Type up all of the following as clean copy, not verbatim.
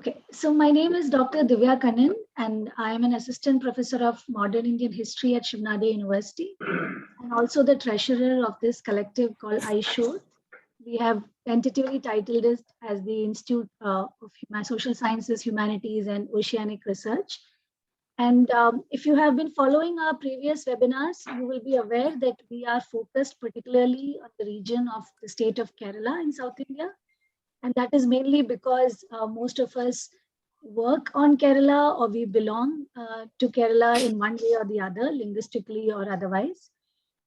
Okay, so my name is Dr. Divya Kannan, and I am an assistant professor of modern Indian history at Shivnade University, and also the treasurer of this collective called iShow. We have tentatively titled it as the Institute of Social Sciences, Humanities, and Oceanic Research. And if you have been following our previous webinars, you will be aware that we are focused particularly on the region of the state of Kerala in South India. And that is mainly because most of us work on Kerala or we belong to Kerala in one way or the other, linguistically or otherwise.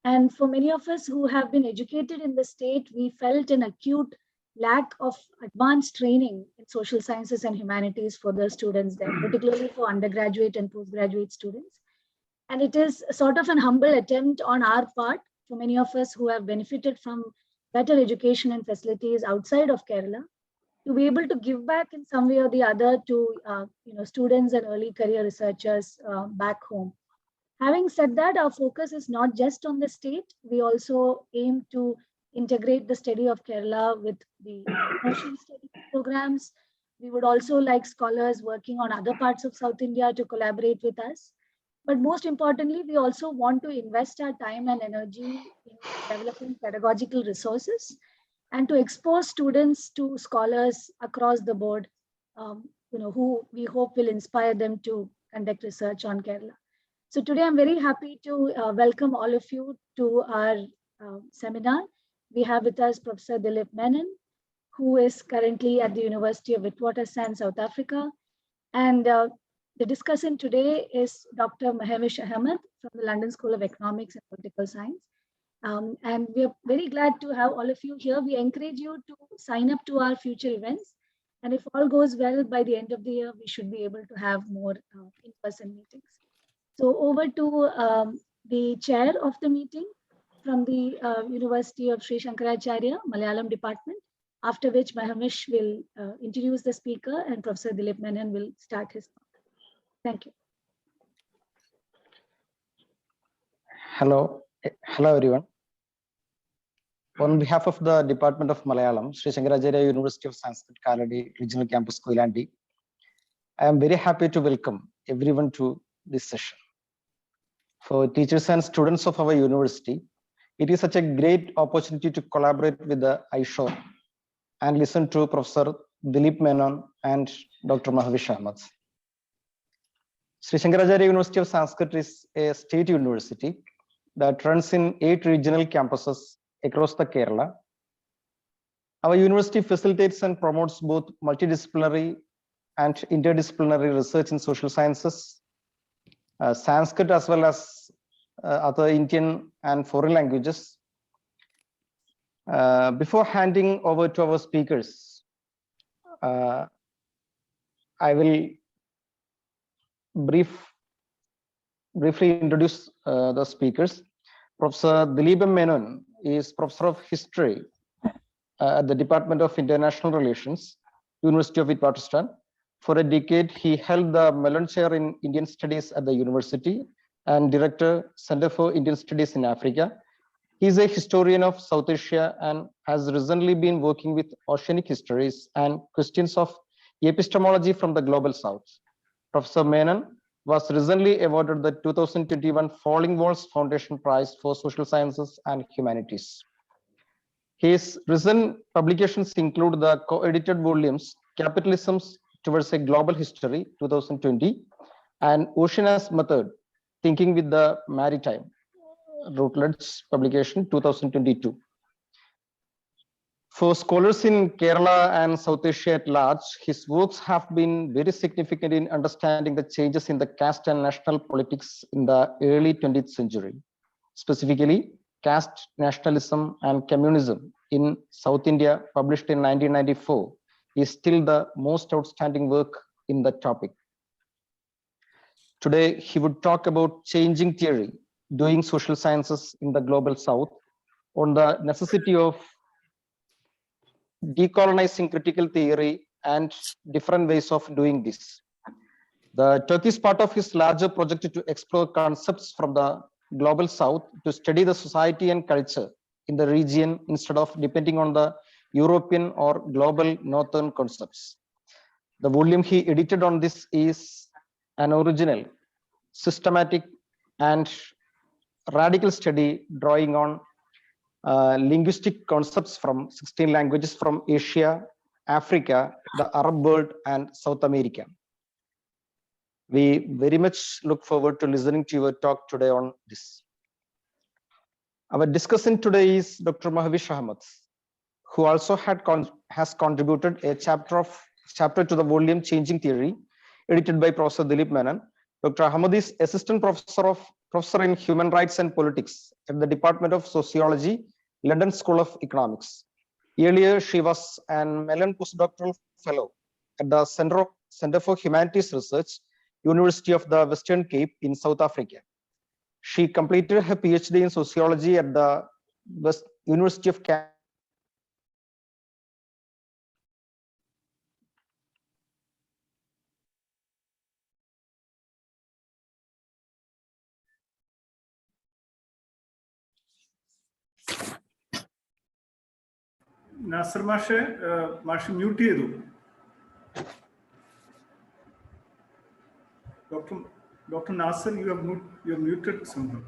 And for many of us who have been educated in the state, we felt an acute lack of advanced training in social sciences and humanities for the students there, particularly for undergraduate and postgraduate students. And it is sort of an humble attempt on our part for many of us who have benefited from better education and facilities outside of Kerala to be able to give back in some way or the other to students and early career researchers back home. Having said that, our focus is not just on the state. We also aim to integrate the study of Kerala with the international study programs. We would also like scholars working on other parts of South India to collaborate with us. But most importantly, we also want to invest our time and energy in developing pedagogical resources and to expose students to scholars across the board, who we hope will inspire them to conduct research on Kerala. So today I'm very happy to welcome all of you to our seminar. We have with us Professor Dilip Menon, who is currently at the University of Witwatersrand, South Africa. And the discussant today is Dr. Mahvish Ahmad from the London School of Economics and Political Science. And we're very glad to have all of you here. We encourage you to sign up to our future events. And if all goes well, by the end of the year, we should be able to have more in-person meetings. So over to the chair of the meeting from the University of Sree Sankaracharya, Malayalam department, after which Mahvish will introduce the speaker and Professor Dilip Menon will start his talk. Thank you. Hello everyone. On behalf of the Department of Malayalam, Sree Sankaracharya University of Sanskrit Kaladi Regional Campus Koilandi, I am very happy to welcome everyone to this session. For teachers and students of our university, it is such a great opportunity to collaborate with the iShow and listen to Professor Dilip Menon and Dr. Mahvish Ahmad. Sree Sankaracharya University of Sanskrit is a state university that runs in 8 regional campuses across the Kerala. Our university facilitates and promotes both multidisciplinary and interdisciplinary research in social sciences, Sanskrit as well as other Indian and foreign languages. Before handing over to our speakers, I will briefly introduce the speakers. Professor Dilip Menon is Professor of History at the Department of International Relations, University of Witwatersrand. For a decade, he held the Mellon Chair in Indian Studies at the university and Director, Center for Indian Studies in Africa. He is a historian of South Asia and has recently been working with oceanic histories and questions of epistemology from the global south. Professor Menon was recently awarded the 2021 Falling Walls Foundation Prize for Social Sciences and Humanities. His recent publications include the co-edited volumes Capitalisms Towards a Global History 2020 and Ocean as Method, Thinking with the Maritime, Routledge publication 2022. For scholars in Kerala and South Asia at large, his works have been very significant in understanding the changes in the caste and national politics in the early 20th century. Specifically, caste nationalism and communism in South India, published in 1994, is still the most outstanding work in the topic. Today, he would talk about changing theory, doing social sciences in the global south, on the necessity of decolonizing critical theory and different ways of doing this. The Turkish part of his larger project to explore concepts from the global south to study the society and culture in the region instead of depending on the European or global northern concepts. The volume he edited on this is an original, systematic, and radical study drawing on linguistic concepts from 16 languages from Asia, Africa, the Arab world, and South America. We very much look forward to listening to your talk today on this. Our discussant today is Dr. Mahvish Ahmad, who also has contributed a chapter to the volume Changing Theory, edited by Professor Dilip Menon. Dr. Ahmad is Assistant Professor in Human Rights and Politics at the Department of Sociology, London School of Economics. Earlier, she was an Mellon Postdoctoral Fellow at the Center for Humanities Research, University of the Western Cape in South Africa. She completed her PhD in sociology at the University of Cambridge. Nasser Mashe mute chedu. Dr. Nasser, you are muted somehow.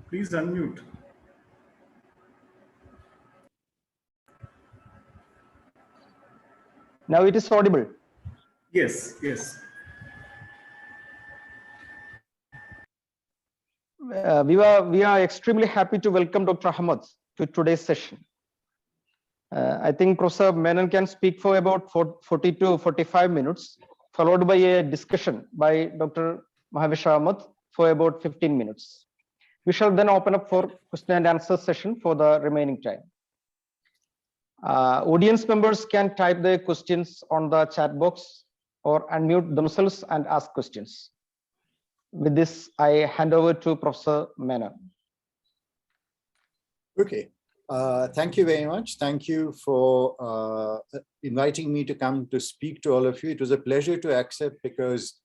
Please unmute. Now it is audible. Yes, yes. We are extremely happy to welcome Dr. Ahmad to today's session. I think Professor Menon can speak for about 40 to 45 minutes, followed by a discussion by Dr. Mahvish Ahmad for about 15 minutes. We shall then open up for question and answer session for the remaining time. Audience members can type their questions on the chat box or unmute themselves and ask questions. With this, I hand over to Professor Menon. Okay. Thank you very much. Thank you for inviting me to come to speak to all of you. It was a pleasure to accept because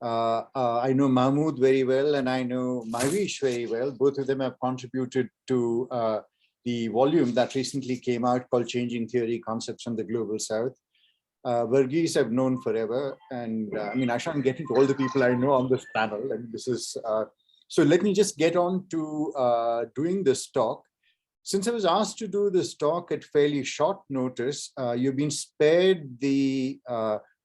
I know Mahmood very well and I know Mahvish very well. Both of them have contributed to the volume that recently came out called Changing Theory, Concepts from the Global South. Verghese I've known forever. And I mean, I shan't get into all the people I know on this panel. And this is, so let me just get on to doing this talk. Since I was asked to do this talk at fairly short notice, you've been spared the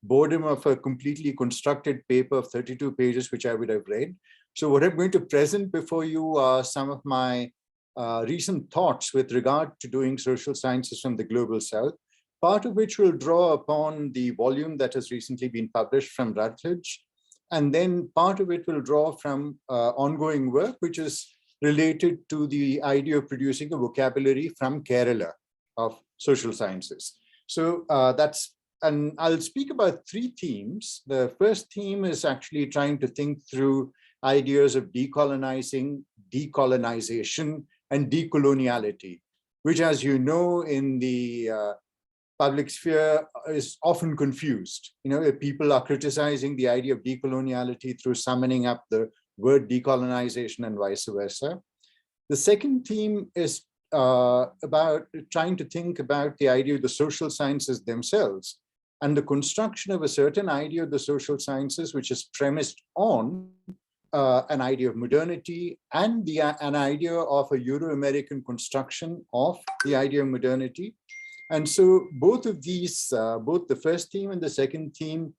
boredom of a completely constructed paper of 32 pages, which I would have read. So what I'm going to present before you are some of my recent thoughts with regard to doing social sciences from the Global South, part of which will draw upon the volume that has recently been published from Routledge. And then part of it will draw from ongoing work, which is related to the idea of producing a vocabulary from Kerala of social sciences. So and I'll speak about three themes. The first theme is actually trying to think through ideas of decolonizing, decolonization, and decoloniality, which, as you know, in the public sphere is often confused. You know, people are criticizing the idea of decoloniality through summoning up the word decolonization and vice versa. The second theme is about trying to think about the idea of the social sciences themselves and the construction of a certain idea of the social sciences, which is premised on an idea of modernity and an idea of a Euro-American construction of the idea of modernity. And so both of these, both the first theme and the second theme,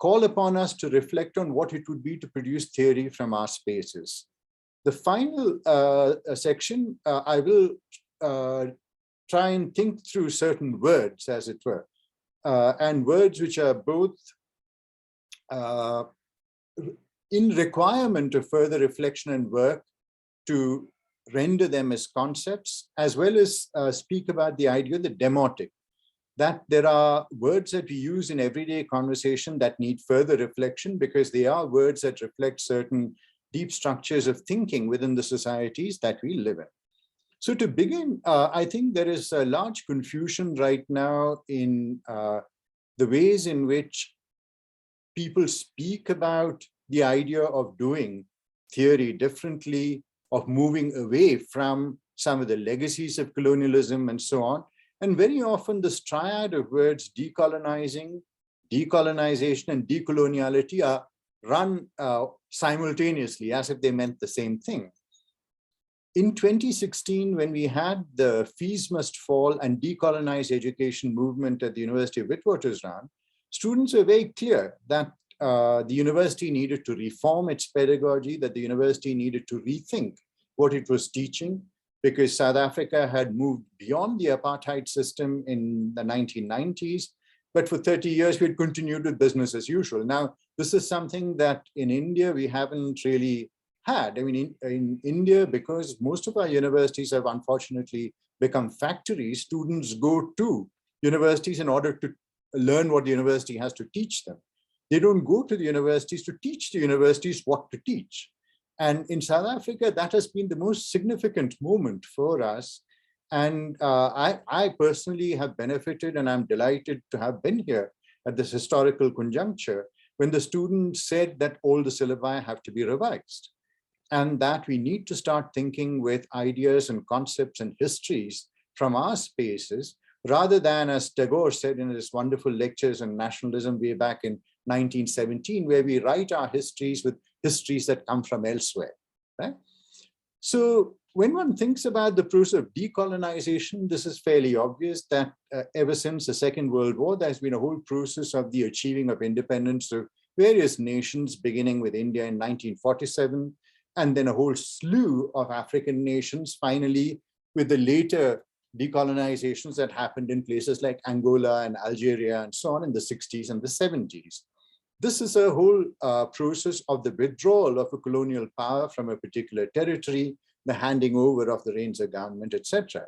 call upon us to reflect on what it would be to produce theory from our spaces. The final section, I will try and think through certain words, as it were, and words which are both in requirement of further reflection and work to render them as concepts, as well as speak about the idea of the demotic, that there are words that we use in everyday conversation that need further reflection because they are words that reflect certain deep structures of thinking within the societies that we live in. So to begin, I think there is a large confusion right now in the ways in which people speak about the idea of doing theory differently, of moving away from some of the legacies of colonialism and so on. And very often this triad of words decolonizing, decolonization, and decoloniality are run simultaneously as if they meant the same thing. In 2016, when we had the Fees Must Fall and Decolonize Education movement at the University of Witwatersrand, students were very clear that the university needed to reform its pedagogy, that the university needed to rethink what it was teaching, because South Africa had moved beyond the apartheid system in the 1990s, but for 30 years we had continued with business as usual. Now, this is something that in India we haven't really had. I mean, in India, because most of our universities have unfortunately become factories, students go to universities in order to learn what the university has to teach them. They don't go to the universities to teach the universities what to teach. And in South Africa, that has been the most significant moment for us. And I personally have benefited, and I'm delighted to have been here at this historical conjuncture when the students said that all the syllabi have to be revised, and that we need to start thinking with ideas and concepts and histories from our spaces, rather than, as Tagore said in his wonderful lectures on nationalism way back in 1917, where we write our histories with histories that come from elsewhere, right? So when one thinks about the process of decolonization, this is fairly obvious that ever since the Second World War, there's been a whole process of the achieving of independence of various nations, beginning with India in 1947, and then a whole slew of African nations, finally, with the later decolonizations that happened in places like Angola and Algeria and so on in the 60s and the 70s. This is a whole process of the withdrawal of a colonial power from a particular territory, the handing over of the reins of government, etc.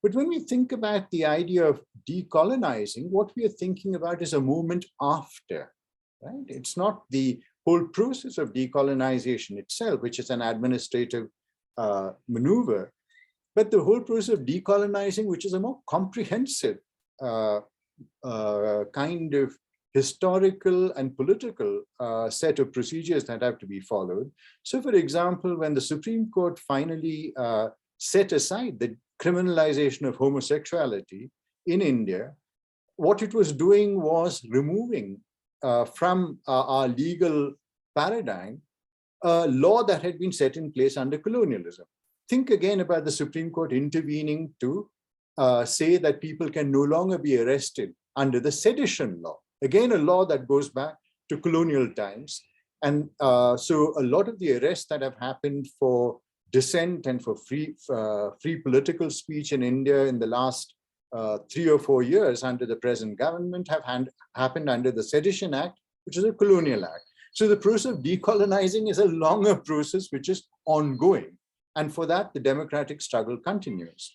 But when we think about the idea of decolonizing, what we are thinking about is a moment after, right? It's not the whole process of decolonization itself, which is an administrative maneuver, but the whole process of decolonizing, which is a more comprehensive kind of historical and political set of procedures that have to be followed. So for example, when the Supreme Court finally set aside the criminalization of homosexuality in India, what it was doing was removing from our legal paradigm a law that had been set in place under colonialism. Think again about the Supreme Court intervening to say that people can no longer be arrested under the sedition law. Again, a law that goes back to colonial times. And so a lot of the arrests that have happened for dissent and for free political speech in India in the last 3 or 4 years under the present government have happened under the Sedition Act, which is a colonial act. So the process of decolonizing is a longer process which is ongoing. And for that, the democratic struggle continues.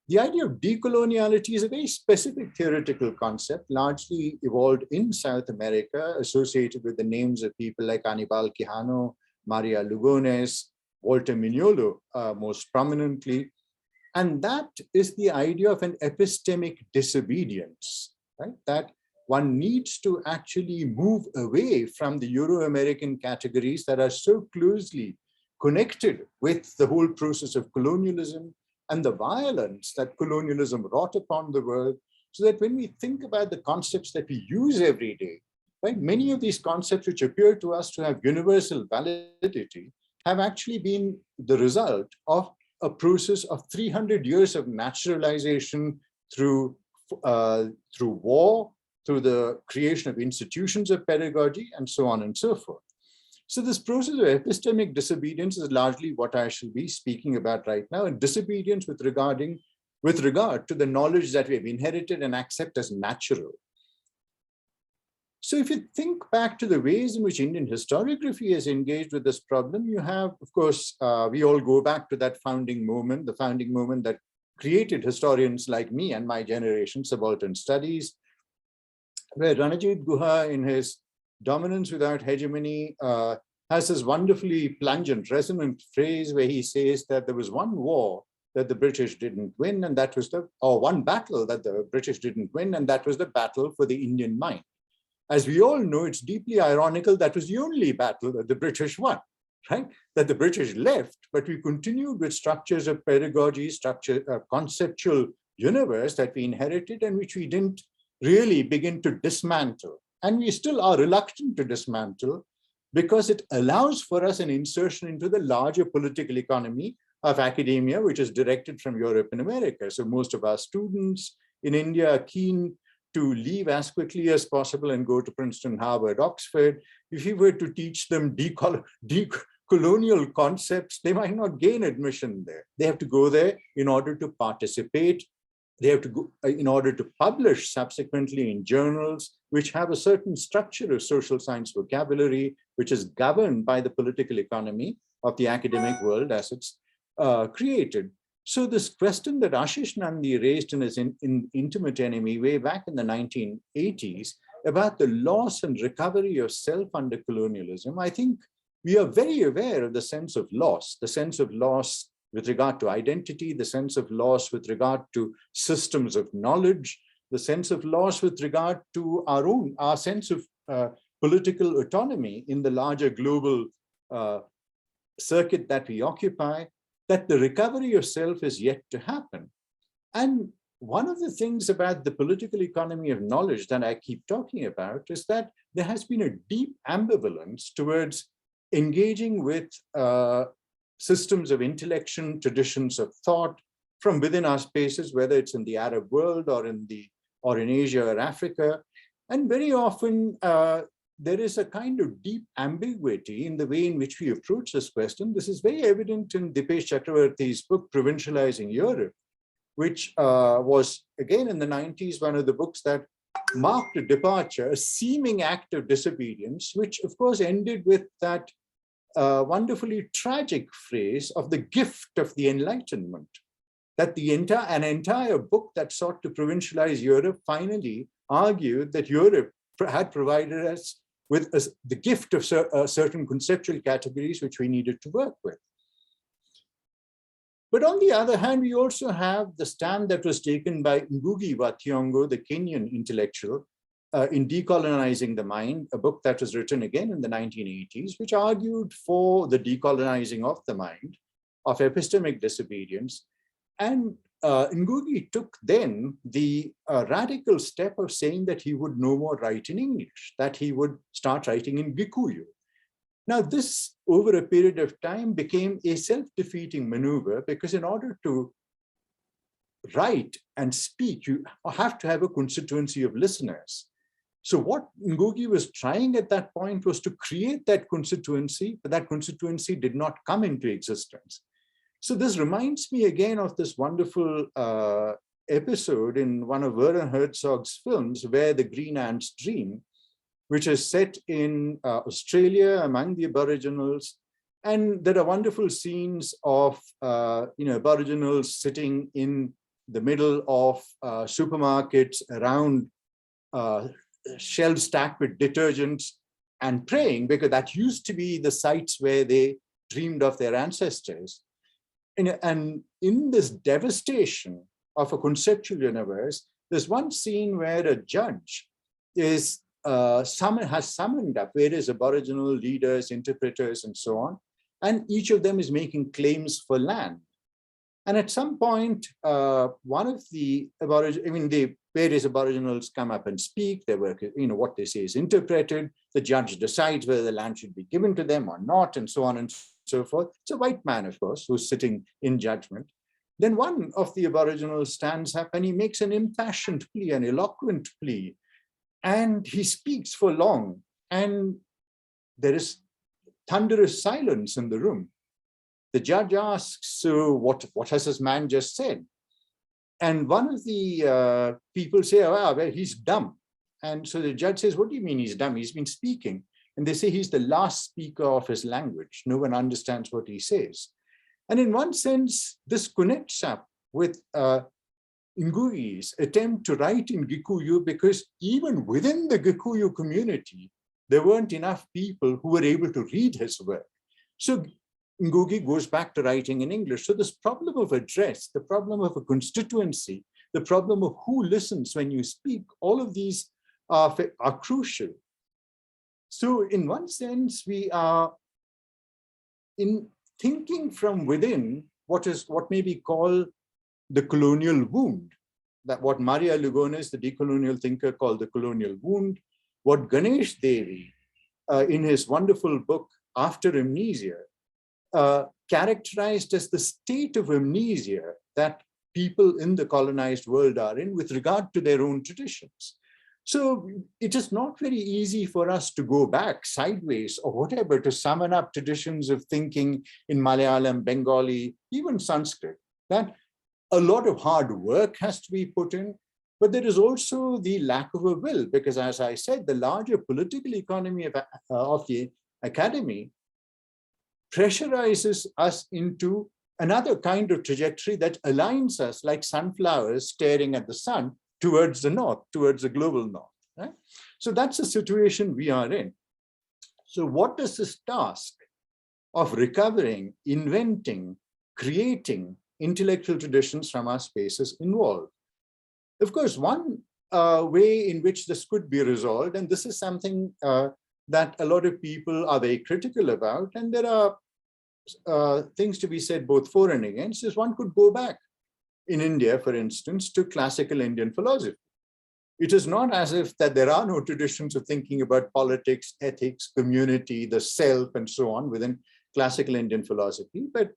The idea of decoloniality is a very specific theoretical concept, largely evolved in South America, associated with the names of people like Aníbal Quijano, Maria Lugones, Walter Mignolo, most prominently. And that is the idea of an epistemic disobedience, right? That one needs to actually move away from the Euro-American categories that are so closely connected with the whole process of colonialism and the violence that colonialism wrought upon the world, so that when we think about the concepts that we use every day, right, many of these concepts which appear to us to have universal validity have actually been the result of a process of 300 years of naturalization through war, through the creation of institutions of pedagogy, and so on and so forth. So this process of epistemic disobedience is largely what I shall be speaking about right now, and disobedience with regard to the knowledge that we have inherited and accept as natural. So if you think back to the ways in which Indian historiography has engaged with this problem, you have, of course, we all go back to that founding moment, the founding moment that created historians like me and my generation, subaltern studies, where Ranajit Guha, in his Dominance Without Hegemony, has this wonderfully plungent, resonant phrase where he says that there was one war that the British didn't win, and that was one battle that the British didn't win, and that was the battle for the Indian mind. As we all know, it's deeply ironical that was the only battle that the British won, right? That the British left, but we continued with structures of pedagogy, conceptual universe that we inherited and which we didn't really begin to dismantle. And we still are reluctant to dismantle because it allows for us an insertion into the larger political economy of academia, which is directed from Europe and America. So most of our students in India are keen to leave as quickly as possible and go to Princeton, Harvard, Oxford. If you were to teach them colonial concepts, they might not gain admission there. They have to go there in order to participate. They have to go in order to publish subsequently in journals, which have a certain structure of social science vocabulary, which is governed by the political economy of the academic world as it's created. So this question that Ashish Nandi raised in his Intimate Enemy way back in the 1980s about the loss and recovery of self under colonialism, I think we are very aware of the sense of loss with regard to identity, the sense of loss with regard to systems of knowledge, the sense of loss with regard to our sense of political autonomy in the larger global circuit that we occupy, that the recovery of self is yet to happen. And one of the things about the political economy of knowledge that I keep talking about is that there has been a deep ambivalence towards engaging with systems of intellection, traditions of thought from within our spaces, whether it's in the Arab world or in Asia or Africa. And very often there is a kind of deep ambiguity in the way in which we approach this question. This is very evident in Dipesh Chakravarty's book, Provincializing Europe, which was, again, in the 90s, one of the books that marked a departure, a seeming act of disobedience, which, of course, ended with that wonderfully tragic phrase of the gift of the Enlightenment, that an entire book that sought to provincialize Europe finally argued that Europe had provided us with the gift of certain conceptual categories which we needed to work with. But on the other hand, we also have the stand that was taken by Ngugi wa Thiong'o, the Kenyan intellectual, in Decolonizing the Mind, a book that was written again in the 1980s, which argued for the decolonizing of the mind, of epistemic disobedience. And Ngugi took then the radical step of saying that he would no more write in English, that he would start writing in Gikuyu. Now, this over a period of time became a self-defeating maneuver, because in order to write and speak, you have to have a constituency of listeners. So what Ngugi was trying at that point was to create that constituency, but that constituency did not come into existence. So this reminds me again of this wonderful episode in one of Werner Herzog's films, Where the Green Ants Dream, which is set in Australia among the Aboriginals. And there are wonderful scenes of Aboriginals sitting in the middle of supermarkets around shelves stacked with detergents and praying, because that used to be the sites where they dreamed of their ancestors. And in this devastation of a conceptual universe, there's one scene where a judge has summoned up various Aboriginal leaders, interpreters, and so on, and each of them is making claims for land. And at some point, one of the the various Aboriginals come up and speak. Their work, what they say is interpreted. The judge decides whether the land should be given to them or not, and so on and so forth. It's a white man, of course, who's sitting in judgment. Then one of the Aboriginals stands up and he makes an impassioned plea, an eloquent plea, and he speaks for long. And there is thunderous silence in the room. The judge asks, so what has this man just said? And one of the people say, well, he's dumb. And so the judge says, what do you mean he's dumb? He's been speaking. And they say he's the last speaker of his language. No one understands what he says. And in one sense, this connects up with Ngugi's attempt to write in Gikuyu, because even within the Gikuyu community, there weren't enough people who were able to read his work. So Ngugi goes back to writing in English. So this problem of address, the problem of a constituency, the problem of who listens when you speak, all of these are crucial. So in one sense, we are in thinking from within what may be called the colonial wound, that what Maria Lugones, the decolonial thinker, called the colonial wound, what Ganesh Devi, in his wonderful book, After Amnesia, characterized as the state of amnesia that people in the colonized world are in with regard to their own traditions. So it is not very easy for us to go back sideways or whatever to summon up traditions of thinking in Malayalam, Bengali, even Sanskrit, that a lot of hard work has to be put in, but there is also the lack of a will, because as I said, the larger political economy of the academy pressurizes us into another kind of trajectory that aligns us like sunflowers staring at the sun towards the north, towards the global north. Right? So that's the situation we are in. So what does this task of recovering, inventing, creating intellectual traditions from our spaces involve? Of course, one way in which this could be resolved, and this is something that a lot of people are very critical about, and there are things to be said both for and against, is one could go back in India, for instance, to classical Indian philosophy. It is not as if that there are no traditions of thinking about politics, ethics, community, the self, and so on within classical Indian philosophy, but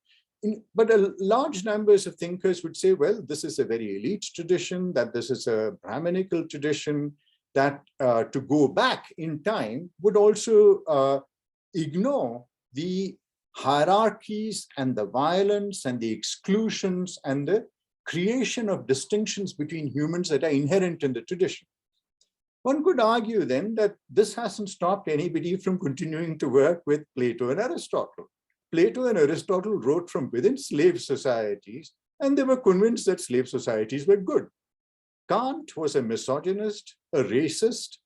a large numbers of thinkers would say, well, this is a very elite tradition, that this is a Brahminical tradition, that to go back in time would also ignore the hierarchies and the violence and the exclusions and the creation of distinctions between humans that are inherent in the tradition. One could argue then that this hasn't stopped anybody from continuing to work with Plato and Aristotle. Plato and Aristotle wrote from within slave societies, and they were convinced that slave societies were good. Kant was a misogynist, a racist,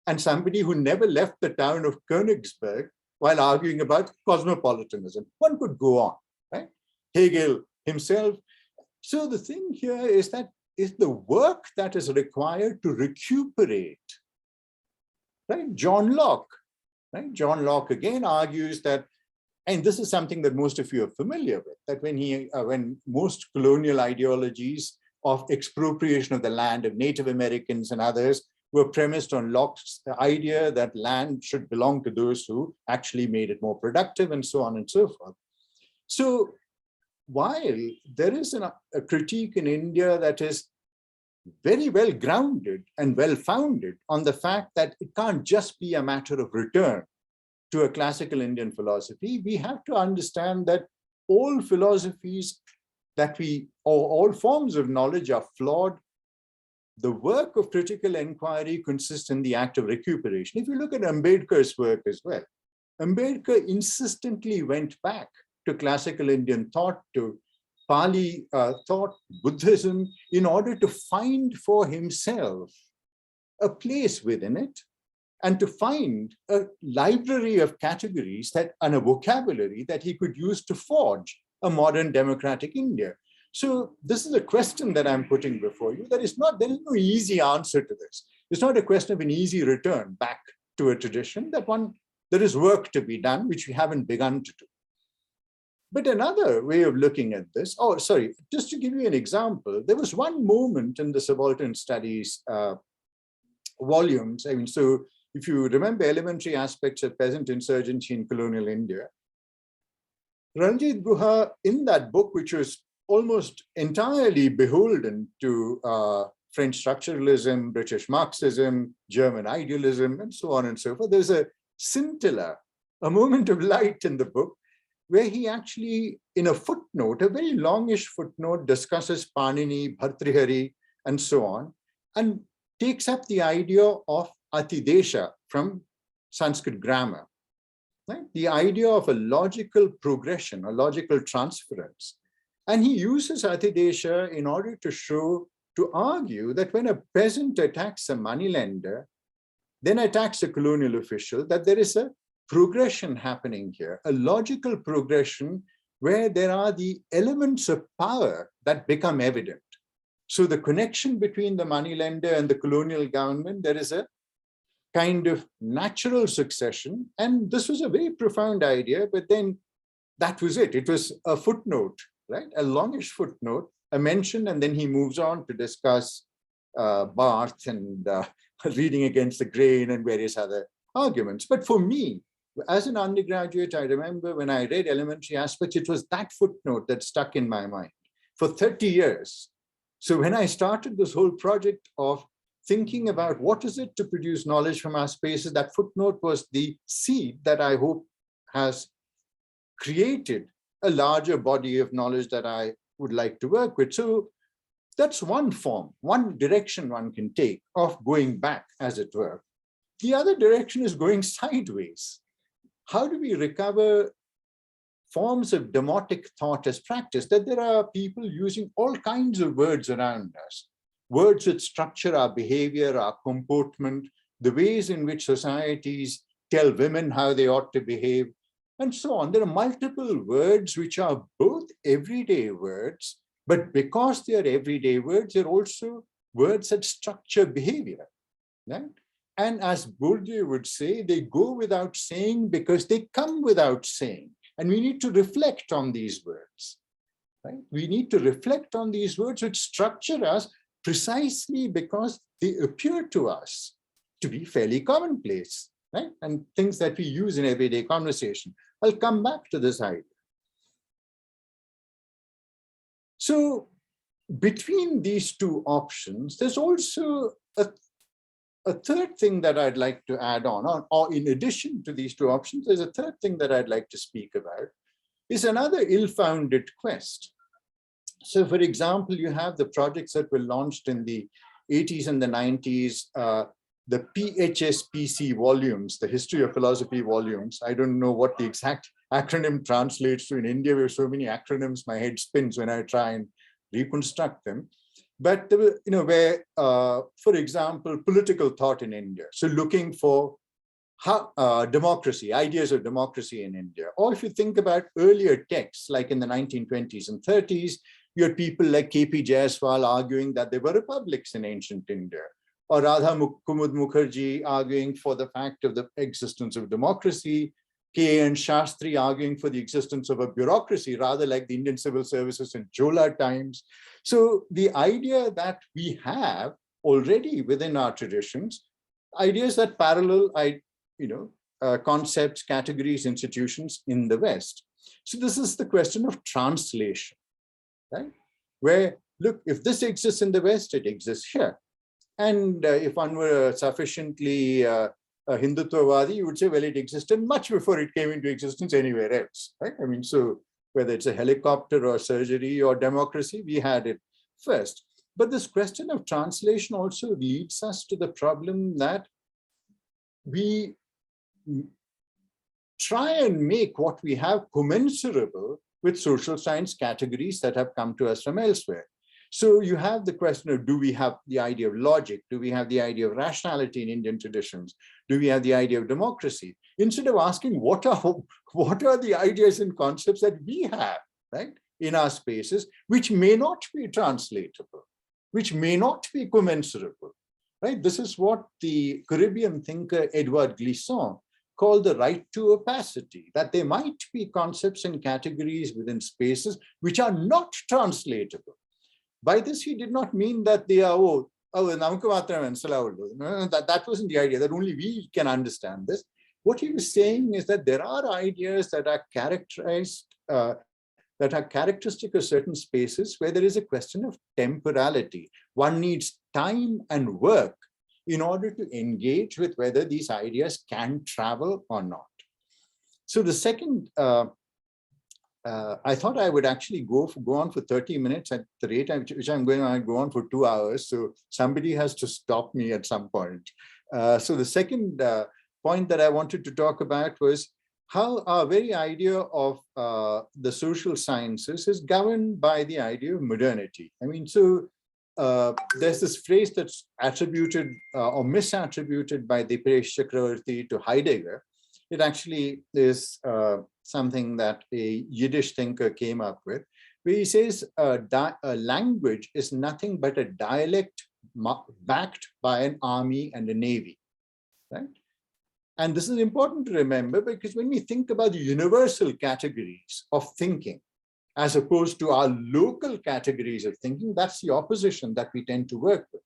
and somebody who never left the town of Königsberg while arguing about cosmopolitanism. One could go on, right? Hegel himself. So the thing here is that is the work that is required to recuperate, right? John Locke, right? John Locke again argues that, and this is something that most of you are familiar with, that when most colonial ideologies of expropriation of the land of Native Americans and others were premised on Locke's idea that land should belong to those who actually made it more productive and so on and so forth. So while there is a critique in India that is very well grounded and well founded on the fact that it can't just be a matter of return to a classical Indian philosophy, we have to understand that all philosophies or all forms of knowledge are flawed. The work of critical inquiry consists in the act of recuperation. If you look at Ambedkar's work as well, Ambedkar insistently went back to classical Indian thought, to Pali thought, Buddhism, in order to find for himself a place within it and to find a library of categories and a vocabulary that he could use to forge a modern democratic India. So this is a question that I'm putting before you. There is no easy answer to this. It's not a question of an easy return back to a tradition. There is work to be done, which we haven't begun to do. But another way of looking at this, just to give you an example, there was one moment in the subaltern studies volumes. I mean, so if you remember elementary aspects of peasant insurgency in colonial India, Ranjit Guha, in that book, which was almost entirely beholden to French structuralism, British Marxism, German idealism, and so on and so forth, there's a scintilla, a moment of light in the book, where he actually, in a footnote, a very longish footnote, discusses Panini, Bhartrihari, and so on, and takes up the idea of Atidesha from Sanskrit grammar. Right? The idea of a logical progression, a logical transference. And he uses Atidesha in order to argue that when a peasant attacks a moneylender, then attacks a colonial official, that there is a progression happening here, a logical progression where there are the elements of power that become evident. So the connection between the moneylender and the colonial government, there is a kind of natural succession. And this was a very profound idea, but then that was it. It was a footnote, right? A longish footnote, a mention, and then he moves on to discuss Barth and reading against the grain and various other arguments. But for me, as an undergraduate, I remember when I read Elementary Aspects, it was that footnote that stuck in my mind for 30 years. So when I started this whole project of thinking about what is it to produce knowledge from our spaces, that footnote was the seed that I hope has created a larger body of knowledge that I would like to work with. So that's one form, one direction one can take of going back, as it were. The other direction is going sideways. How do we recover forms of demotic thought as practice? That there are people using all kinds of words around us, words that structure our behavior, our comportment, the ways in which societies tell women how they ought to behave, and so on. There are multiple words which are both everyday words, but because they are everyday words, they're also words that structure behavior, right? And as Bourdieu would say, they go without saying because they come without saying. And we need to reflect on these words, right? We need to reflect on these words which structure us precisely because they appear to us to be fairly commonplace, right? And things that we use in everyday conversation. I'll come back to this idea. So between these two options, there's also a third thing that I'd like to add on, or in addition to these two options, there's a third thing that I'd like to speak about, is another ill-founded quest. So for example, you have the projects that were launched in the 80s and the 90s, the PHSPC volumes, the History of Philosophy volumes. I don't know what the exact acronym translates to. In India, we have so many acronyms, my head spins when I try and reconstruct them. But there were, where, for example, political thought in India. So looking for how democracy, ideas of democracy in India. Or if you think about earlier texts, like in the 1920s and 30s, you had people like K.P. Jaiswal arguing that there were republics in ancient India, or Radha Kumud Mukherjee arguing for the fact of the existence of democracy, K.N. Shastri arguing for the existence of a bureaucracy, rather like the Indian civil services in Chola times. So the idea that we have already within our traditions, ideas that parallel, concepts, categories, institutions in the West. So this is the question of translation, right? Where, look, if this exists in the West, it exists here. And if one were sufficiently Hindutvawadi, you would say, well, it existed much before it came into existence anywhere else, right? I mean, so whether it's a helicopter or surgery or democracy, we had it first. But this question of translation also leads us to the problem that we try and make what we have commensurable with social science categories that have come to us from elsewhere. So you have the question of, do we have the idea of logic? Do we have the idea of rationality in Indian traditions? Do we have the idea of democracy? Instead of asking what are the ideas and concepts that we have, right, in our spaces, which may not be translatable, which may not be commensurable, right? This is what the Caribbean thinker Edouard Glissant called the right to opacity, that there might be concepts and categories within spaces which are not translatable. By this, he did not mean that they are, that wasn't the idea, that only we can understand this. What he was saying is that there are ideas that are characterized, that are characteristic of certain spaces where there is a question of temporality. One needs time and work in order to engage with whether these ideas can travel or not. So the second, I thought I would actually go on for 30 minutes at the rate at which I'm going to go on for 2 hours. So somebody has to stop me at some point. So the second point that I wanted to talk about was how our very idea of the social sciences is governed by the idea of modernity. I mean, so there's this phrase that's attributed or misattributed by Dipesh Chakravarti to Heidegger. It actually is something that a Yiddish thinker came up with, where he says a language is nothing but a dialect backed by an army and a navy, right? And this is important to remember because when we think about the universal categories of thinking, as opposed to our local categories of thinking, that's the opposition that we tend to work with.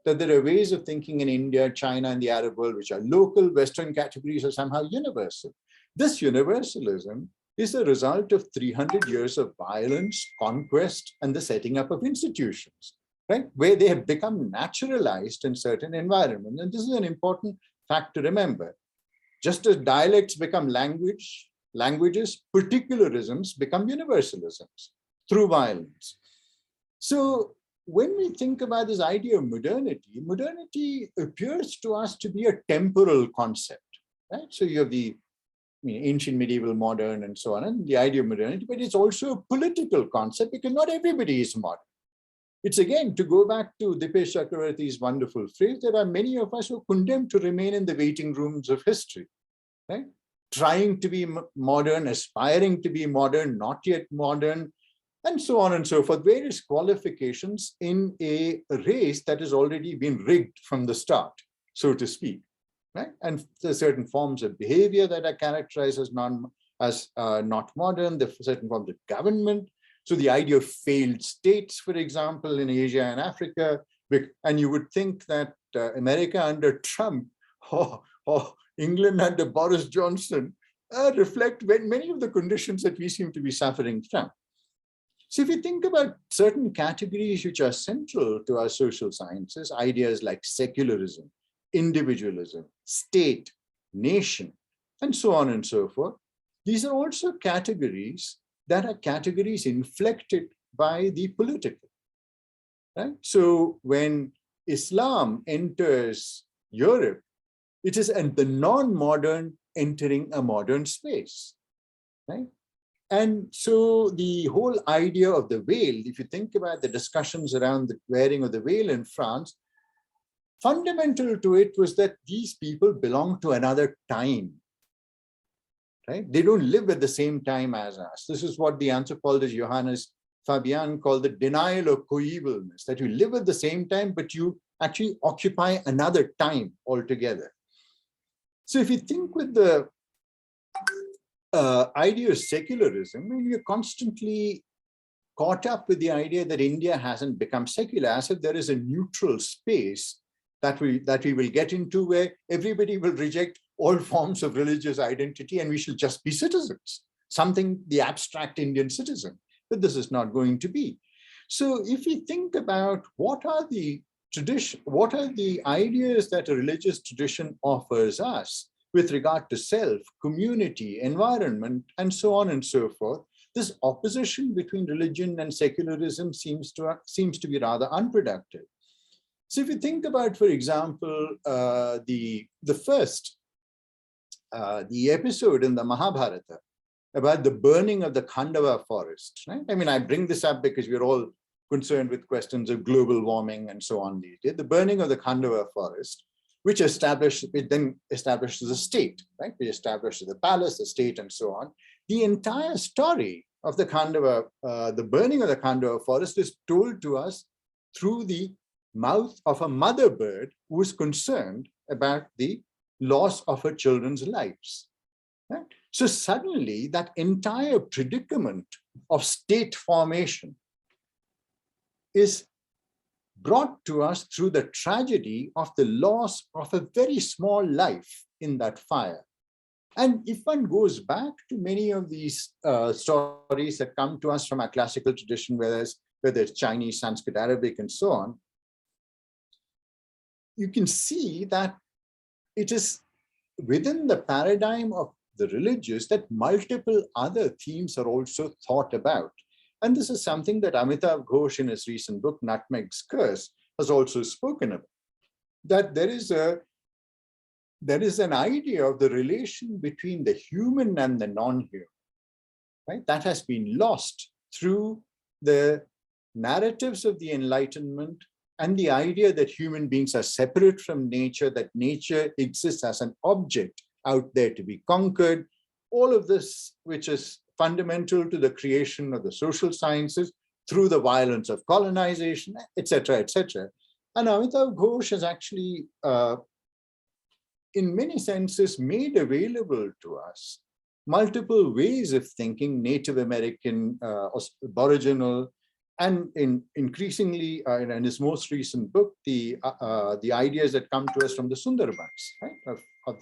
that there are ways of thinking in India, China, and the Arab world which are local. Western categories are somehow universal. This universalism is the result of 300 years of violence, conquest, and the setting up of institutions, right? Where they have become naturalized in certain environments. And this is an important fact to remember. Just as dialects become languages, particularisms become universalisms through violence. So when we think about this idea of modernity, modernity appears to us to be a temporal concept, right? So you have the ancient, medieval, modern, and so on, and the idea of modernity, but it's also a political concept because not everybody is modern. It's again, to go back to Dipesh Chakravarti's wonderful phrase, there are many of us who are condemned to remain in the waiting rooms of history, right? Trying to be modern, aspiring to be modern, not yet modern, and so on and so forth, various qualifications in a race that has already been rigged from the start, so to speak. Right? And there's certain forms of behavior that are characterized as not modern, there are certain forms of government. So the idea of failed states, for example, in Asia and Africa, and you would think that America under Trump or England under Boris Johnson reflect many of the conditions that we seem to be suffering from. So if you think about certain categories which are central to our social sciences, ideas like secularism, individualism, state, nation, and so on and so forth, these are also categories that are categories inflected by the political, right? So when Islam enters Europe, it is the non-modern entering a modern space, right? And so the whole idea of the veil, if you think about the discussions around the wearing of the veil in France, fundamental to it was that these people belong to another time, right? They don't live at the same time as us. This is what the anthropologist Johannes Fabian called the denial of coevalence, that you live at the same time, but you actually occupy another time altogether. So if you think with the idea of secularism, we are constantly caught up with the idea that India hasn't become secular, as if there is a neutral space that we will get into where everybody will reject all forms of religious identity and we shall just be citizens, something the abstract Indian citizen. But this is not going to be. So if we think about what are the ideas that a religious tradition offers us with regard to self, community, environment, and so on and so forth, this opposition between religion and secularism seems to be rather unproductive. So if you think about, for example, the episode in the Mahabharata about the burning of the Khandava forest, right? I mean, I bring this up because we're all concerned with questions of global warming and so on. The burning of the Khandava forest, which then establishes a state, right? We established the palace, the state, and so on. The entire story of the Khandava, the burning of the Khandava forest, is told to us through the mouth of a mother bird who is concerned about the loss of her children's lives. Right? So suddenly that entire predicament of state formation is brought to us through the tragedy of the loss of a very small life in that fire. And if one goes back to many of these stories that come to us from our classical tradition, whether it's Chinese, Sanskrit, Arabic, and so on, you can see that it is within the paradigm of the religious that multiple other themes are also thought about. And this is something that Amitav Ghosh in his recent book, Nutmeg's Curse, has also spoken about, that there is an idea of the relation between the human and the non-human, right? That has been lost through the narratives of the Enlightenment and the idea that human beings are separate from nature, that nature exists as an object out there to be conquered. All of this, which is fundamental to the creation of the social sciences through the violence of colonization, etc., etc. And Amitav Ghosh has actually, in many senses, made available to us multiple ways of thinking, Native American, Aboriginal, and increasingly, in his most recent book, the ideas that come to us from the Sundarbans, right, of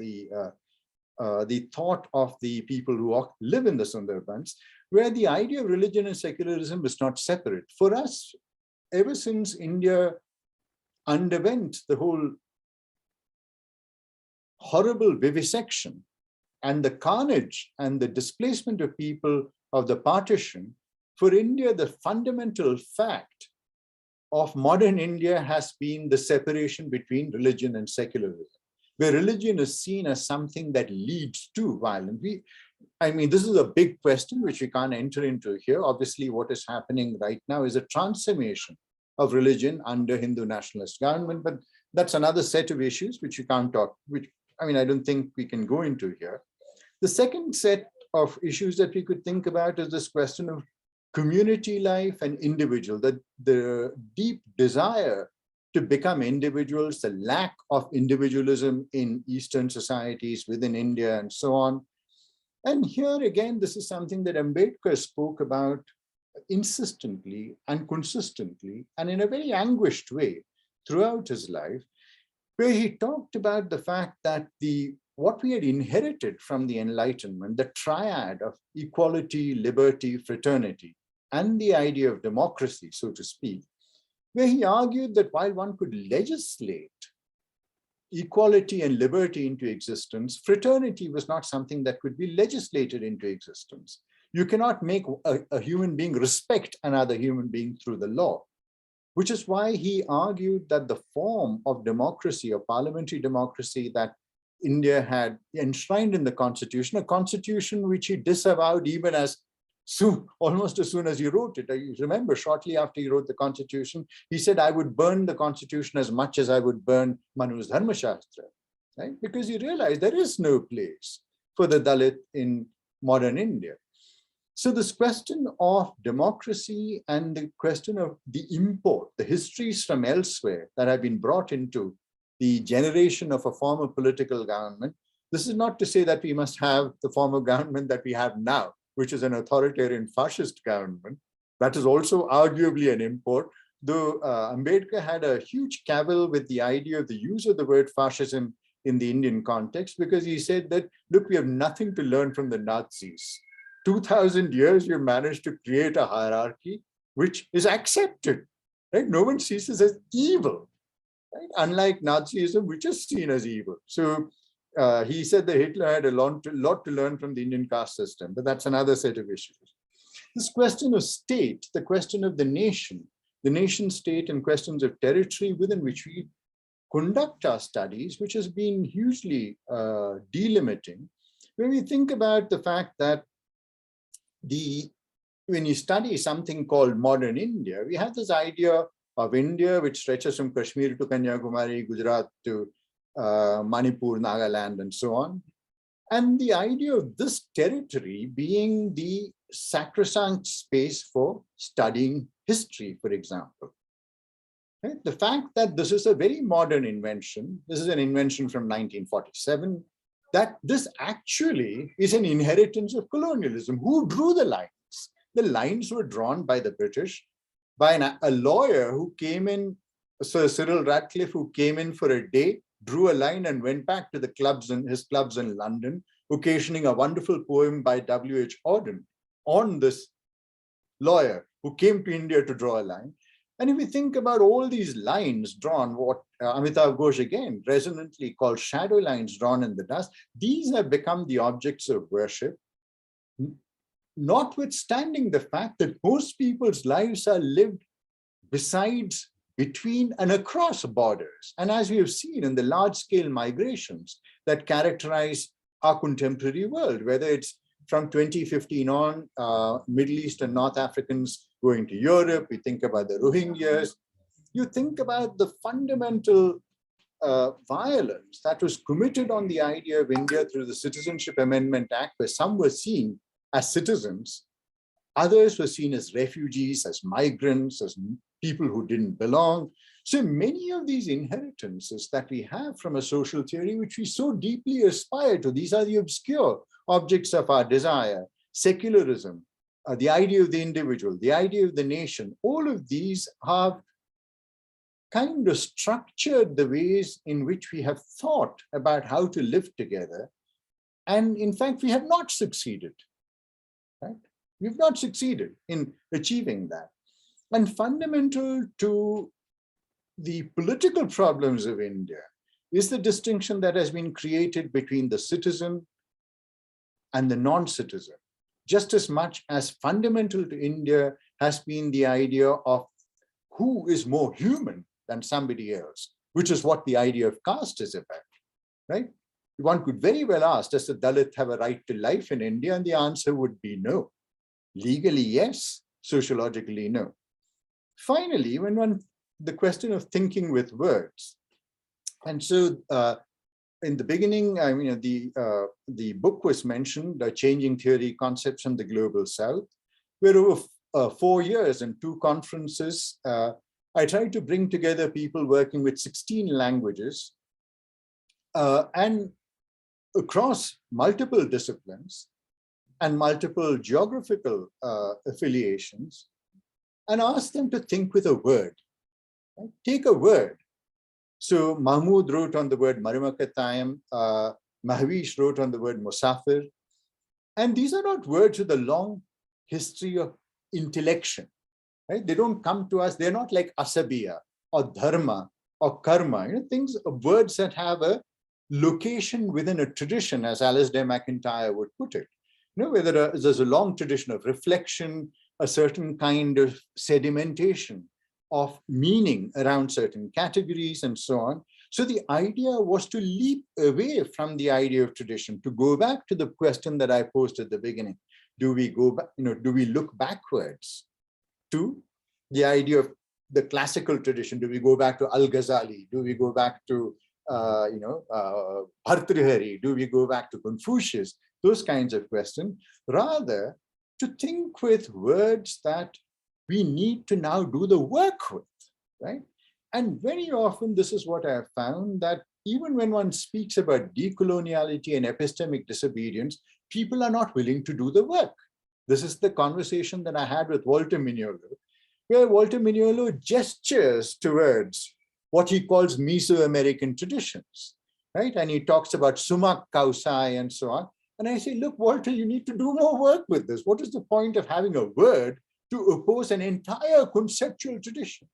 the thought of the people who live in the Sundarbans, where the idea of religion and secularism is not separate. For us, ever since India underwent the whole horrible vivisection and the carnage and the displacement of people of the partition, for India, the fundamental fact of modern India has been the separation between religion and secularism, where religion is seen as something that leads to violence. I mean, this is a big question which we can't enter into here. Obviously, what is happening right now is a transformation of religion under Hindu nationalist government, but that's another set of issues which you can't talk, which, I mean, I don't think we can go into here. The second set of issues that we could think about is this question of community life and individual, the deep desire to become individuals, the lack of individualism in Eastern societies within India and so on. And here again, this is something that Ambedkar spoke about insistently and consistently and in a very anguished way throughout his life, where he talked about the fact that what we had inherited from the Enlightenment, the triad of equality, liberty, fraternity, and the idea of democracy, so to speak, where he argued that while one could legislate equality and liberty into existence, fraternity was not something that could be legislated into existence. You cannot make a human being respect another human being through the law, which is why he argued that the form of democracy or parliamentary democracy that India had enshrined in the constitution, a constitution which he disavowed even almost as soon as he wrote it. You remember, shortly after he wrote the constitution, he said, I would burn the constitution as much as I would burn Manu's Dharma Shastra, right? Because he realized there is no place for the Dalit in modern India. So this question of democracy and the question of the import, the histories from elsewhere that have been brought into the generation of a form of political government. This is not to say that we must have the form of government that we have now, which is an authoritarian fascist government. That is also arguably an import, though Ambedkar had a huge cavil with the idea of the use of the word fascism in the Indian context, because he said that, look, we have nothing to learn from the Nazis. 2000 years, you managed to create a hierarchy which is accepted, right? No one sees this as evil, right? Unlike Nazism, which is seen as evil. So he said that Hitler had a lot to learn from the Indian caste system, but that's another set of issues. This question of state, the question of the nation state, and questions of territory within which we conduct our studies, which has been hugely delimiting. When we think about the fact that when you study something called modern India, we have this idea of India, which stretches from Kashmir to Kanyakumari, Gujarat to Manipur, Nagaland, and so on. And the idea of this territory being the sacrosanct space for studying history, for example. Right? The fact that this is a very modern invention, this is an invention from 1947, that this actually is an inheritance of colonialism. Who drew the lines? The lines were drawn by the British, by a lawyer who came in, Sir Cyril Radcliffe, who came in for a day, drew a line and went back to his clubs in London, occasioning a wonderful poem by W.H. Auden on this lawyer who came to India to draw a line. And if we think about all these lines drawn, what Amitav Ghosh again resonantly called shadow lines drawn in the dust, these have become the objects of worship, notwithstanding the fact that most people's lives are lived besides, between, and across borders. And as we have seen in the large-scale migrations that characterize our contemporary world, whether it's from 2015 on, Middle East and North Africans going to Europe, we think about the Rohingyas, you think about the fundamental violence that was committed on the idea of India through the Citizenship Amendment Act, where some were seen as citizens, others were seen as refugees, as migrants, as people who didn't belong. So many of these inheritances that we have from a social theory, which we so deeply aspire to, these are the obscure objects of our desire: secularism, the idea of the individual, the idea of the nation, all of these have kind of structured the ways in which we have thought about how to live together. And in fact, we have not succeeded, right? We've not succeeded in achieving that. And fundamental to the political problems of India is the distinction that has been created between the citizen and the non-citizen, just as much as fundamental to India has been the idea of who is more human than somebody else, which is what the idea of caste is about, right? One could very well ask, does the Dalit have a right to life in India? And the answer would be no. Legally, yes. Sociologically, no. Finally, the question of thinking with words. And so in the beginning, I mean, the book was mentioned, Changing Theory, Concepts from the Global South, where over 4 years and 2 conferences, I tried to bring together people working with 16 languages and across multiple disciplines and multiple geographical affiliations, and ask them to think with a word. Right? Take a word. So Mahmood wrote on the word Marumakatayam, Mahvish wrote on the word Musafir. And these are not words with a long history of intellection. Right? They don't come to us, they're not like asabiya or dharma or karma, things, words that have a location within a tradition, as Alasdair MacIntyre would put it. Where there's a long tradition of reflection, a certain kind of sedimentation of meaning around certain categories and so on. So the idea was to leap away from the idea of tradition, to go back to the question that I posed at the beginning. Do we go back, do we look backwards to the idea of the classical tradition? Do we go back to Al-Ghazali? Do we go back to Bhartrihari? Do we go back to Confucius? Those kinds of questions, rather to think with words that we need to now do the work with, right? And very often, this is what I have found, that even when one speaks about decoloniality and epistemic disobedience, people are not willing to do the work. This is the conversation that I had with Walter Mignolo, where Walter Mignolo gestures towards what he calls Mesoamerican traditions, right? And he talks about Sumak Kausai and so on. And I say, look, Walter, you need to do more work with this. What is the point of having a word to oppose an entire conceptual tradition?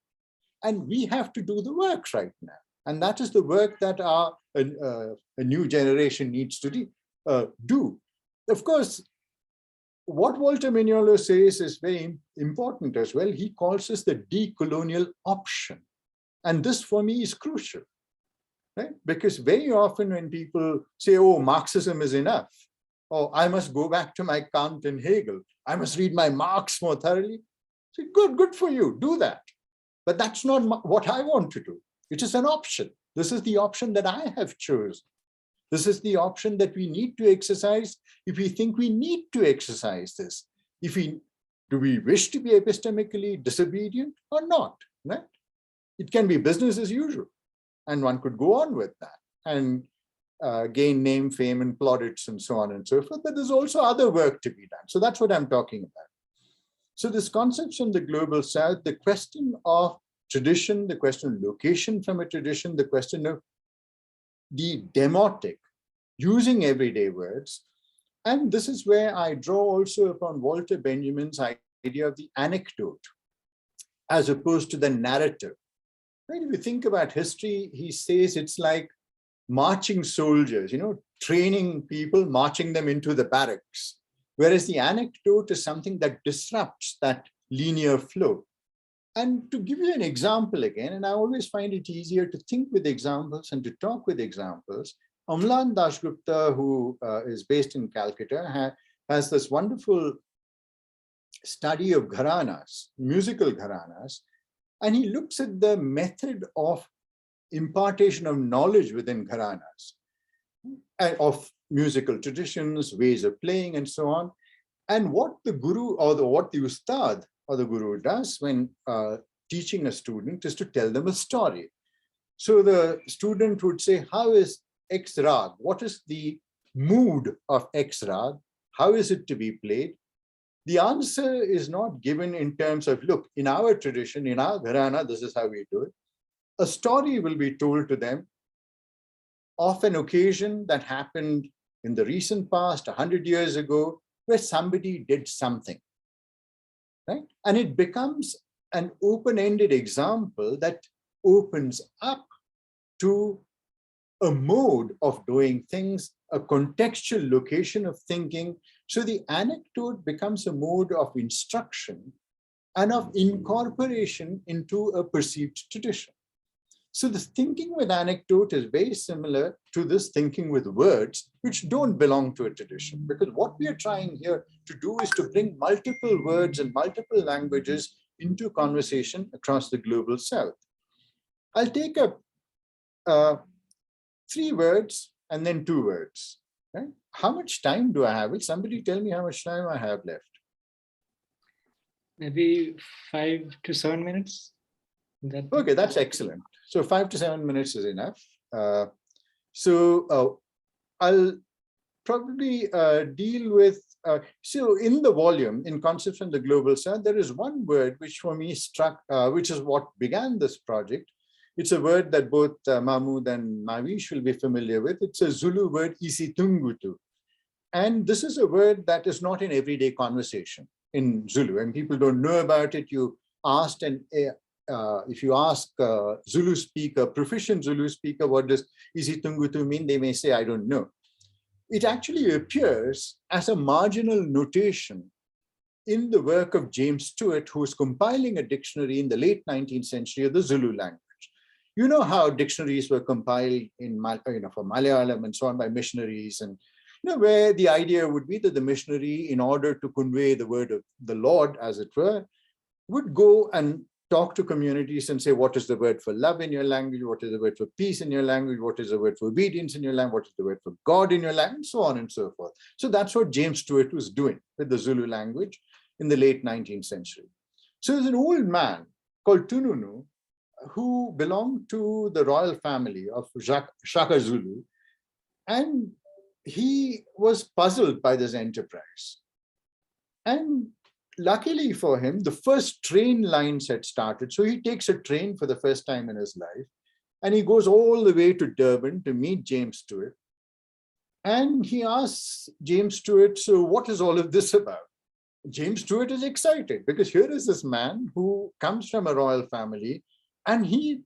And we have to do the work right now. And that is the work that a new generation needs to do. Of course, what Walter Mignolo says is very important as well. He calls this the decolonial option. And this for me is crucial, right? Because very often when people say, oh, Marxism is enough, or I must go back to my Kant and Hegel, I must read my Marx more thoroughly. Say, good for you, do that. But that's not what I want to do. It is an option. This is the option that I have chosen. This is the option that we need to exercise if we think we need to exercise this. Do we wish to be epistemically disobedient or not, right? It can be business as usual, and one could go on with that and gain name, fame, and plaudits, and so on and so forth. But there's also other work to be done. So that's what I'm talking about. So this concept from the global south, the question of tradition, the question of location from a tradition, the question of the demotic, using everyday words. And this is where I draw also upon Walter Benjamin's idea of the anecdote as opposed to the narrative. Right? If you think about history, he says it's like marching soldiers, training people, marching them into the barracks. Whereas the anecdote is something that disrupts that linear flow. And to give you an example again, and I always find it easier to think with examples and to talk with examples, Amlan Dasgupta, who is based in Calcutta, has this wonderful study of gharanas, musical gharanas, and he looks at the method of impartation of knowledge within gharanas, of musical traditions, ways of playing, and so on. And what the guru or what the ustad or the guru does when teaching a student is to tell them a story. So the student would say, how is X rag? What is the mood of X rag? How is it to be played? The answer is not given in terms of, look, in our tradition, in our gharana, this is how we do it. A story will be told to them of an occasion that happened in the recent past, 100 years ago, where somebody did something, right? And it becomes an open-ended example that opens up to a mode of doing things, a contextual location of thinking. So the anecdote becomes a mode of instruction and of incorporation into a perceived tradition. So this thinking with anecdote is very similar to this thinking with words, which don't belong to a tradition, because what we are trying here to do is to bring multiple words and multiple languages into conversation across the global south. I'll take up 3 words and then 2 words. Right? How much time do I have? Will somebody tell me how much time I have left? Maybe 5 to 7 minutes. Okay, that's excellent. So 5 to 7 minutes is enough. I'll probably deal with, so in the volume, in Concepts from the Global South, there is one word which for me struck, which is what began this project. It's a word that both Mahmood and Mahvish will be familiar with. It's a Zulu word, isitungutu. And this is a word that is not in everyday conversation in Zulu, and people don't know about it. You asked, and if you ask Zulu speaker, proficient Zulu speaker, what does isitungutu mean? They may say, I don't know. It actually appears as a marginal notation in the work of James Stewart, who was compiling a dictionary in the late 19th century of the Zulu language. You know how dictionaries were compiled in, for Malayalam and so on by missionaries, and where the idea would be that the missionary, in order to convey the word of the Lord, as it were, would go and talk to communities and say, what is the word for love in your language? What is the word for peace in your language? What is the word for obedience in your language? What is the word for God in your language? And so on and so forth. So that's what James Stewart was doing with the Zulu language in the late 19th century. So there's an old man called Tununu, who belonged to the royal family of Shaka Zulu, and he was puzzled by this enterprise. And luckily for him, the first train lines had started. So he takes a train for the first time in his life, and he goes all the way to Durban to meet James Stewart. And he asks James Stewart, so what is all of this about? James Stewart is excited because here is this man who comes from a royal family, and he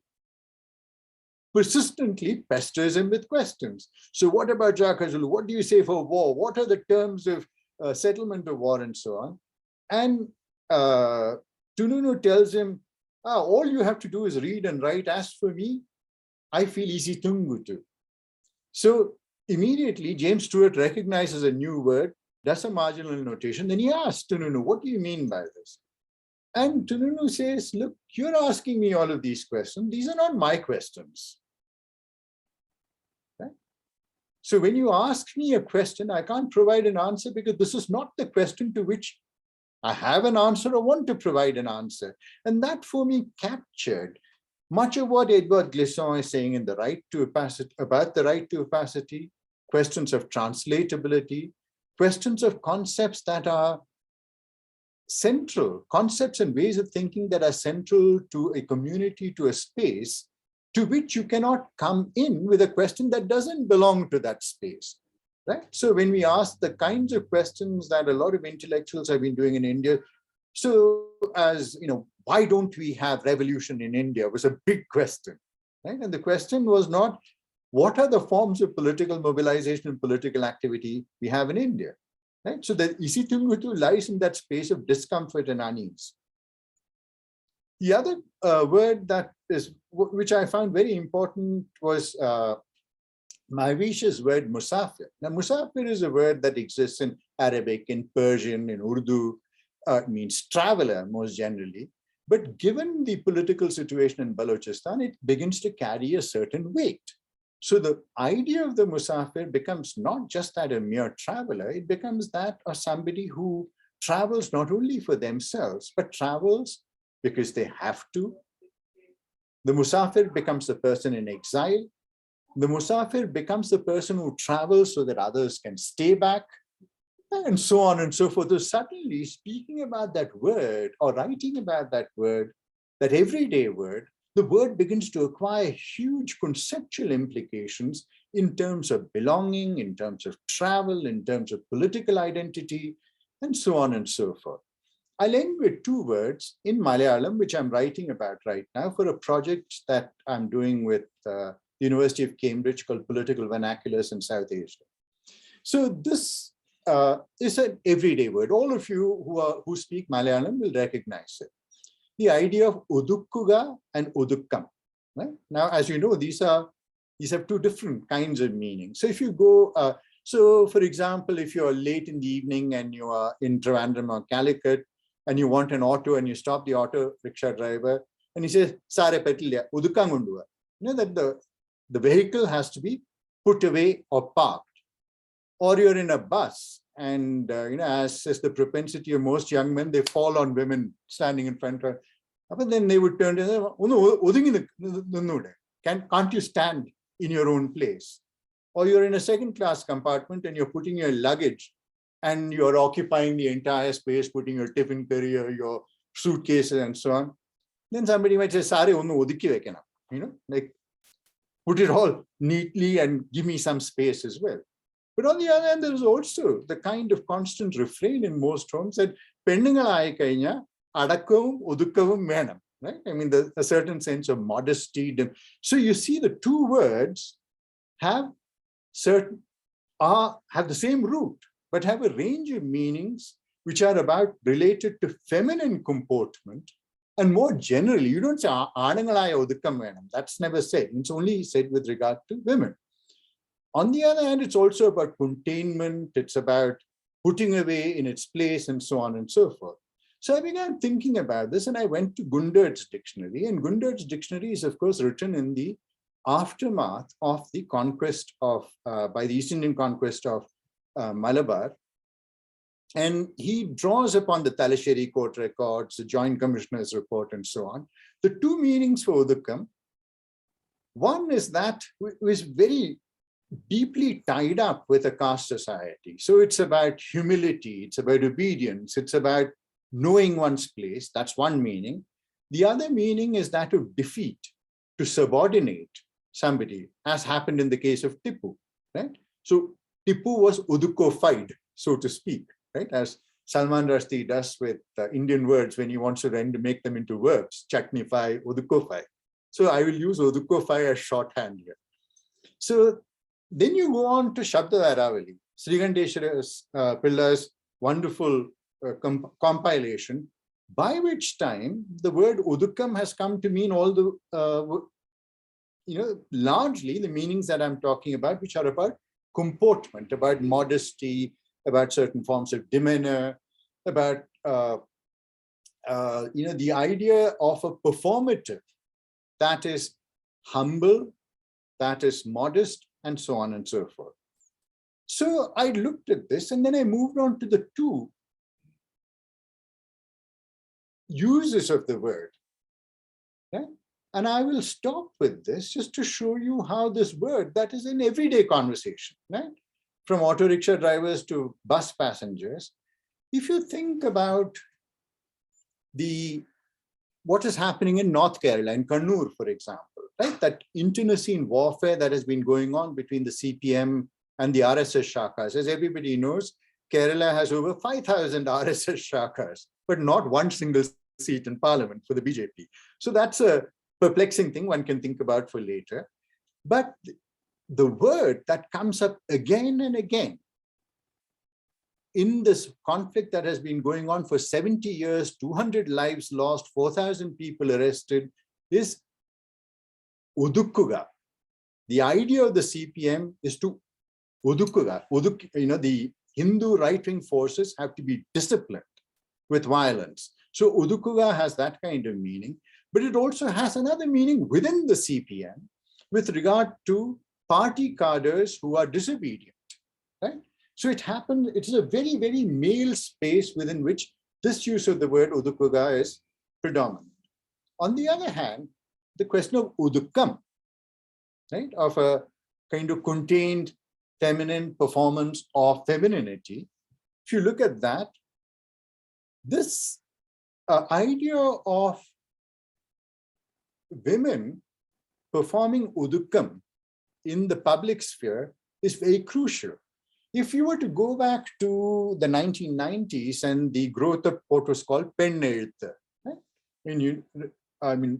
persistently pesters him with questions. So what about Shaka Zulu? What do you say for war? What are the terms of settlement of war and so on? And Tununu tells him, all you have to do is read and write. As for me, I feel isitungutu. So immediately, James Stewart recognizes a new word, does a marginal notation. Then he asks Tununu, what do you mean by this? And Tununu says, look, you're asking me all of these questions. These are not my questions. Right? So when you ask me a question, I can't provide an answer because this is not the question to which I have an answer or want to provide an answer. And that for me captured much of what Edward Glissant is saying in the right to opacity, about the right to opacity, questions of translatability, questions of concepts that are central, concepts and ways of thinking that are central to a community, to a space, to which you cannot come in with a question that doesn't belong to that space. Right? So when we ask the kinds of questions that a lot of intellectuals have been doing in India, so as why don't we have revolution in India was a big question, right? And the question was not, what are the forms of political mobilization and political activity we have in India, right? So the isitungutu lies in that space of discomfort and unease. The other word that is, which I found very important was Mahvish's word musafir. Now, musafir is a word that exists in Arabic, in Persian, in Urdu. It means traveler most generally. But given the political situation in Balochistan, it begins to carry a certain weight. So the idea of the musafir becomes not just that a mere traveler, it becomes that of somebody who travels not only for themselves, but travels because they have to. The musafir becomes the person in exile. The musafir becomes the person who travels so that others can stay back. and so on and so forth. So suddenly speaking about that word or writing about that word, that everyday word, the word begins to acquire huge conceptual implications in terms of belonging, in terms of travel, in terms of political identity, and so on and so forth. I'll end with two words in Malayalam, which I'm writing about right now for a project that I'm doing with the University of Cambridge called Political Vernaculars in South Asia. So this is an everyday word. All of you who speak Malayalam will recognize it. The idea of udukkuga and udukkam. Right? Now, as you know, these have two different kinds of meaning. So if you go, so for example, if you're late in the evening and you are in Trivandrum or Calicut and you want an auto and you stop the auto rickshaw driver and he says, "Sare petilya, udukkam unduva." You know that the vehicle has to be put away or parked. Or you're in a bus and, as is the propensity of most young men, they fall on women standing in front of, but then they would turn to them, can't you stand in your own place? Or you're in a second-class compartment and you're putting your luggage and you're occupying the entire space, putting your tiffin carrier, your suitcases and so on. Then somebody might say, "Sare onnu odikki vekkana," like put it all neatly and give me some space as well. But on the other hand, there is also the kind of constant refrain in most homes that പെണ്ണുങ്ങളായി കഴിഞ്ഞാൽ അടക്കവും ഒതുക്കവും വേണം, right? I mean, a certain sense of modesty. So you see the two words have the same root, but have a range of meanings which are related to feminine comportment. And more generally, you don't say ആണുങ്ങളായ ഒതുക്കം വേണം. That's never said. It's only said with regard to women. On the other hand, it's also about containment. It's about putting away in its place and so on and so forth. So I began thinking about this and I went to Gundard's dictionary. And Gundard's dictionary is, of course, written in the aftermath of the conquest of, by the East Indian conquest of Malabar. And he draws upon the Talasheri court records, the Joint Commissioner's report, and so on. The two meanings for Udukkam, one is that was very deeply tied up with a caste society. So it's about humility, it's about obedience, it's about knowing one's place. That's one meaning. The other meaning is that of defeat, to subordinate somebody, as happened in the case of Tipu, right? So Tipu was udukkofied, so to speak, right? As Salman Rushdie does with Indian words when he wants to make them into verbs, chutneyfy, udukkofy. So I will use udukkofy as shorthand here. So then you go on to Shabda Aravali, Sree Pilla's wonderful compilation, by which time the word udukkam has come to mean all the, largely the meanings that I'm talking about, which are about comportment, about modesty, about certain forms of demeanor, about, the idea of a performative that is humble, that is modest, and so on and so forth. So I looked at this and then I moved on to the two uses of the word. Okay? And I will stop with this just to show you how this word that is in everyday conversation, right? From auto rickshaw drivers to bus passengers. If you think about what is happening in North Kerala, in Kannur, for example, right? That internecine warfare that has been going on between the CPM and the RSS shakas. As everybody knows, Kerala has over 5,000 RSS shakas, but not one single seat in parliament for the BJP. So that's a perplexing thing one can think about for later. But the word that comes up again and again in this conflict that has been going on for 70 years, 200 lives lost, 4,000 people arrested, is udukkuga. The idea of the CPM is to udukkuga. The Hindu right-wing forces have to be disciplined with violence. So udukkuga has that kind of meaning, but it also has another meaning within the CPM with regard to party cadres who are disobedient, right? So it is a very, very male space within which this use of the word udukkuga is predominant. On the other hand, the question of udukkam, right, of a kind of contained feminine performance of femininity, if you look at that, this idea of women performing udukam in the public sphere is very crucial. If you were to go back to the 1990s and the growth of what was called pennezhuthu, right?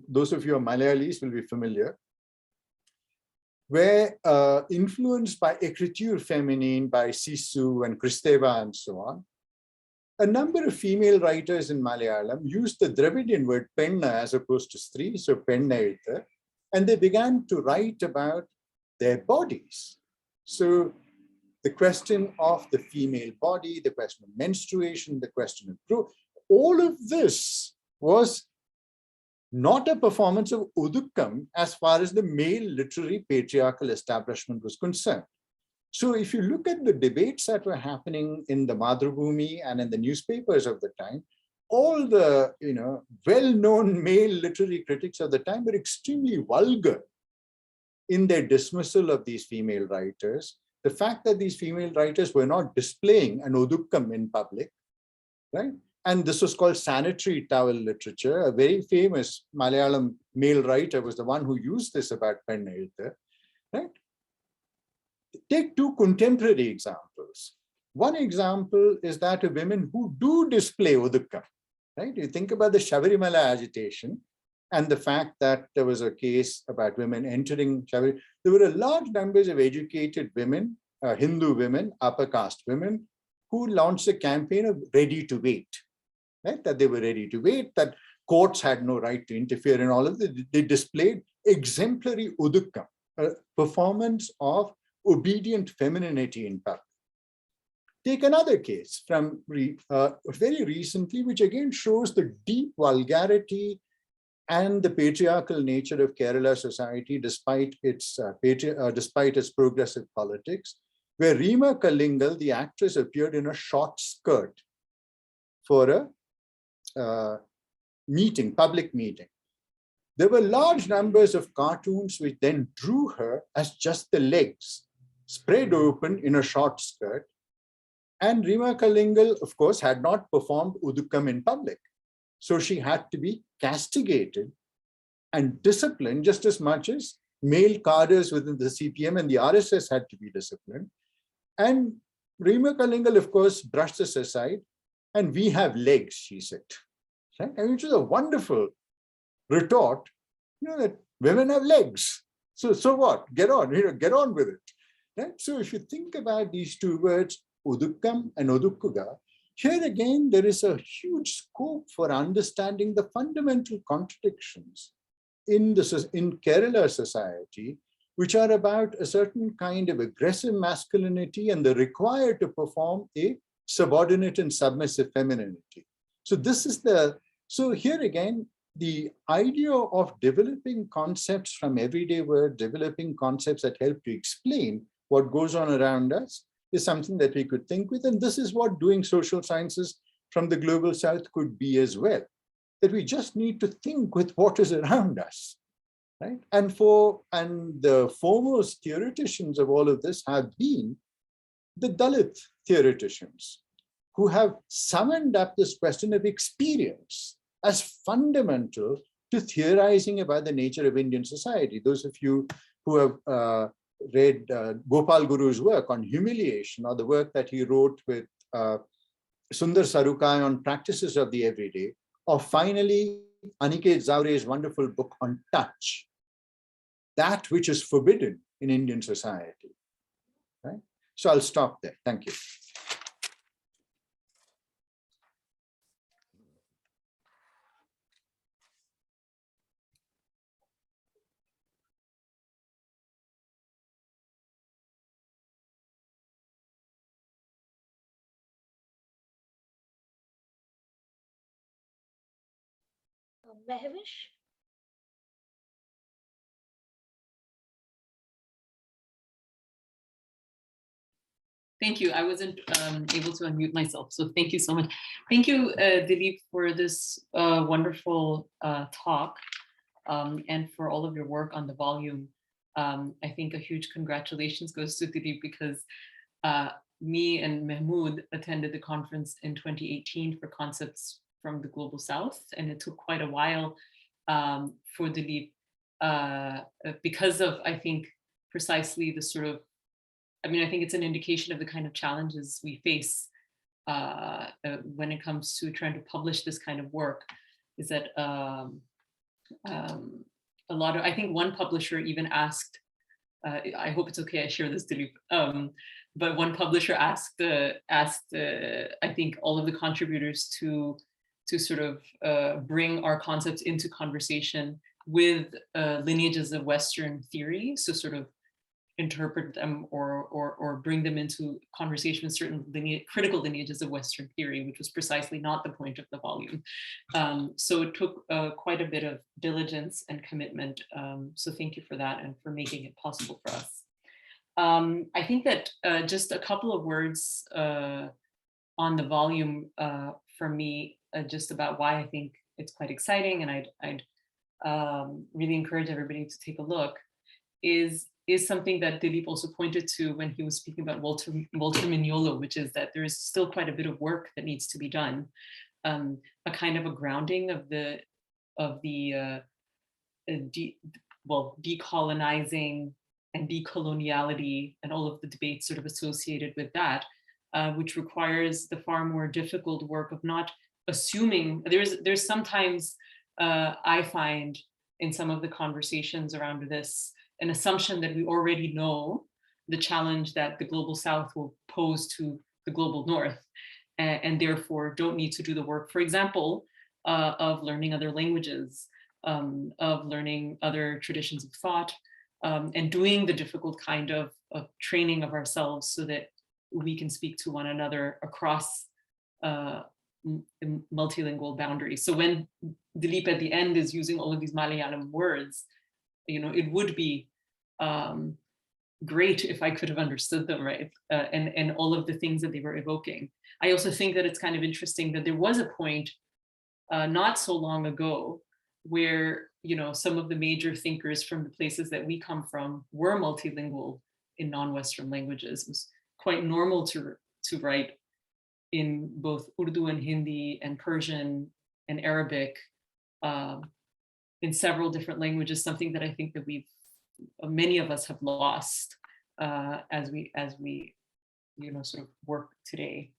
Those of you who are Malayalis will be familiar, where influenced by écriture féminine, by Sisu and Kristeva and so on, a number of female writers in Malayalam used the Dravidian word penna as opposed to Sree, so pennezhuthu, and they began to write about their bodies. So the question of the female body, the question of menstruation, the question of growth, all of this was not a performance of udukam as far as the male literary patriarchal establishment was concerned. So if you look at the debates that were happening in the Madhrubhumi and in the newspapers of the time, all the well-known male literary critics of the time were extremely vulgar in their dismissal of these female writers. The fact that these female writers were not displaying an udukam in public, right? And this was called sanitary towel literature. A very famous Malayalam male writer was the one who used this about pennezhuthu, right? Take two contemporary examples. One example is that of women who do display udukam, right? You think about the Shabarimala agitation and the fact that there was a case about women entering Shabarimala. There were large numbers of educated women, Hindu women, upper caste women, who launched a campaign of ready to wait, right? That they were ready to wait, that courts had no right to interfere in all of this. They displayed exemplary udukam, a performance of obedient femininity in public. Take another case from very recently, which again shows the deep vulgarity and the patriarchal nature of Kerala society, despite its progressive politics, where Reema Kallingal, the actress, appeared in a short skirt for a public meeting. There were large numbers of cartoons which then drew her as just the legs, spread open in a short skirt. And Reema Kallingal, of course, had not performed udukam in public. So she had to be castigated and disciplined just as much as male cadres within the CPM and the RSS had to be disciplined. And Reema Kallingal, of course, brushed this aside. And we have legs, she said. Right? And which is a wonderful retort, that women have legs. So what? Get on, get on with it. Right? So if you think about these two words, udukam and udukkuga, here again, there is a huge scope for understanding the fundamental contradictions in Kerala society, which are about a certain kind of aggressive masculinity and the require to perform a subordinate and submissive femininity. So here again, the idea of developing concepts from everyday words, developing concepts that help to explain what goes on around us is something that we could think with. And this is what doing social sciences from the global south could be as well, that we just need to think with what is around us, right? And the foremost theoreticians of all of this have been the Dalit theoreticians, who have summoned up this question of experience as fundamental to theorizing about the nature of Indian society. Those of you who have read Gopal Guru's work on humiliation, or the work that he wrote with Sundar Sarukai on practices of the everyday, or finally Aniket Zavre's wonderful book on touch, that which is forbidden in Indian society. Right? So I'll stop there. Thank you. Mahvish? Thank you. I wasn't able to unmute myself, so thank you so much. Thank you, Dilip, for this wonderful talk and for all of your work on the volume. I think a huge congratulations goes to Dilip because me and Mahmoud attended the conference in 2018 for Concepts from the Global South, and it took quite a while for Dilip, because of, I think, precisely the sort of, I think it's an indication of the kind of challenges we face when it comes to trying to publish this kind of work, is that a lot of, I think one publisher even asked, I hope it's okay I share this, Dilip, but one publisher asked, I think, all of the contributors to sort of bring our concepts into conversation with lineages of Western theory, so sort of interpret them or bring them into conversation with certain critical lineages of Western theory, which was precisely not the point of the volume. So it took quite a bit of diligence and commitment. So thank you for that and for making it possible for us. I think that just a couple of words on the volume for me, just about why I think it's quite exciting, and I'd really encourage everybody to take a look, is something that Dilip also pointed to when he was speaking about Walter Mignolo, which is that there is still quite a bit of work that needs to be done, a kind of a grounding of the decolonizing and decoloniality and all of the debates sort of associated with that, which requires the far more difficult work of not assuming. There's sometimes I find in some of the conversations around this an assumption that we already know the challenge that the global South will pose to the global North, and therefore don't need to do the work, for example, of learning other languages, of learning other traditions of thought, and doing the difficult kind of training of ourselves so that we can speak to one another across multilingual boundaries. So when Dilip at the end is using all of these Malayalam words, it would be great if I could have understood them, right? And all of the things that they were evoking. I also think that it's kind of interesting that there was a point not so long ago where, some of the major thinkers from the places that we come from were multilingual in non-Western languages. It was quite normal to write in both Urdu and Hindi and Persian and Arabic, in several different languages, something that I think that many of us have lost as we sort of work today.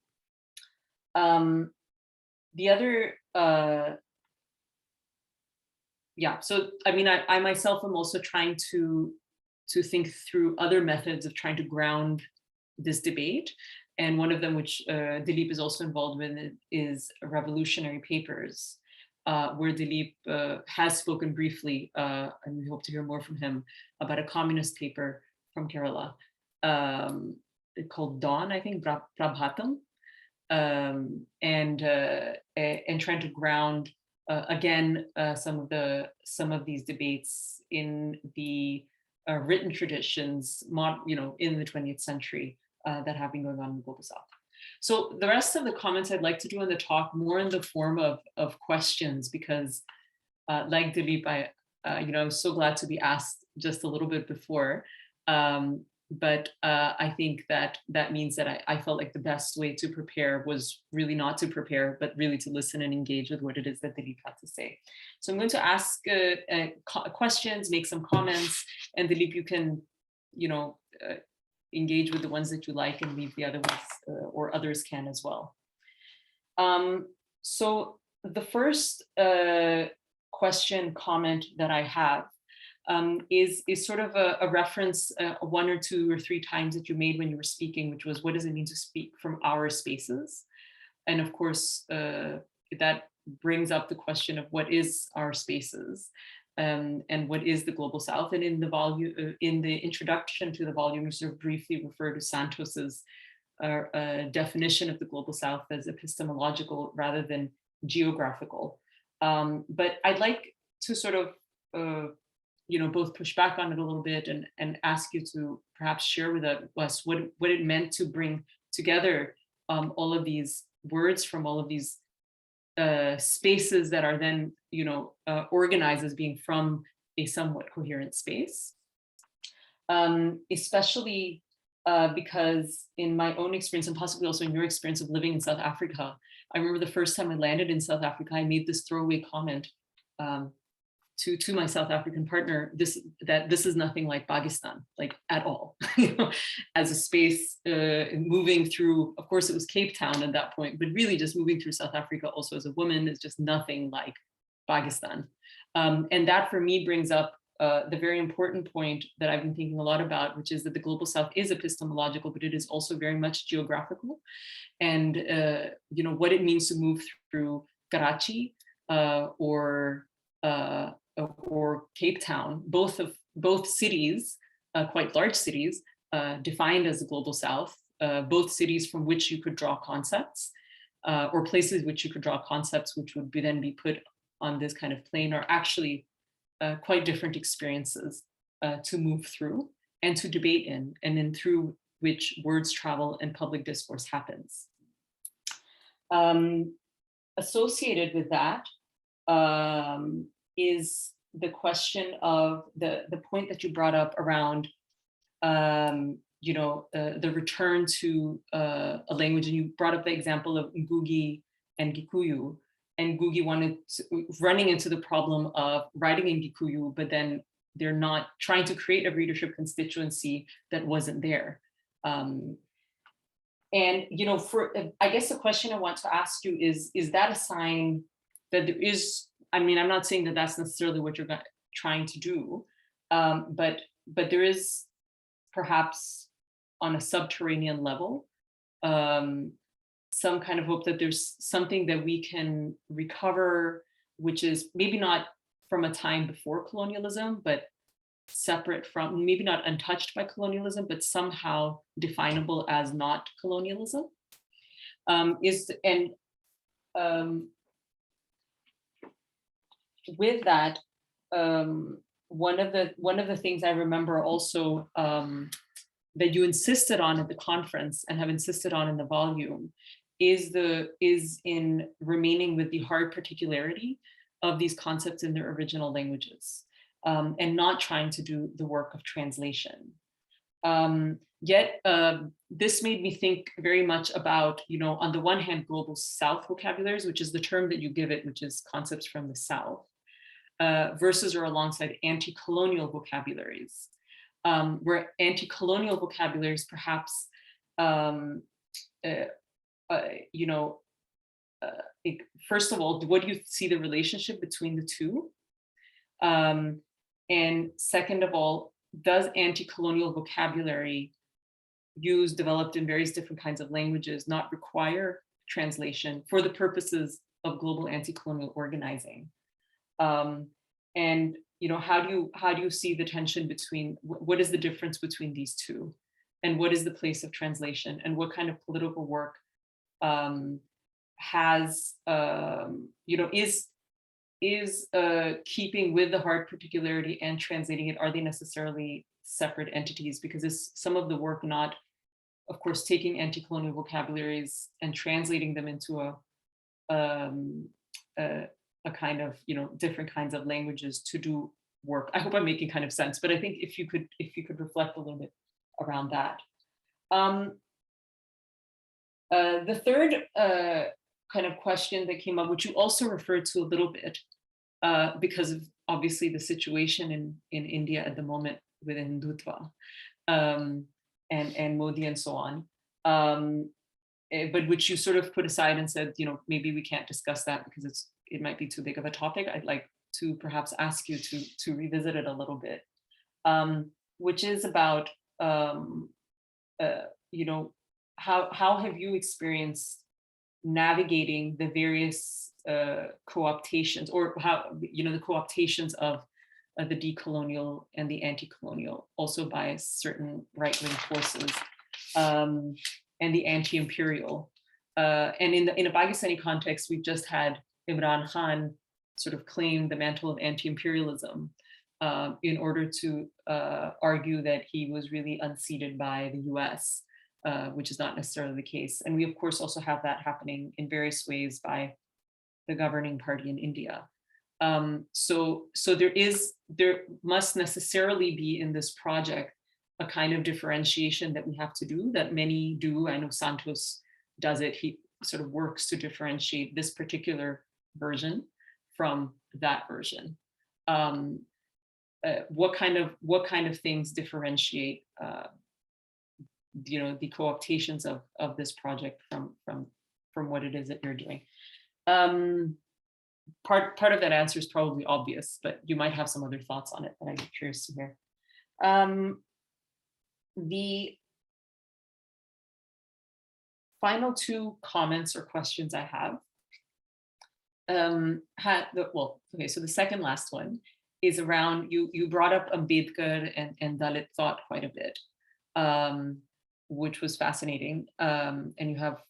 The other, so I myself am also trying to think through other methods of trying to ground this debate. And one of them, which Dilip is also involved with, is revolutionary papers, where Dilip has spoken briefly, and we hope to hear more from him, about a communist paper from Kerala called Dawn, I think, Prabhatam, and trying to ground again some of these debates in the written traditions, in the 20th century. That have been going on in the global South. So the rest of the comments I'd like to do in the talk more in the form of questions, because like Dilip, I was so glad to be asked just a little bit before, but I think that means that I felt like the best way to prepare was really not to prepare, but really to listen and engage with what it is that Dilip had to say. So I'm going to ask questions, make some comments, and Dilip, you can, engage with the ones that you like and leave the other ones, or others can as well. So the first comment that I have is sort of a reference one or two or three times that you made when you were speaking, which was, what does it mean to speak from our spaces? And of course, that brings up the question of what is our spaces? And what is the global South? And in the introduction to the volume, you sort of briefly refer to Santos's definition of the global South as epistemological rather than geographical. But I'd like to sort of, both push back on it a little bit and ask you to perhaps share with us what it meant to bring together all of these words from all of these spaces that are then, organized as being from a somewhat coherent space, especially because in my own experience, and possibly also in your experience of living in South Africa, I remember the first time I landed in South Africa, I made this throwaway comment to my South African partner, that this is nothing like Pakistan, like at all, as a space moving through, of course it was Cape Town at that point, but really just moving through South Africa also as a woman is just nothing like Pakistan. And that for me brings up the very important point that I've been thinking a lot about, which is that the Global South is epistemological, but it is also very much geographical. And what it means to move through Karachi or Cape Town, both cities, quite large cities, defined as the Global South, both cities from which you could draw concepts, or places which you could draw concepts which would then be put on this kind of plane, are actually quite different experiences to move through and to debate in, and then through which words travel and public discourse happens. Associated with that is the question of the point that you brought up around the return to a language, and you brought up the example of Ngugi and Gikuyu, and Ngugi running into the problem of writing in Gikuyu, but then they're not trying to create a readership constituency that wasn't there. And I guess the question I want to ask you is that a sign that there is, I mean, I'm not saying that that's necessarily what you're trying to do, but there is perhaps on a subterranean level, some kind of hope that there's something that we can recover, which is maybe not from a time before colonialism, but separate from, maybe not untouched by colonialism, but somehow definable as not colonialism. With that, one of the things I remember also that you insisted on at the conference and have insisted on in the volume is in remaining with the hard particularity of these concepts in their original languages, and not trying to do the work of translation. Yet this made me think very much about, on the one hand, Global South vocabularies, which is the term that you give it, which is concepts from the South, versus or alongside anti-colonial vocabularies, where anti-colonial vocabularies perhaps, first of all, what do you see the relationship between the two? And second of all, does anti-colonial vocabulary developed in various different kinds of languages not require translation for the purposes of global anti-colonial organizing? And how do you see the tension between, what is the difference between these two, and what is the place of translation, and what kind of political work is keeping with the hard particularity and translating it? Are they necessarily separate entities? Because is some of the work not, of course, taking anti-colonial vocabularies and translating them into a kind of, different kinds of languages to do work? I hope I'm making kind of sense, but I think if you could reflect a little bit around that. The third kind of question that came up, which you also referred to a little bit, because of obviously the situation in India at the moment with Hindutva and Modi and so on, but which you sort of put aside and said, maybe we can't discuss that because it might be too big of a topic. I'd like to perhaps ask you to revisit it a little bit, which is about, how have you experienced navigating the various co-optations, or how, the co-optations of the decolonial and the anti-colonial, also by certain right-wing forces, and the anti-imperial. And in a Pakistani context, we've just had Imran Khan sort of claim the mantle of anti-imperialism in order to argue that he was really unseated by the US, which is not necessarily the case. And we, of course, also have that happening in various ways by the governing party in India. So there must necessarily be in this project a kind of differentiation that we have to do, that many do. I know Santos does it. He sort of works to differentiate this particular version from that version. What kind of things differentiate the co-optations of this project from what it is that you're doing? Part of that answer is probably obvious, but you might have some other thoughts on it that I'd be curious to hear. The final two comments or questions I have so the second last one is around, you brought up Ambedkar and Dalit thought quite a bit, which was fascinating, and you have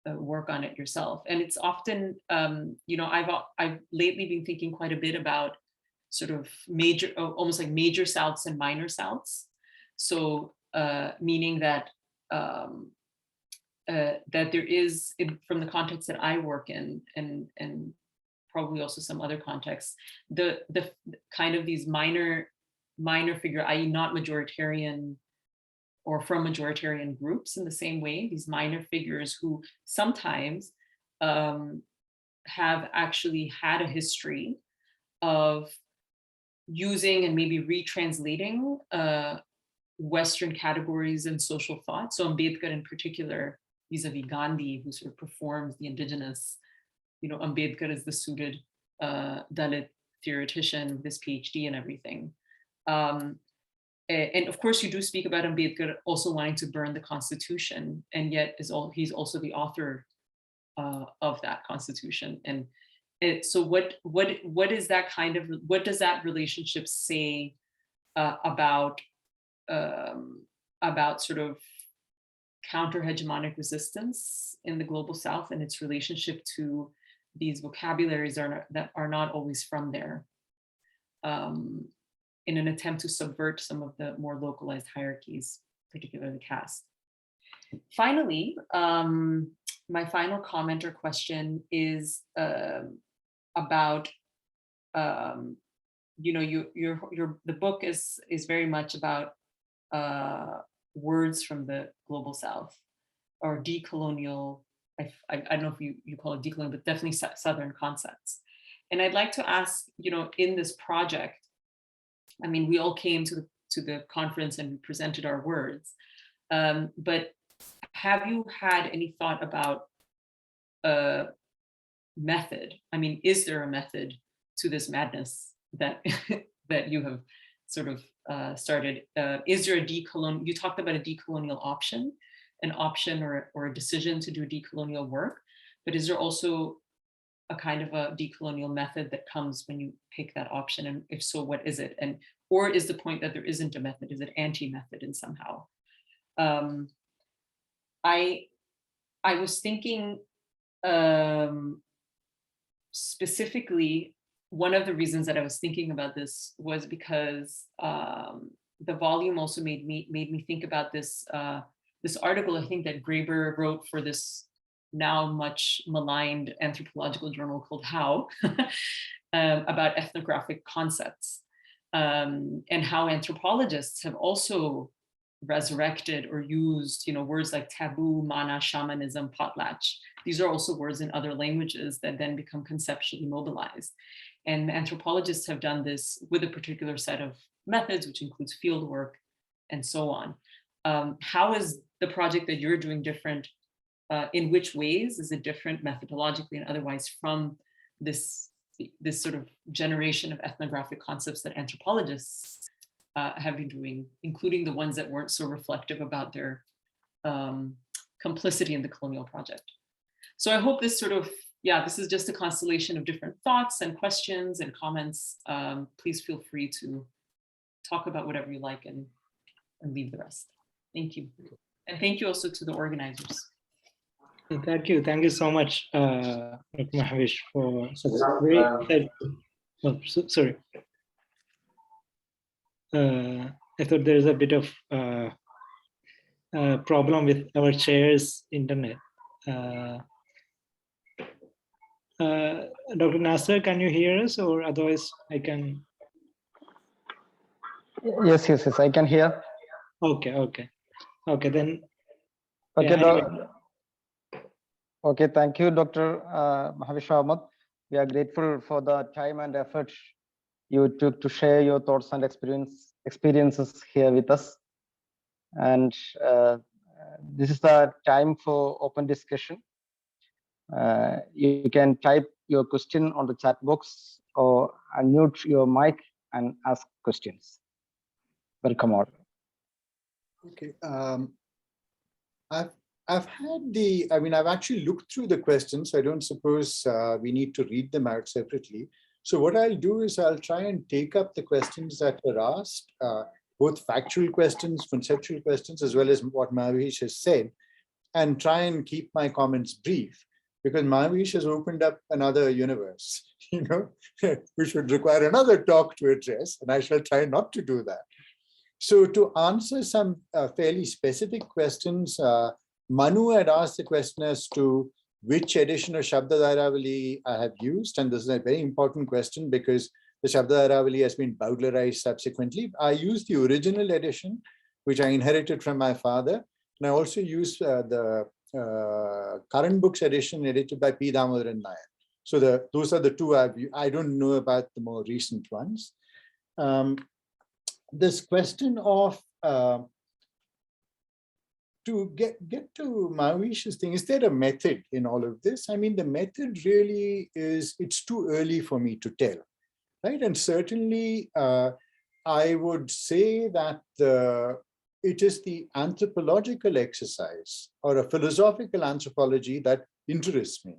work on it yourself. And it's often, I've lately been thinking quite a bit about sort of almost like major Souths and minor Souths. So meaning that that there is, from the context that I work in, and probably also some other contexts, the kind of these minor figure, i.e. not majoritarian or from majoritarian groups in the same way, these minor figures who sometimes have actually had a history of using and maybe retranslating Western categories and social thought. So Ambedkar in particular, vis-a-vis Gandhi, who sort of performs the indigenous, Ambedkar is the suited Dalit theoretician, this PhD and everything. And of course, you do speak about Ambedkar also wanting to burn the Constitution, and yet he's also the author of that Constitution. And so, what is that kind of, what does that relationship say about sort of counter-hegemonic resistance in the global South and its relationship to these vocabularies that are not always from there, in an attempt to subvert some of the more localized hierarchies, particularly caste. Finally, my final comment or question is about, the book is very much about words from the global South, or decolonial, I don't know if you call it decolonial, but definitely Southern concepts. And I'd like to ask, in this project, I mean, we all came to the conference and presented our words, but have you had any thought about a method? I mean, is there a method to this madness that that you have sort of started? Is there a you talked about a decolonial option, an option or a decision to do decolonial work, but is there also a kind of a decolonial method that comes when you pick that option? And if so, what is it? Or is the point that there isn't a method? Is it anti-method in somehow? I was thinking specifically, one of the reasons that I was thinking about this was because the volume also made me think about this this article, I think, that Graeber wrote for this now much maligned anthropological journal called How, about ethnographic concepts, and how anthropologists have also resurrected or used, words like taboo, mana, shamanism, potlatch. These are also words in other languages that then become conceptually mobilized. And anthropologists have done this with a particular set of methods, which includes field work and so on. How is the project that you're doing different? In which ways is it different methodologically and otherwise from this sort of generation of ethnographic concepts that anthropologists have been doing, including the ones that weren't so reflective about their complicity in the colonial project? So I hope this sort of, this is just a constellation of different thoughts and questions and comments. Please feel free to talk about whatever you like and leave the rest. Thank you. And thank you also to the organizers. Thank you so much, Dr. Mahvish, for such great. Sorry. I thought there's a bit of problem with our chair's internet. Dr. Nazar, can you hear us, or otherwise I can? Yes, I can hear. Okay, then. Okay, Yeah, anyway. Okay, thank you, Dr. Mahvish Ahmad. We are grateful for the time and effort you took to share your thoughts and experiences here with us. And this is the time for open discussion. You can type your question on the chat box or unmute your mic and ask questions. Welcome all. Okay. I've actually looked through the questions. I don't suppose we need to read them out separately. So what I'll do is I'll try and take up the questions that were asked, both factual questions, conceptual questions, as well as what Mahvish has said, and try and keep my comments brief, because Mahvish has opened up another universe, which would require another talk to address, and I shall try not to do that. So to answer some fairly specific questions, Manu had asked the question as to which edition of Shabda Dhairavali I have used, and this is a very important question because the Shabda Dhairavali has been Bowdlerized subsequently. I used the original edition, which I inherited from my father, and I also used the current books edition edited by P. Damodaran Nair. So those are the two I don't know about the more recent ones. This question of to get to Mahvish's thing, is there a method in all of this? I mean, the method really is, it's too early for me to tell, right? And certainly I would say that it is the anthropological exercise or a philosophical anthropology that interests me.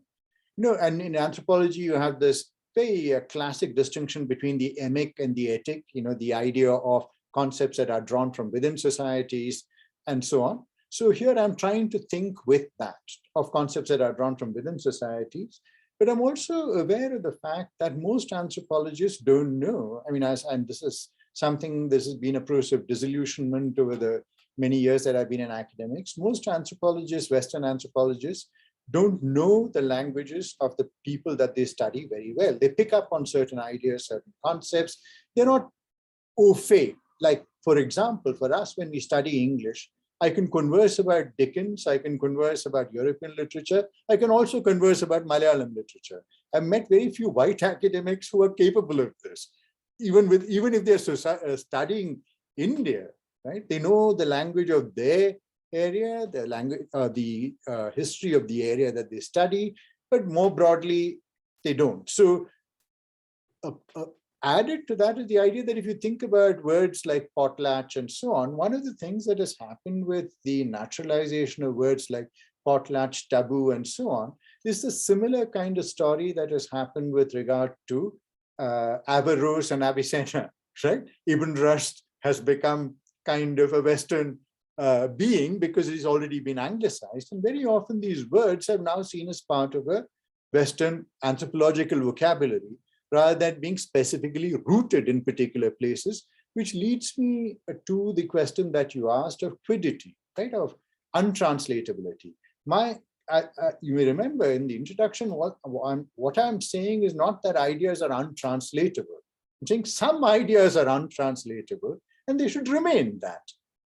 And in anthropology, you have this very classic distinction between the emic and the etic, the idea of concepts that are drawn from within societies and so on. So here I'm trying to think with that, of concepts that are drawn from within societies. But I'm also aware of the fact that most anthropologists don't know. I mean, and this is something, this has been a process of disillusionment over the many years that I've been in academics. Most anthropologists, Western anthropologists, don't know the languages of the people that they study very well. They pick up on certain ideas, certain concepts. They're not au fait. Like, for example, for us, when we study English, I can converse about Dickens, I can converse about European literature, I can also converse about Malayalam literature. I've met very few white academics who are capable of this, even if they're studying India, right? They know the language of their area, the language, the history of the area that they study, but more broadly, they don't. So added to that is the idea that if you think about words like potlatch and so on, one of the things that has happened with the naturalization of words like potlatch, taboo, and so on, is a similar kind of story that has happened with regard to Averroes and Avicenna, right? Ibn Rushd has become kind of a Western being because he's already been anglicized. And very often these words are now seen as part of a Western anthropological vocabulary, rather than being specifically rooted in particular places, which leads me to the question that you asked of quiddity, right, of untranslatability. You may remember in the introduction, what I'm saying is not that ideas are untranslatable. I'm saying some ideas are untranslatable, and they should remain that,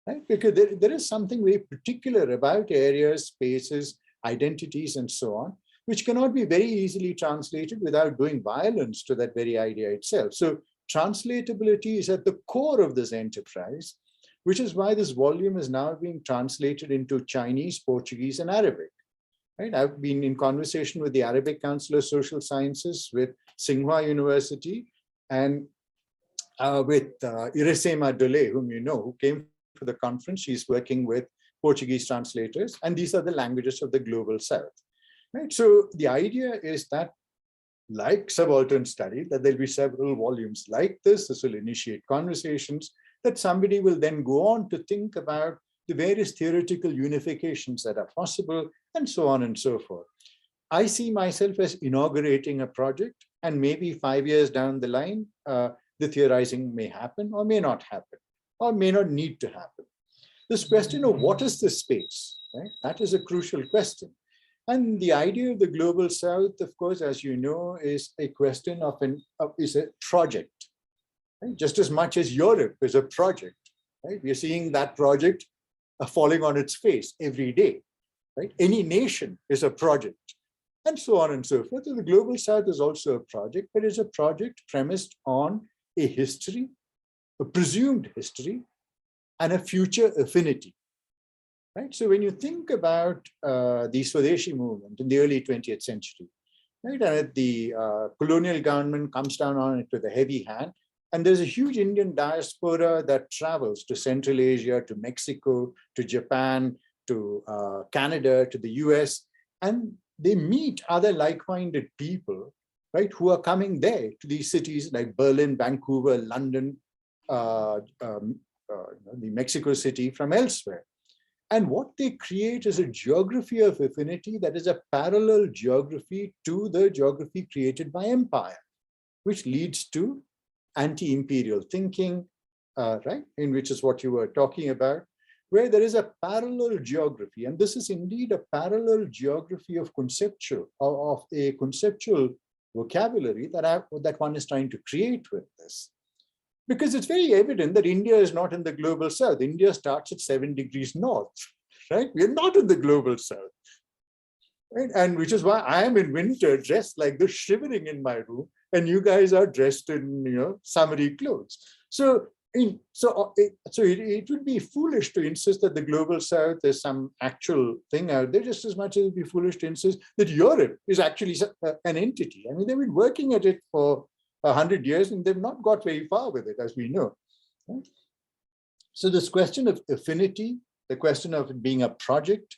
right? Because there is something very particular about areas, spaces, identities, and so on, which cannot be very easily translated without doing violence to that very idea itself. So translatability is at the core of this enterprise, which is why this volume is now being translated into Chinese, Portuguese, and Arabic. Right? I've been in conversation with the Arabic Council of Social Sciences, with Tsinghua University, and with Irisema Dole, whom you know, who came for the conference. She's working with Portuguese translators, and these are the languages of the global south. Right? So the idea is that, like subaltern study, that there'll be several volumes like this. This will initiate conversations that somebody will then go on to think about the various theoretical unifications that are possible, and so on and so forth. I see myself as inaugurating a project, and maybe 5 years down the line, the theorizing may happen or may not happen, or may not need to happen. This question of what is the space, right? That is a crucial question. And the idea of the global south, of course, as you know, is a question of is a project, right? Just as much as Europe is a project. right? We are seeing that project falling on its face every day, right? Any nation is a project, and so on and so forth. So the Global South is also a project, but it's a project premised on a history, a presumed history, and a future affinity, right? So when you think about the Swadeshi movement in the early 20th century, right, and the colonial government comes down on it with a heavy hand, and there's a huge Indian diaspora that travels to Central Asia, to Mexico, to Japan, to Canada, to the US, and they meet other like-minded people, right, who are coming there to these cities like Berlin, Vancouver, London, the Mexico City from elsewhere. And what they create is a geography of affinity that is a parallel geography to the geography created by empire, which leads to anti-imperial thinking, right, in which is what you were talking about, where there is a parallel geography. And this is indeed a parallel geography of a conceptual vocabulary that one is trying to create with this. Because it's very evident that India is not in the global south. India starts at 7 degrees north, right? We're not in the global south, right? And which is why I am in winter dressed like this, shivering in my room, and you guys are dressed in, summery clothes. So it would be foolish to insist that the global south is some actual thing out there, just as much as it would be foolish to insist that Europe is actually an entity. I mean, they've been working at it for 100 years, and they've not got very far with it, as we know. Right? So this question of affinity, the question of it being a project,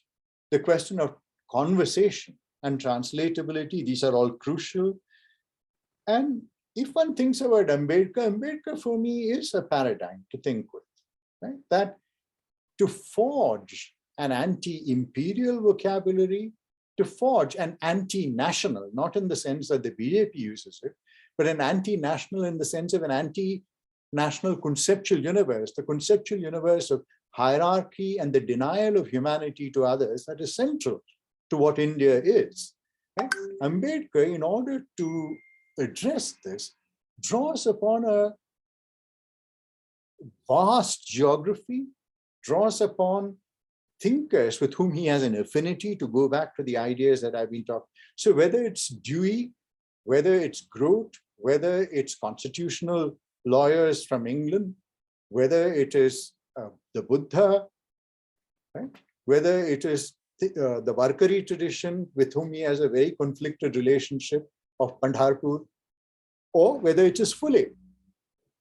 the question of conversation and translatability, these are all crucial. And if one thinks about Ambedkar for me is a paradigm to think with, right? That to forge an anti-imperial vocabulary, to forge an anti-national, not in the sense that the BJP uses it, but an anti-national in the sense of an anti-national conceptual universe, the conceptual universe of hierarchy and the denial of humanity to others that is central to what India is. Right? Ambedkar, in order to address this, draws upon a vast geography, draws upon thinkers with whom he has an affinity, to go back to the ideas that I've been talking. So whether it's Dewey, whether it's Grote, whether it's constitutional lawyers from England, whether it is the Buddha, right? Whether it is the Varkari tradition with whom he has a very conflicted relationship of Pandharpur, or whether it is Phule.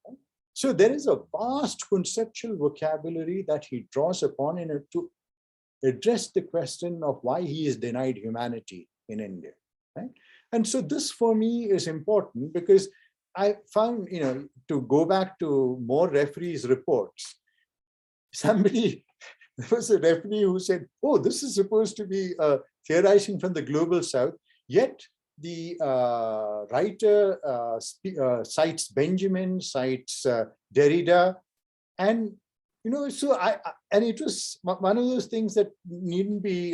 Right? So there is a vast conceptual vocabulary that he draws upon in it to address the question of why he is denied humanity in India. Right? And so this for me is important, because I found, to go back to more referees' reports, there was a referee who said, oh, this is supposed to be theorizing from the global south, yet the writer cites Benjamin, cites Derrida, and so and it was one of those things that needn't be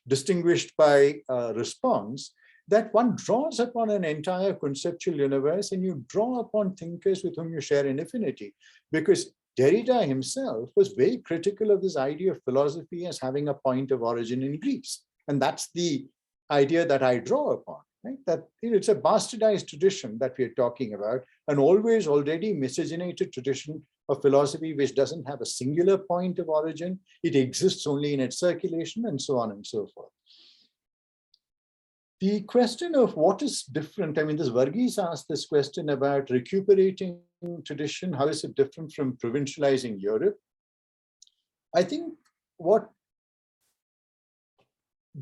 distinguished by response, that one draws upon an entire conceptual universe, and you draw upon thinkers with whom you share an affinity. Because Derrida himself was very critical of this idea of philosophy as having a point of origin in Greece. And that's the idea that I draw upon, right? That it's a bastardized tradition that we're talking about, an always already miscegenated tradition of philosophy which doesn't have a singular point of origin. It exists only in its circulation, and so on and so forth. The question of what is different, this Varghese asked this question about recuperating tradition, how is it different from provincializing Europe? I think what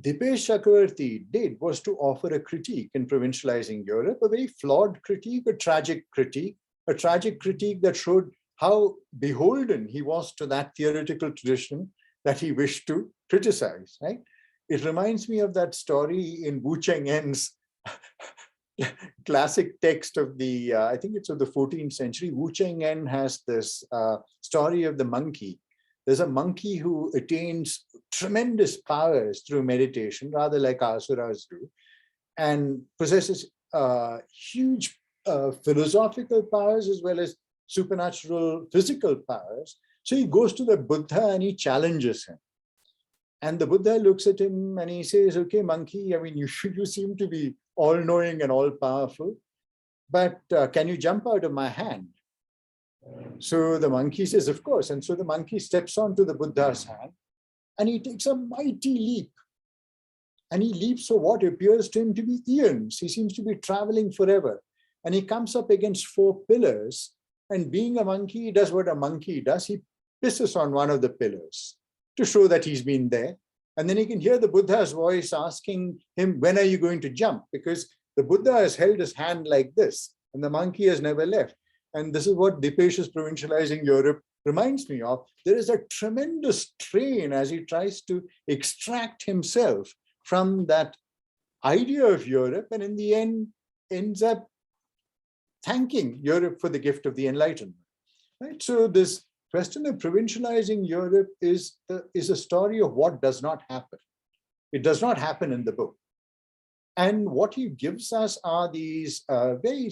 Dipesh Chakravarti did was to offer a critique in provincializing Europe, a very flawed critique, a tragic critique that showed how beholden he was to that theoretical tradition that he wished to criticize, right? It reminds me of that story in Wu Cheng En's classic text of the, I think it's of the 14th century. Wu Cheng En has this story of the monkey. There's a monkey who attains tremendous powers through meditation, rather like asuras do, and possesses huge philosophical powers as well as supernatural physical powers. So he goes to the Buddha and he challenges him. And the Buddha looks at him and he says, okay, monkey, I mean, you seem to be all-knowing and all-powerful, but can you jump out of my hand? So the monkey says, of course. And so the monkey steps onto the Buddha's hand and he takes a mighty leap. And he leaps for what appears to him to be eons. He seems to be traveling forever. And he comes up against 4 pillars. And being a monkey, he does what a monkey does. He pisses on one of the pillars to show that he's been there. And then he can hear the Buddha's voice asking him, when are you going to jump? Because the Buddha has held his hand like this, and the monkey has never left. And this is what Dipesh's provincializing Europe reminds me of. There is a tremendous strain as he tries to extract himself from that idea of Europe, and in the end ends up thanking Europe for the gift of the Enlightenment. Right? So this question of provincializing Europe is a story of what does not happen. It does not happen in the book. And what he gives us are these very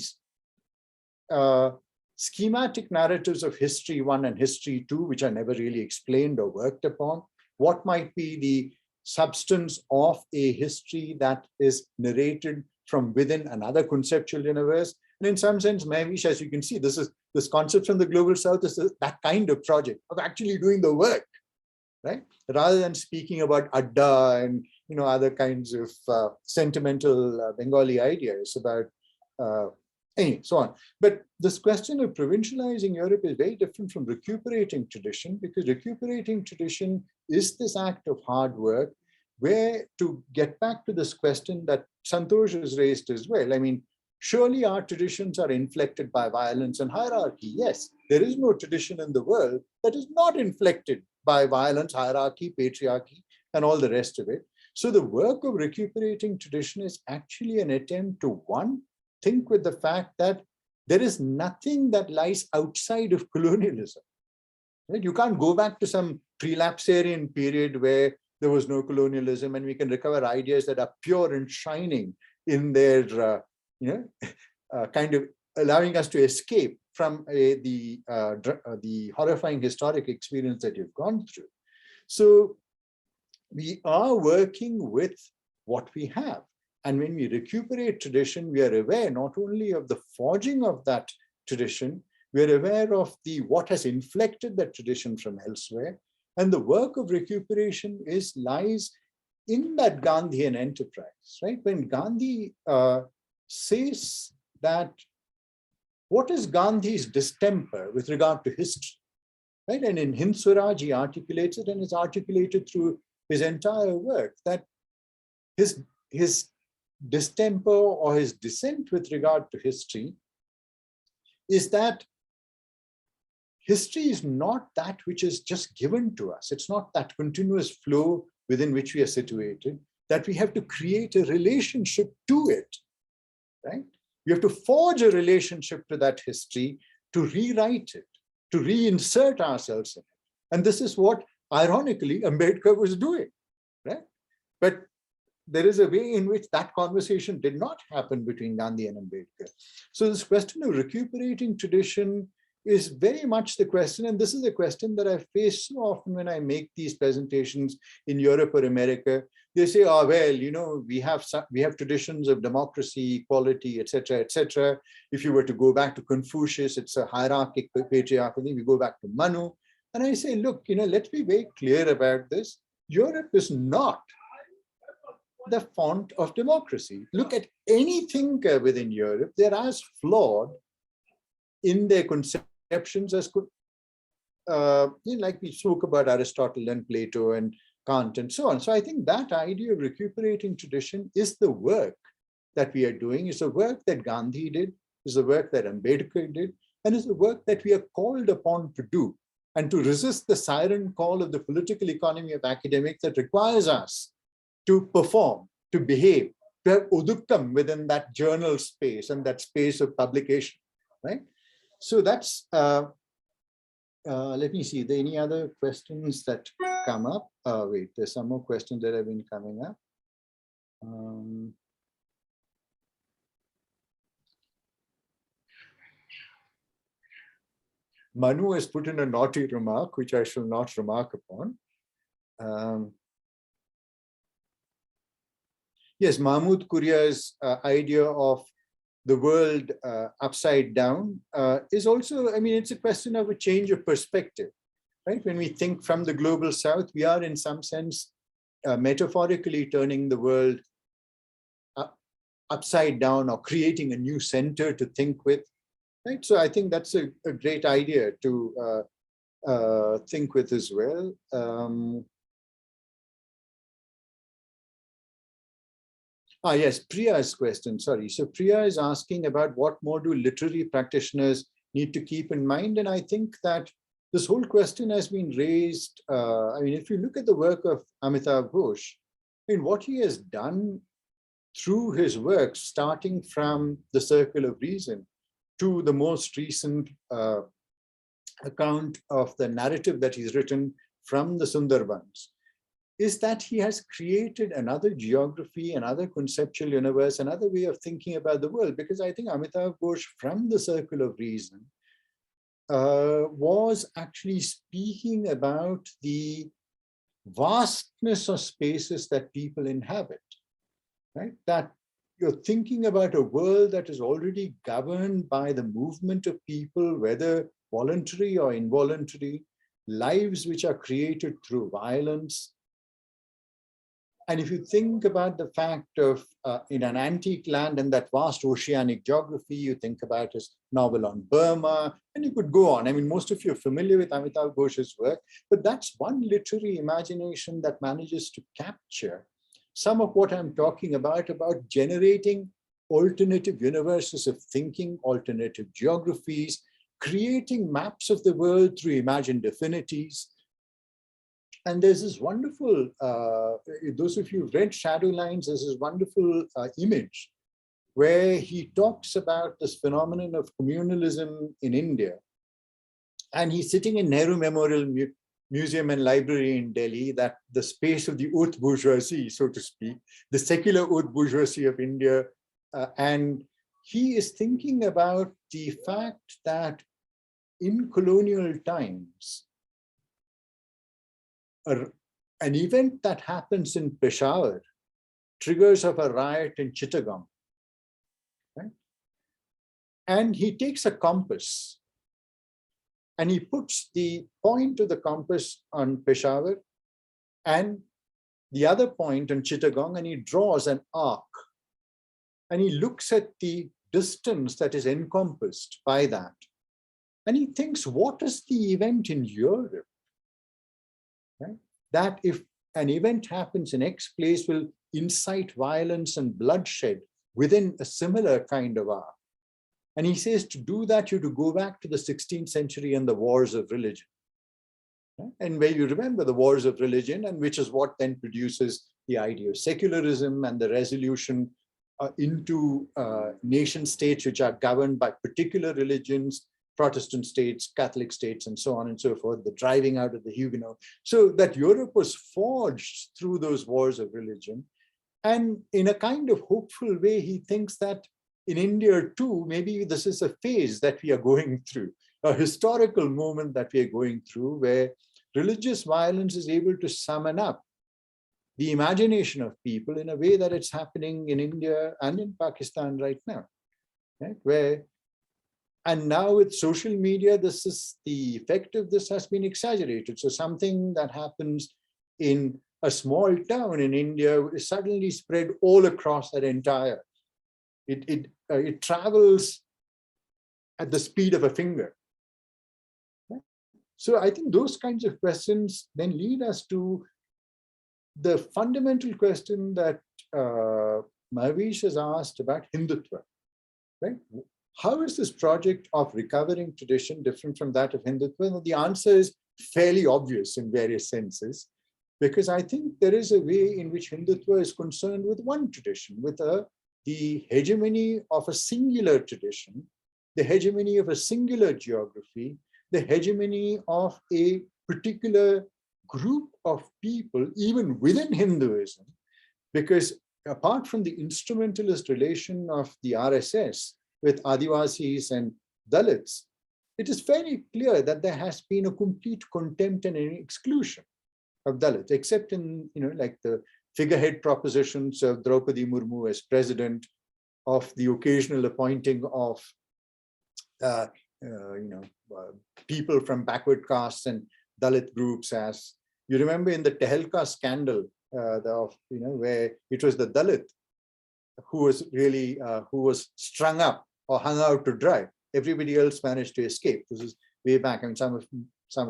schematic narratives of history 1 and history 2, which are never really explained or worked upon. What might be the substance of a history that is narrated from within another conceptual universe? And in some sense, Mahvish, as you can see, this concept from the global south is that kind of project of actually doing the work, right? Rather than speaking about Adda and other kinds of sentimental Bengali ideas about anyway, so on. But this question of provincializing Europe is very different from recuperating tradition, because recuperating tradition is this act of hard work where, to get back to this question that Santosh has raised as well, I mean, surely our traditions are inflected by violence and hierarchy. Yes, there is no tradition in the world that is not inflected by violence, hierarchy, patriarchy, and all the rest of it. So the work of recuperating tradition is actually an attempt to, one, think with the fact that there is nothing that lies outside of colonialism. Right? You can't go back to some prelapsarian period where there was no colonialism and we can recover ideas that are pure and shining in their kind of allowing us to escape from the horrifying historic experience that you've gone through. So we are working with what we have. And when we recuperate tradition, we are aware not only of the forging of that tradition, we are aware of what has inflected that tradition from elsewhere. And the work of recuperation lies in that Gandhian enterprise, right? When Gandhi says that, what is Gandhi's distemper with regard to history, right? And in Hind Swaraj, he articulates it, and it's articulated through his entire work, that his distemper or his dissent with regard to history is that history is not that which is just given to us. It's not that continuous flow within which we are situated, that we have to create a relationship to it, right? We have to forge a relationship to that history, to rewrite it, to reinsert ourselves in it. And this is what, ironically, Ambedkar was doing, right? But there is a way in which that conversation did not happen between Gandhi and Ambedkar. So this question of recuperating tradition is very much the question, and this is a question that I face so often when I make these presentations in Europe or America. They say, oh, well, we have traditions of democracy, equality, etc., etc. If you were to go back to Confucius, it's a hierarchical, patriarchal thing. We go back to Manu. And I say, look, let's be very clear about this. Europe is not the font of democracy. Look at any thinker within Europe, they're as flawed in their conceptions as like we spoke about Aristotle and Plato and Kant and so on. So I think that idea of recuperating tradition is the work that we are doing, is the work that Gandhi did, is the work that Ambedkar did, and is the work that we are called upon to do, and to resist the siren call of the political economy of academics that requires us to perform, to behave, to have uduktam within that journal space and that space of publication, right? So that's, let me see, are there any other questions that come up? Wait, there's some more questions that have been coming up. Manu has put in a naughty remark, which I shall not remark upon. Yes, Mahmud Kuria's idea of the world upside down is also, I mean, it's a question of a change of perspective, right? When we think from the global south, we are in some sense metaphorically turning the world upside down or creating a new center to think with, right? So I think that's a great idea to think with as well. Yes, Priya's question, sorry. So Priya is asking about what more do literary practitioners need to keep in mind? And I think that this whole question has been raised. I mean, if you look at the work of Amitav Ghosh, I mean, what he has done through his work, starting from The Circle of Reason to the most recent account of the narrative that he's written from the Sundarbans, is that he has created another geography, another conceptual universe, another way of thinking about the world. Because I think Amitav Ghosh, from The Circle of Reason, was actually speaking about the vastness of spaces that people inhabit, right? That you're thinking about a world that is already governed by the movement of people, whether voluntary or involuntary, lives which are created through violence. And if you think about the fact of in an antique land and that vast oceanic geography, you think about his novel on Burma, and you could go on. I mean, most of you are familiar with Amitav Ghosh's work, but that's one literary imagination that manages to capture some of what I'm talking about generating alternative universes of thinking, alternative geographies, creating maps of the world through imagined affinities. And there's this wonderful, those of you who've read Shadowlines, there's this wonderful image where he talks about this phenomenon of communalism in India. And he's sitting in Nehru Memorial Museum and Library in Delhi, that the space of the haute bourgeoisie, so to speak, the secular haute bourgeoisie of India. And he is thinking about the fact that in colonial times, an event that happens in Peshawar triggers of a riot in Chittagong, right? And he takes a compass and he puts the point of the compass on Peshawar and the other point on Chittagong, and he draws an arc. And he looks at the distance that is encompassed by that. And he thinks, what is the event in Europe? Right? That if an event happens in X place will incite violence and bloodshed within a similar kind of arc. And he says to do that, you have to go back to the 16th century and the wars of religion. Right? And where you remember the wars of religion, and which is what then produces the idea of secularism and the resolution into nation states which are governed by particular religions, Protestant states, Catholic states, and so on and so forth, the driving out of the Huguenots. So that Europe was forged through those wars of religion. And in a kind of hopeful way, he thinks that in India too, maybe this is a phase that we are going through, a historical moment that we are going through, where religious violence is able to summon up the imagination of people in a way that it's happening in India and in Pakistan right now, right? And now with social media, the effect of this has been exaggerated. So something that happens in a small town in India is suddenly spread all across that entire. It travels at the speed of a finger. So I think those kinds of questions then lead us to the fundamental question that Mahvish has asked about Hindutva, right? How is this project of recovering tradition different from that of Hindutva? And the answer is fairly obvious in various senses, because I think there is a way in which Hindutva is concerned with one tradition, with the hegemony of a singular tradition, the hegemony of a singular geography, the hegemony of a particular group of people, even within Hinduism, because apart from the instrumentalist relation of the RSS with Adivasis and Dalits, it is fairly clear that there has been a complete contempt and an exclusion of Dalits, except in, like the figurehead propositions of Draupadi Murmu as president, of the occasional appointing of, people from backward castes and Dalit groups, as you remember in the Tehelka scandal, where it was the Dalit who was really, who was strung up or hung out to dry. Everybody else managed to escape. This is way back. I mean, some of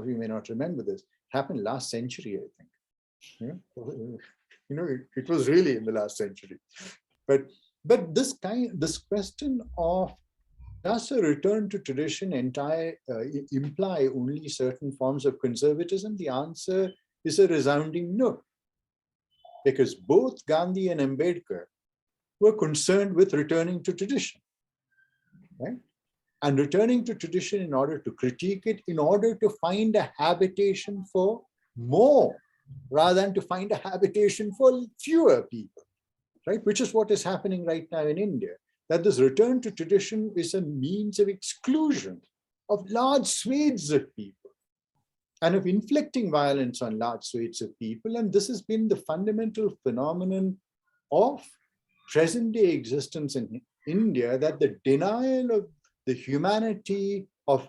you may not remember this. It happened last century, I think. It was really in the last century. But this question of, does a return to tradition imply only certain forms of conservatism? The answer is a resounding no. Because both Gandhi and Ambedkar were concerned with returning to tradition, right? And returning to tradition in order to critique it, in order to find a habitation for more, rather than to find a habitation for fewer people, right? Which is what is happening right now in India. That this return to tradition is a means of exclusion of large swathes of people and of inflicting violence on large swathes of people. And this has been the fundamental phenomenon of present-day existence in India, that the denial of the humanity of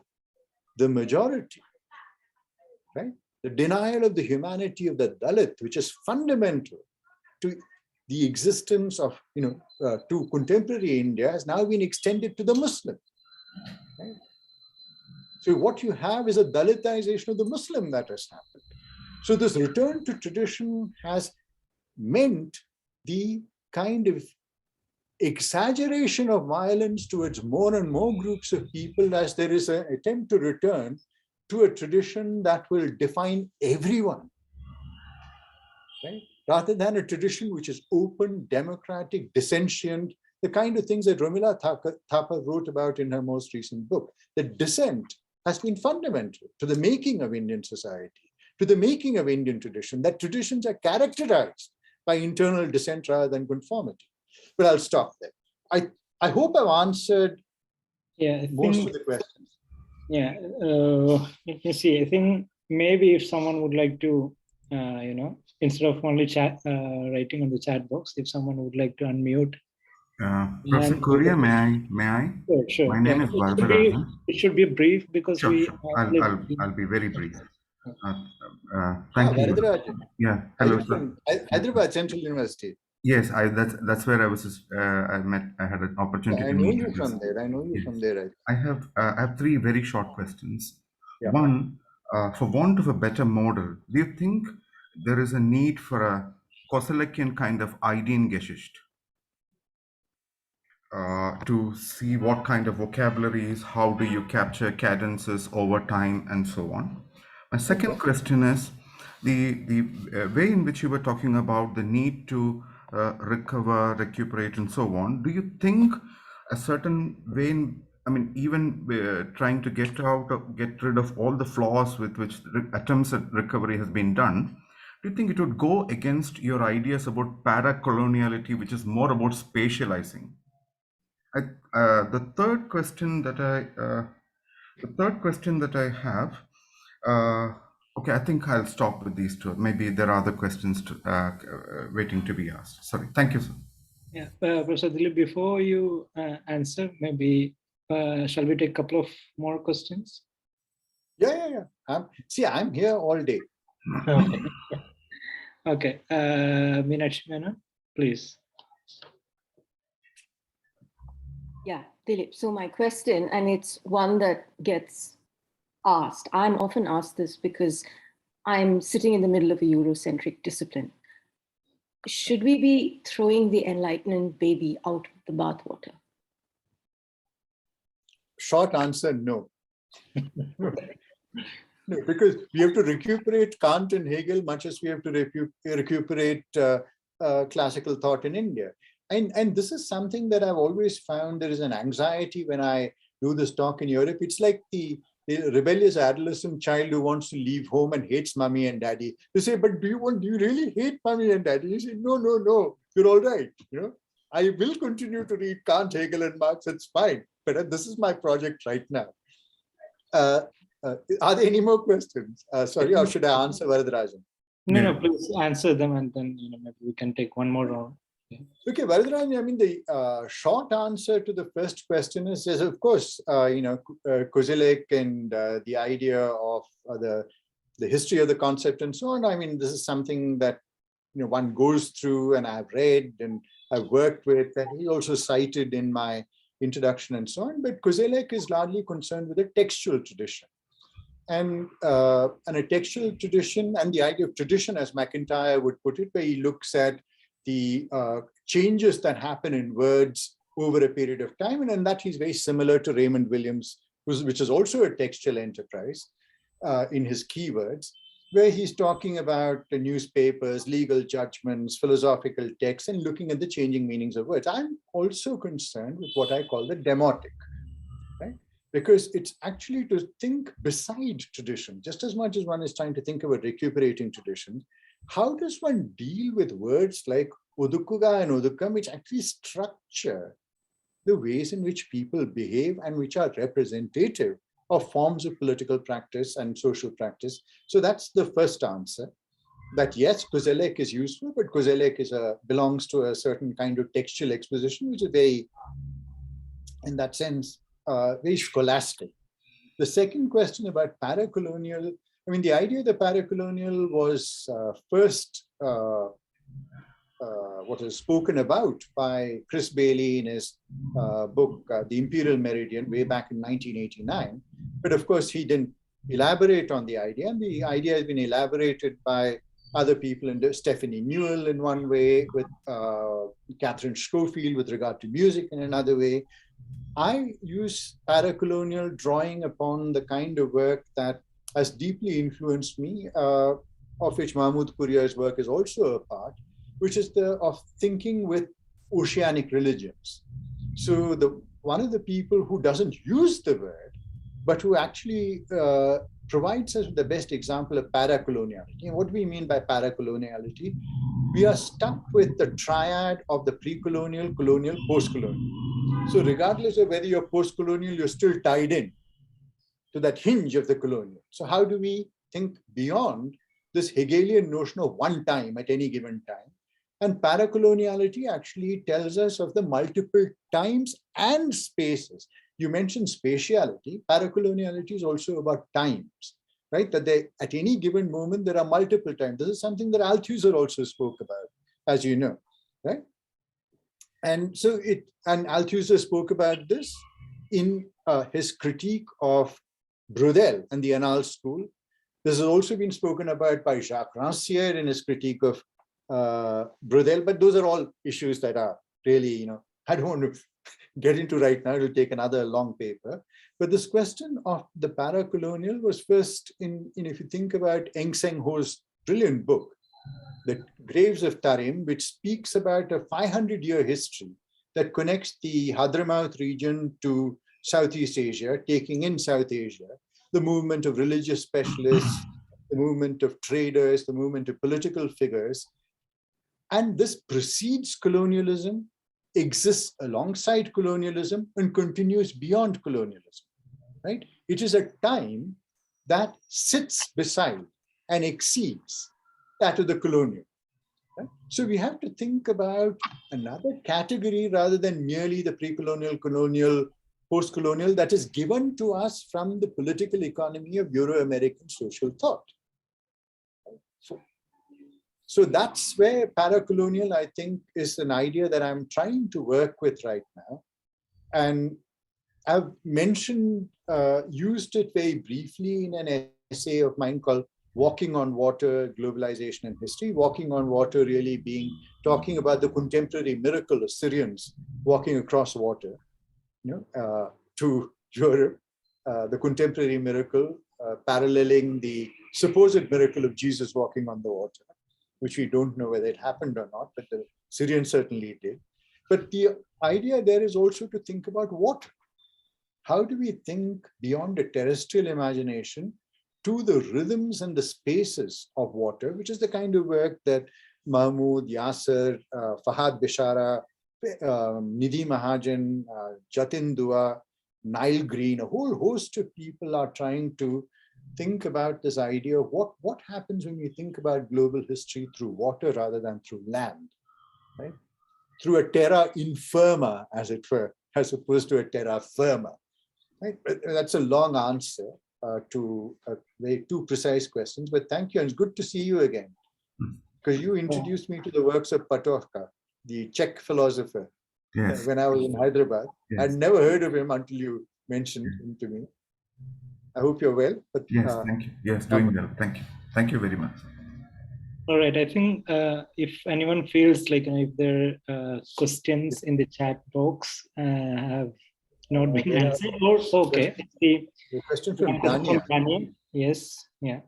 the majority, right? The denial of the humanity of the Dalit, which is fundamental to the existence of, to contemporary India, has now been extended to the Muslim. Right? So what you have is a Dalitization of the Muslim that has happened. So this return to tradition has meant the kind of exaggeration of violence towards more and more groups of people, as there is an attempt to return to a tradition that will define everyone, right? Rather than a tradition which is open, democratic, dissentient, the kind of things that Romila Thapa wrote about in her most recent book. That dissent has been fundamental to the making of Indian society, to the making of Indian tradition, that traditions are characterized by internal dissent rather than conformity. But I'll stop there. I hope I've answered most of the questions. Yeah, let me see. I think maybe if someone would like to, instead of only writing on the chat box, if someone would like to unmute. Professor Korea, may I? Sure. My name is Varatharajan. It should be brief because Sure. I'll be very brief. Thank you. Yeah. Hello, sir. Hyderabad Central University. Yes, that's where I was. I had an opportunity. I know you from there. I know you from there. I have three very short questions. Yeah. One, for want of a better model, do you think there is a need for a Koselekian kind of Ideengeschichte to see what kind of vocabularies, how do you capture cadences over time, and so on? My second question is the way in which you were talking about the need to recover, recuperate, and so on. Do you think a certain way, even trying to get rid of all the flaws with which attempts at recovery has been done, do you think it would go against your ideas about para-coloniality, which is more about spatializing? The third question that I have. Okay, I think I'll stop with these two. Maybe there are other questions waiting to be asked. Sorry. Thank you, sir. Yeah, Professor Dilip, before you answer, maybe shall we take a couple of more questions? Yeah. I'm here all day. Okay. Mahvish Menon, please. Yeah, Dilip. So my question, and it's one that gets asked. I'm often asked this because I'm sitting in the middle of a Eurocentric discipline. Should we be throwing the Enlightenment baby out with the bathwater? Short answer, no. No, because we have to recuperate Kant and Hegel much as we have to recuperate classical thought in India. And this is something that I've always found there is an anxiety when I do this talk in Europe. It's like the rebellious adolescent child who wants to leave home and hates mommy and daddy. You say, but do you really hate mommy and daddy? You say, no, you're all right. I will continue to read Kant, Hegel, and Marx. It's fine. But this is my project right now. Are there any more questions? Sorry, or should I answer Varadarajan? No, please answer them, and then maybe we can take one more round. Yeah. Okay, Varadarajan, I mean, the short answer to the first question is of course, Kozelek and the idea of the history of the concept and so on. I mean, this is something that one goes through, and I've read and I've worked with, and he also cited in my introduction and so on. But Kozelek is largely concerned with a textual tradition. And a textual tradition, and the idea of tradition, as McIntyre would put it, where he looks at the changes that happen in words over a period of time. And in that, he's very similar to Raymond Williams, which is also a textual enterprise in his keywords, where he's talking about the newspapers, legal judgments, philosophical texts, and looking at the changing meanings of words. I'm also concerned with what I call the demotic, right? Because it's actually to think beside tradition, just as much as one is trying to think about recuperating traditions. How does one deal with words like Udukuga and Udukam, which actually structure the ways in which people behave and which are representative of forms of political practice and social practice? So that's the first answer. That yes, Kozelek is useful, but Kozelek belongs to a certain kind of textual exposition, which is very, in that sense, very scholastic. The second question about paracolonial, I mean, the idea of the paracolonial was first what is spoken about by Chris Bailey in his book, The Imperial Meridian, way back in 1989. But of course, he didn't elaborate on the idea. And the idea has been elaborated by other people, and Stephanie Newell in one way, with Catherine Schofield with regard to music in another way. I use paracolonial drawing upon the kind of work that has deeply influenced me, of which Mahmoud Kuria's work is also a part, which is of thinking with oceanic religions. So one of the people who doesn't use the word, but who actually provides us with the best example of paracoloniality. And what do we mean by paracoloniality? We are stuck with the triad of the pre-colonial, colonial, post-colonial. So regardless of whether you're post-colonial, you're still tied in to that hinge of the colonial. So how do we think beyond this Hegelian notion of one time at any given time? And paracoloniality actually tells us of the multiple times and spaces. You mentioned spatiality. Paracoloniality is also about times, right? That at any given moment, there are multiple times. This is something that Althusser also spoke about, as you know, right? And so Althusser spoke about this in his critique of Brodel and the Annales School. This has also been spoken about by Jacques Rancière in his critique of Brodel, but those are all issues that are really, I don't want to get into right now. It'll take another long paper. But this question of the paracolonial was first if you think about Eng Seng Ho's brilliant book, The Graves of Tarim, which speaks about a 500-year history that connects the Hadramaut region to Southeast Asia, taking in South Asia, the movement of religious specialists, the movement of traders, the movement of political figures. And this precedes colonialism, exists alongside colonialism, and continues beyond colonialism, right? It is a time that sits beside and exceeds that of the colonial. Right? So we have to think about another category rather than merely the pre-colonial, colonial, post-colonial that is given to us from the political economy of Euro-American social thought. So that's where paracolonial, I think, is an idea that I'm trying to work with right now. And I've mentioned, used it very briefly in an essay of mine called Walking on Water, Globalization and History. Walking on Water really talking about the contemporary miracle of Syrians walking across water, to Europe, the contemporary miracle, paralleling the supposed miracle of Jesus walking on the water, which we don't know whether it happened or not, but the Syrians certainly did. But the idea there is also to think about water. How do we think beyond a terrestrial imagination to the rhythms and the spaces of water, which is the kind of work that Mahmoud, Yasser, Fahad Bishara, Nidhi Mahajan, Jatin Dua, Nile Green, a whole host of people are trying to think about this idea of what happens when you think about global history through water rather than through land, right? Through a terra infirma, as it were, as opposed to a terra firma. Right? That's a long answer to very two precise questions, but thank you, and it's good to see you again, because you introduced me to the works of Patovka, the Czech philosopher, Yes. when I was in Hyderabad. Yes. I'd never heard of him until you mentioned him to me. I hope you're well. But, Yes, thank you. Yes, doing well. Thank you. Thank you very much. All right. I think if anyone feels like if there are questions in the chat box have not been answered, or okay. The question from Dania. Yes. Yeah.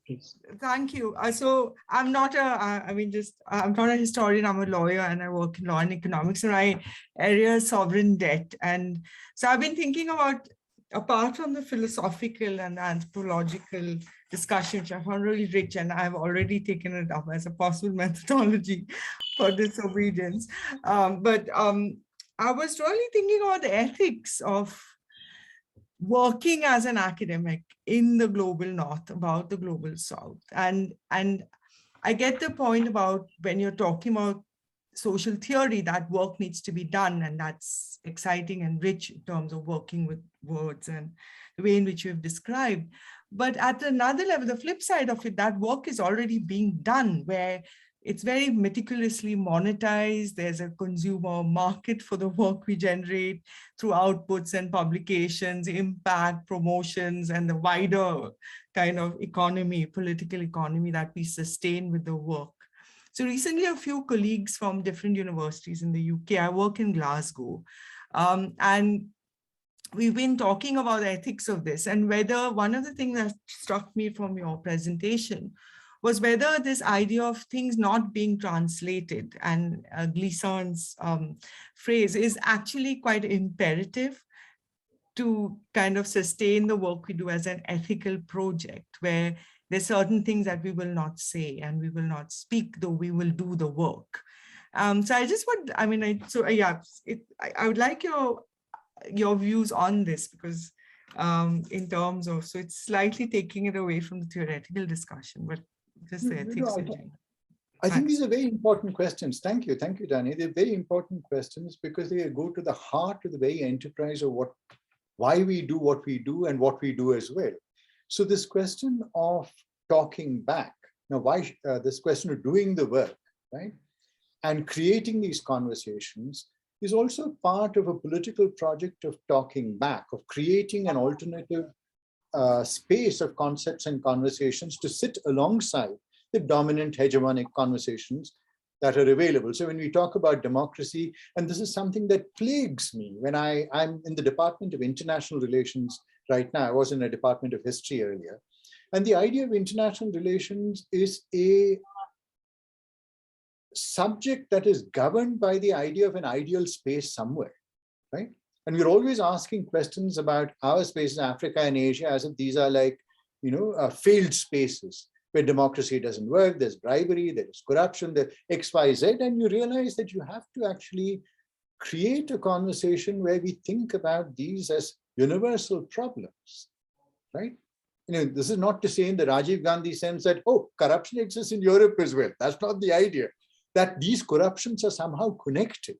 Please. Thank you. So I'm not I'm not a historian, I'm a lawyer and I work in law and economics, and my area is sovereign debt. And so I've been thinking about, apart from the philosophical and anthropological discussion, which I found really rich, and I've already taken it up as a possible methodology for disobedience. But I was really thinking about the ethics of working as an academic in the global north about the global south. And I get the point about when you're talking about social theory, that work needs to be done, and that's exciting and rich in terms of working with words and the way in which you've described. But at another level, the flip side of it, that work is already being done, where it's very meticulously monetized. There's a consumer market for the work we generate through outputs and publications, impact, promotions, and the wider kind of economy, political economy that we sustain with the work. So recently, a few colleagues from different universities in the UK, I work in Glasgow, and we've been talking about the ethics of this, and whether one of the things that struck me from your presentation was whether this idea of things not being translated, and Glissant's phrase, is actually quite imperative to kind of sustain the work we do as an ethical project, where there's certain things that we will not say and we will not speak, though we will do the work. So I just want, I would like your views on this, because in terms of, so it's slightly taking it away from the theoretical discussion, but just the ethics. I think these are very important questions. Thank you, Dani. They're very important questions because they go to the heart of the very enterprise of why we do what we do and what we do as well. So this question of talking back, now why this question of doing the work, right, and creating these conversations is also part of a political project of talking back, of creating an alternative space of concepts and conversations to sit alongside the dominant hegemonic conversations that are available. So when we talk about democracy, and this is something that plagues me when I'm in the Department of International Relations right now. I was in a Department of History earlier. And the idea of international relations is a subject that is governed by the idea of an ideal space somewhere, right? And we're always asking questions about our spaces, Africa and Asia, as if these are like, failed spaces where democracy doesn't work, there's bribery, there's corruption, there's X, Y, Z, and you realize that you have to actually create a conversation where we think about these as universal problems, right? This is not to say in the Rajiv Gandhi sense that, oh, corruption exists in Europe as well. That's not the idea. That these corruptions are somehow connected.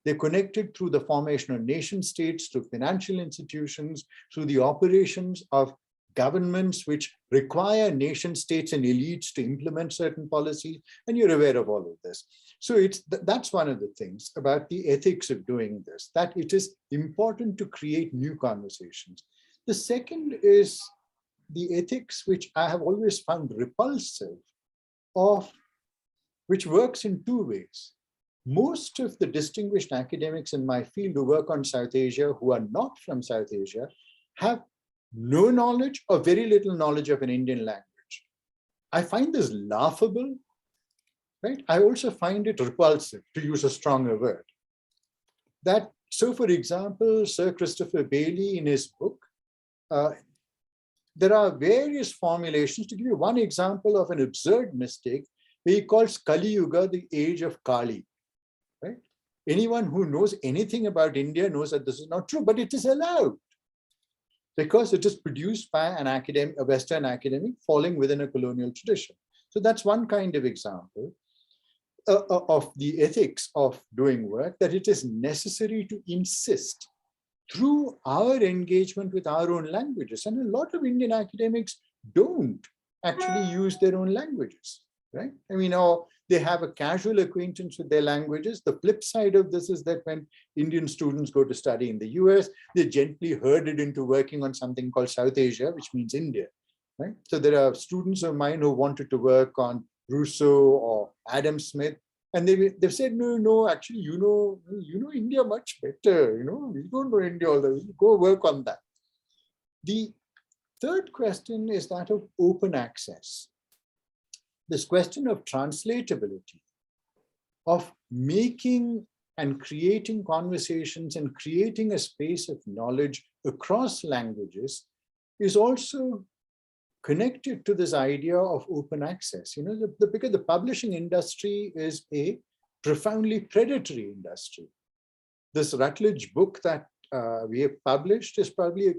They're connected through the formation of nation states, through financial institutions, through the operations of governments which require nation states and elites to implement certain policies, and you're aware of all of this. So that's one of the things about the ethics of doing this, that it is important to create new conversations. The second is the ethics, which I have always found repulsive, which works in two ways. Most of the distinguished academics in my field who work on South Asia, who are not from South Asia, have no knowledge or very little knowledge of an Indian language. I find this laughable, right? I also find it repulsive, to use a stronger word. So for example, Sir Christopher Bailey in his book, there are various formulations. To give you one example of an absurd mistake, he calls Kali Yuga the age of Kali, right? Anyone who knows anything about India knows that this is not true, but it is allowed because it is produced by an academic, a Western academic falling within a colonial tradition. So that's one kind of example of the ethics of doing work, that it is necessary to insist through our engagement with our own languages. And a lot of Indian academics don't actually use their own languages, right? I mean, or they have a casual acquaintance with their languages. The flip side of this is that when Indian students go to study in the US, they're gently herded into working on something called South Asia, which means India, right? So there are students of mine who wanted to work on Rousseau or Adam Smith, and they've said, no, actually, you know India much better. You don't know India all the way. Go work on that. The third question is that of open access. This question of translatability, of making and creating conversations and creating a space of knowledge across languages is also connected to this idea of open access. Because the publishing industry is a profoundly predatory industry. This Routledge book that we have published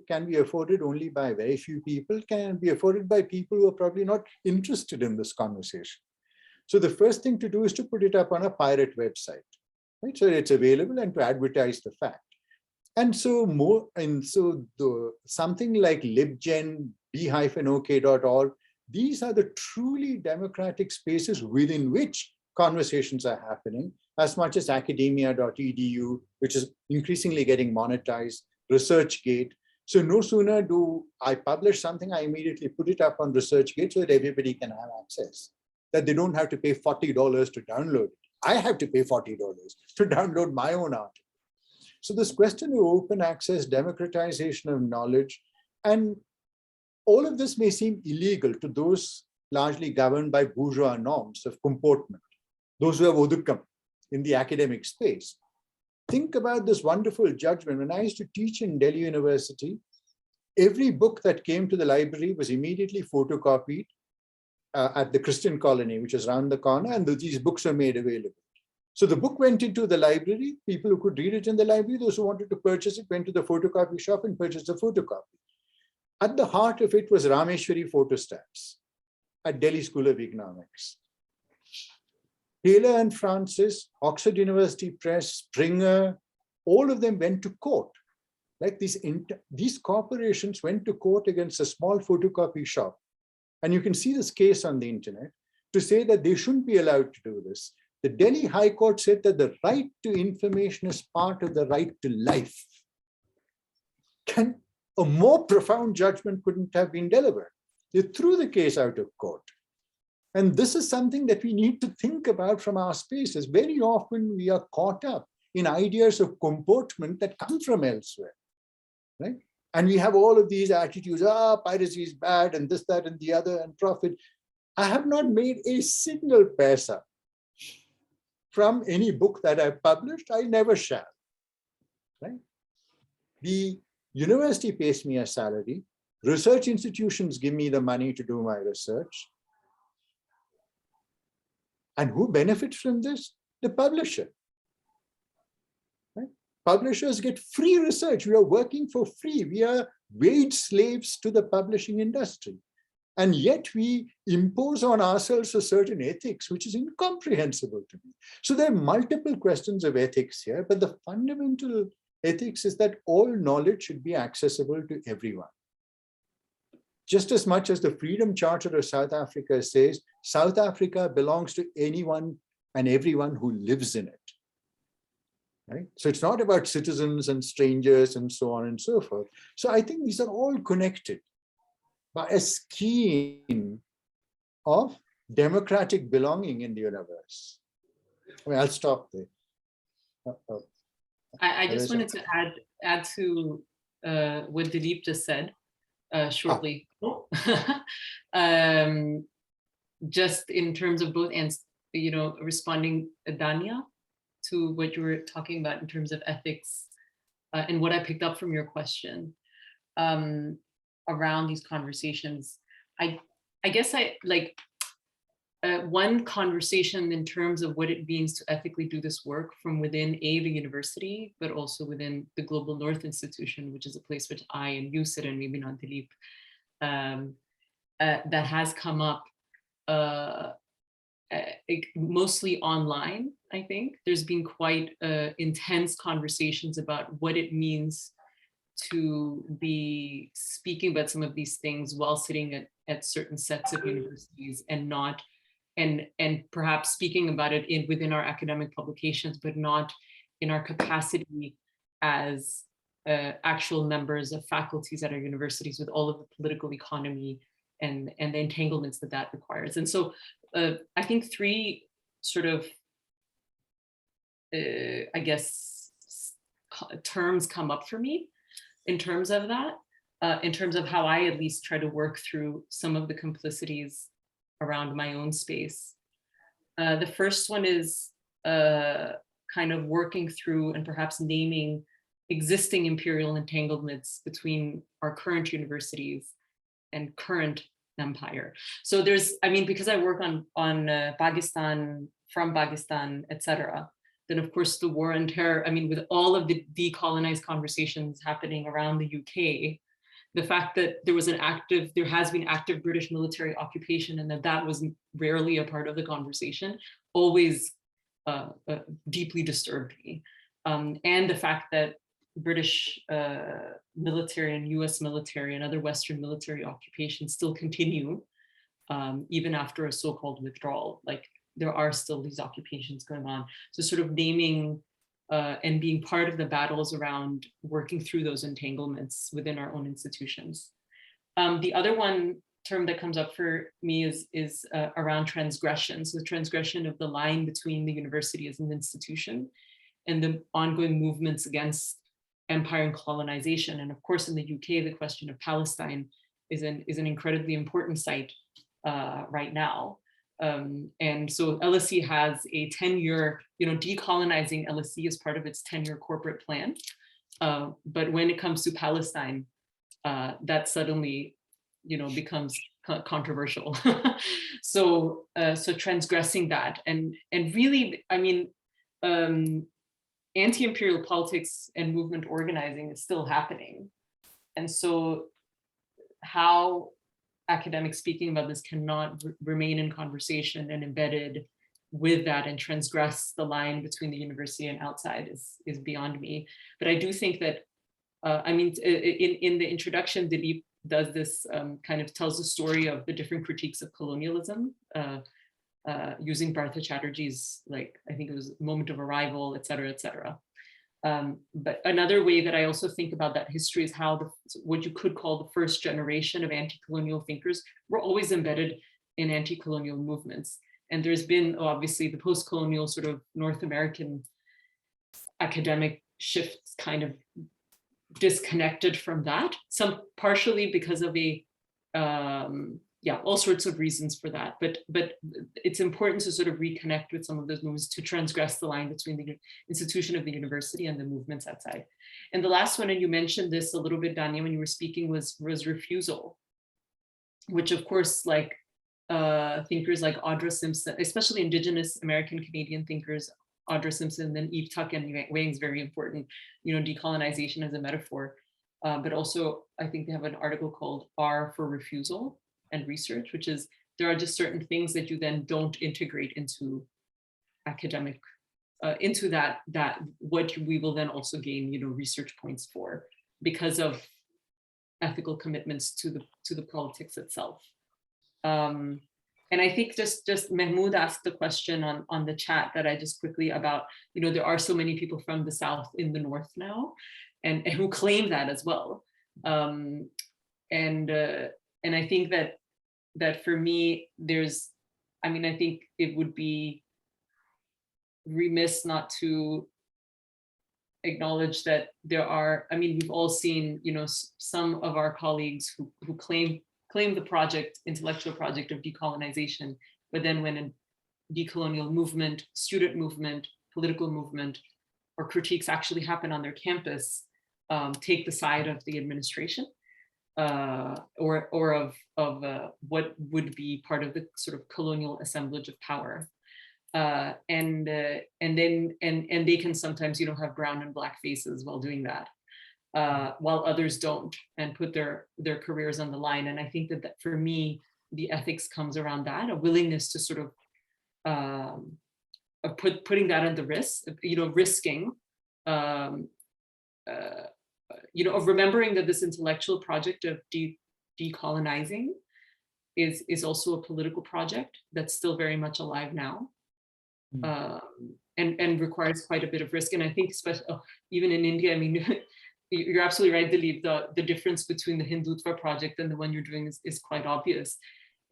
can be afforded only by very few people, can be afforded by people who are probably not interested in this conversation. So the first thing to do is to put it up on a pirate website, right? So it's available and to advertise the fact. And so something like LibGen, b-ok.org, these are the truly democratic spaces within which conversations are happening, as much as academia.edu, which is increasingly getting monetized, ResearchGate. So no sooner do I publish something, I immediately put it up on ResearchGate so that everybody can have access, that they don't have to pay $40 to download it. I have to pay $40 to download my own article. So this question of open access, democratization of knowledge, and all of this may seem illegal to those largely governed by bourgeois norms of comportment, those who have odukam in the academic space. Think about this wonderful judgment. When I used to teach in Delhi University, every book that came to the library was immediately photocopied at the Christian colony, which is around the corner, and these books were made available. So the book went into the library, people who could read it in the library, those who wanted to purchase it went to the photocopy shop and purchased a photocopy. At the heart of it was Rameshwari photostats at Delhi School of Economics. Taylor and Francis, Oxford University Press, Springer, all of them went to court. Like these corporations went to court against a small photocopy shop. And you can see this case on the internet to say that they shouldn't be allowed to do this. The Delhi High Court said that the right to information is part of the right to life. A more profound judgment couldn't have been delivered. They threw the case out of court. And this is something that we need to think about from our spaces. Very often we are caught up in ideas of comportment that come from elsewhere, right? And we have all of these attitudes, piracy is bad and this, that, and the other, and profit. I have not made a single paisa from any book that I've published. I never shall, right? The university pays me a salary. Research institutions give me the money to do my research. And who benefits from this? The publisher. Right? Publishers get free research. We are working for free. We are wage slaves to the publishing industry. And yet we impose on ourselves a certain ethics, which is incomprehensible to me. So there are multiple questions of ethics here, but the fundamental ethics is that all knowledge should be accessible to everyone. Just as much as the Freedom Charter of South Africa says, South Africa belongs to anyone and everyone who lives in it. Right? So it's not about citizens and strangers and so on and so forth. So I think these are all connected by a scheme of democratic belonging in the universe. I mean, I'll stop there. I just wanted to add to what Dilip just said shortly. Just in terms of both ends, responding, Dania, to what you were talking about in terms of ethics and what I picked up from your question around these conversations. I guess one conversation in terms of what it means to ethically do this work from within the university, but also within the Global North Institution, which is a place which I and you sit in, maybe not Dilip, that has come up mostly online, I think. There's been quite intense conversations about what it means to be speaking about some of these things while sitting at certain sets of universities and not, and perhaps speaking about it within our academic publications, but not in our capacity as actual members of faculties at our universities with all of the political economy and the entanglements that requires. And so I think three sort of, I guess, terms come up for me in terms of that, in terms of how I at least try to work through some of the complicities around my own space. The first one is kind of working through and perhaps naming existing imperial entanglements between our current universities and current empire. So there's, I mean, because I work on Pakistan, from Pakistan, etc., then of course the war on terror, I mean, with all of the decolonized conversations happening around the UK, the fact that there has been active British military occupation and that was rarely a part of the conversation, always deeply disturbed me. And the fact that British military and US military and other Western military occupations still continue, even after a so-called withdrawal. Like there are still these occupations going on. So sort of naming and being part of the battles around working through those entanglements within our own institutions. The other one term that comes up for me is around transgression. So the transgression of the line between the university as an institution and the ongoing movements against empire and colonization. And of course, in the UK, the question of Palestine is an incredibly important site right now. And so LSE has a 10-year, decolonizing LSE is part of its 10-year corporate plan. But when it comes to Palestine, that suddenly, becomes controversial. So transgressing that and really, I mean, anti-imperial politics and movement organizing is still happening. And so how academics speaking about this cannot remain in conversation and embedded with that and transgress the line between the university and outside is beyond me. But I do think that, I mean, in the introduction, Dilip does this kind of tells the story of the different critiques of colonialism, using Partha Chatterjee's, like, I think it was Moment of Arrival, et cetera, et cetera. But another way that I also think about that history is how what you could call the first generation of anti-colonial thinkers were always embedded in anti-colonial movements. And there's been obviously the post-colonial sort of North American academic shifts kind of disconnected from that, some partially because of all sorts of reasons for that. But it's important to sort of reconnect with some of those movements to transgress the line between the institution of the university and the movements outside. And the last one, and you mentioned this a little bit, Dania, when you were speaking, was refusal, which of course, like thinkers like Audra Simpson, especially Indigenous American Canadian thinkers, Audra Simpson, then Eve Tuck and Wang is very important, decolonization as a metaphor. But also, I think they have an article called R for Refusal and Research, which is there are just certain things that you then don't integrate into academic, into that what we will then also gain, research points for because of ethical commitments to the politics itself. And I think just Mahmoud asked the question on the chat that I just quickly about, there are so many people from the South in the North now and who claim that as well. And I think that for me, I think it would be remiss not to acknowledge that there are, we've all seen, some of our colleagues who claim the intellectual project of decolonization, but then when a decolonial movement, student movement, political movement, or critiques actually happen on their campus, take the side of the administration. or of what would be part of the sort of colonial assemblage of power. And they can sometimes, have brown and black faces while doing that, while others don't and put their careers on the line. And I think that for me, the ethics comes around that, a willingness to sort of putting that at the risk, risking, of remembering that this intellectual project of decolonizing is also a political project that's still very much alive now. And requires quite a bit of risk. And I think especially even in India, I mean, you're absolutely right, Dilip, the difference between the Hindutva project and the one you're doing is quite obvious.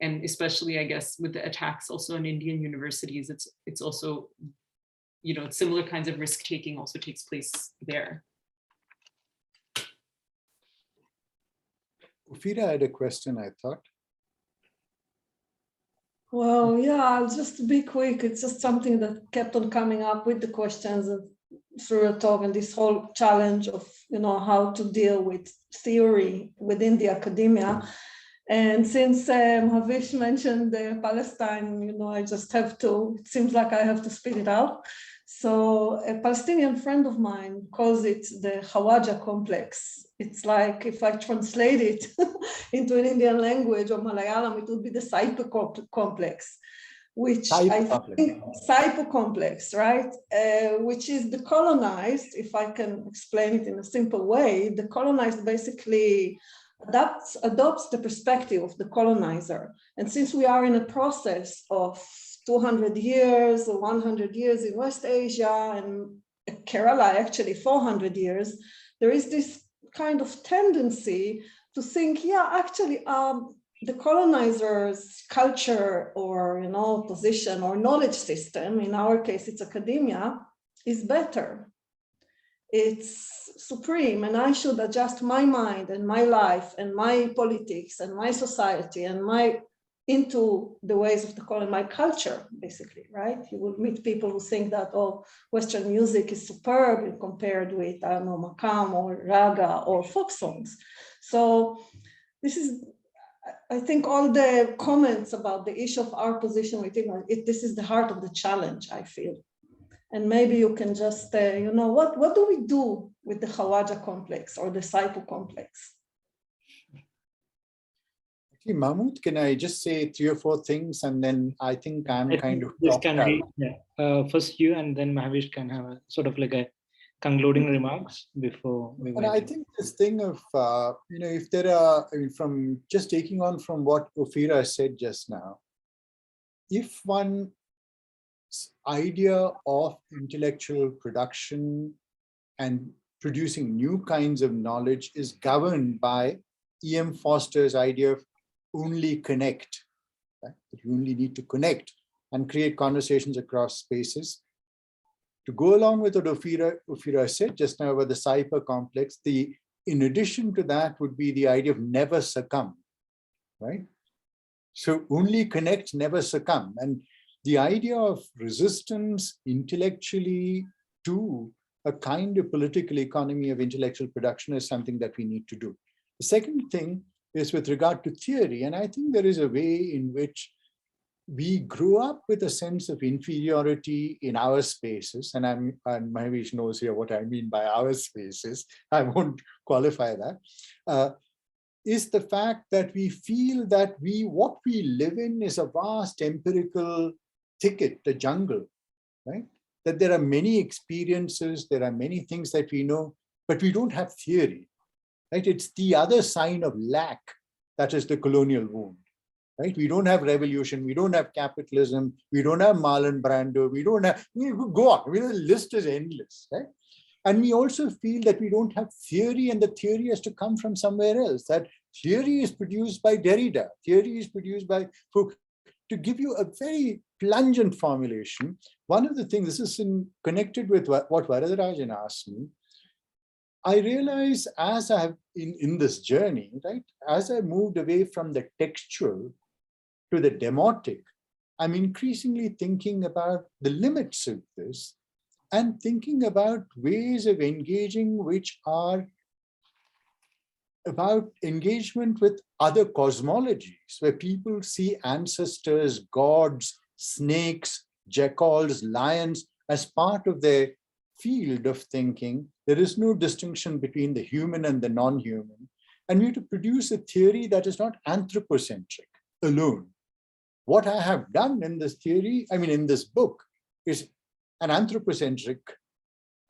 And especially, I guess, with the attacks also in Indian universities, it's also, similar kinds of risk taking also takes place there. Ufira had a question, I thought. Well, yeah, I'll just be quick. It's just something that kept on coming up with the questions through your talk, and this whole challenge of, how to deal with theory within the academia. And since Mahvish mentioned Palestine, I just have to, it seems like I have to spit it out. So a Palestinian friend of mine calls it the Khawaja complex. It's like, if I translate it into an Indian language or Malayalam, it would be the Saipa complex, which I think, Saipa complex, right? Which is the colonized, if I can explain it in a simple way, the colonized basically adopts the perspective of the colonizer. And since we are in a process of 200 years or 100 years in West Asia and Kerala, actually 400 years, there is this kind of tendency to think, yeah, actually, the colonizer's culture or, position or knowledge system, in our case, it's academia, is better. It's supreme, and I should adjust my mind and my life and my politics and my society and into the ways of my culture, basically, right? You will meet people who think that, Western music is superb compared with, I don't know, Makam or Raga or folk songs. So this is, I think, all the comments about the issue of our position within this is the heart of the challenge, I feel. And maybe you can just, what do we do with the Khawaja complex or the Saipu complex? Actually, Mahmood, can I just say 3 or 4 things, and then I think I'm kind of first you, and then Mahvish can have a sort of like a concluding remarks before we. And I think this thing of if there are, from just taking on from what Ufira said just now, if one's idea of intellectual production and producing new kinds of knowledge is governed by E.M. Foster's idea of only connect, right? That you only need to connect and create conversations across spaces. To go along with what Ufira said just now about the Saipa complex, in addition to that would be the idea of never succumb, right? So only connect, never succumb. And the idea of resistance intellectually to a kind of political economy of intellectual production is something that we need to do. The second thing is with regard to theory. And I think there is a way in which we grew up with a sense of inferiority in our spaces. And Mahvish knows here what I mean by our spaces. I won't qualify that. Is the fact that we feel that what we live in is a vast empirical thicket, a jungle, right? That there are many experiences, there are many things that we know, but we don't have theory, right? It's the other sign of lack that is the colonial wound, right? We don't have revolution, we don't have capitalism, we don't have Marlon Brando, we don't have, go on, the list is endless, right? And we also feel that we don't have theory, and the theory has to come from somewhere else. That theory is produced by Derrida, theory is produced by Foucault. To give you a very plungent formulation, one of the things, this is connected with what Varadarajan asked me, I realize as I have in this journey, right, as I moved away from the textual to the demotic, I'm increasingly thinking about the limits of this and thinking about ways of engaging which are about engagement with other cosmologies, where people see ancestors, gods, snakes, jackals, lions as part of their field of thinking. There is no distinction between the human and the non-human. And we have to produce a theory that is not anthropocentric alone. What I have done in this theory, in this book, is an anthropocentric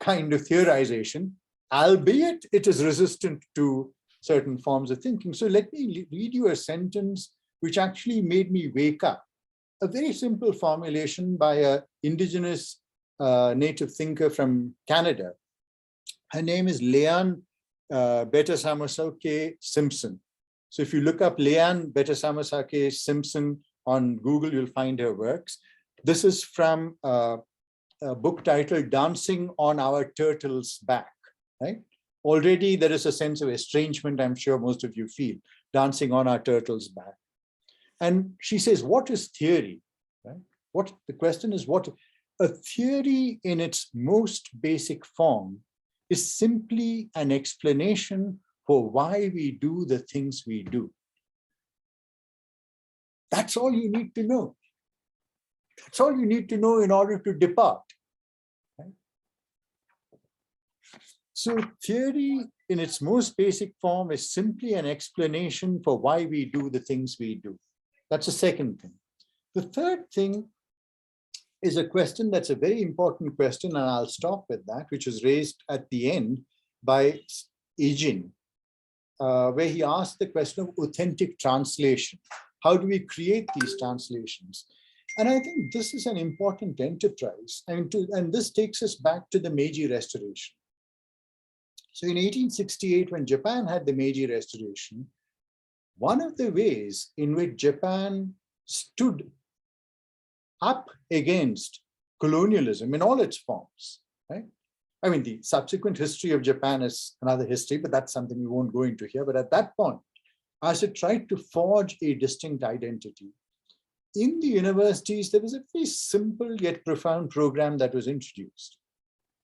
kind of theorization, albeit it is resistant to certain forms of thinking. So let me read you a sentence which actually made me wake up. A very simple formulation by an indigenous native thinker from Canada. Her name is Leanne Betasamosake Simpson. So if you look up Leanne Betasamosake Simpson on Google, you'll find her works. This is from a book titled Dancing on Our Turtle's Back, right? Already there is a sense of estrangement, I'm sure most of you feel, dancing on our turtle's back. And she says, what is theory? Right? The question is, what a theory in its most basic form is simply an explanation for why we do the things we do. That's all you need to know. That's all you need to know in order to depart. Right? So theory in its most basic form is simply an explanation for why we do the things we do. That's the second thing. The third thing is a question that's a very important question, and I'll stop with that, which was raised at the end by Ejin, where he asked the question of authentic translation. How do we create these translations? And I think this is an important enterprise. And this takes us back to the Meiji Restoration. So in 1868, when Japan had the Meiji Restoration, one of the ways in which Japan stood up against colonialism in all its forms, right? The subsequent history of Japan is another history, but that's something we won't go into here. But at that point, as it tried to forge a distinct identity, in the universities, there was a very simple yet profound program that was introduced.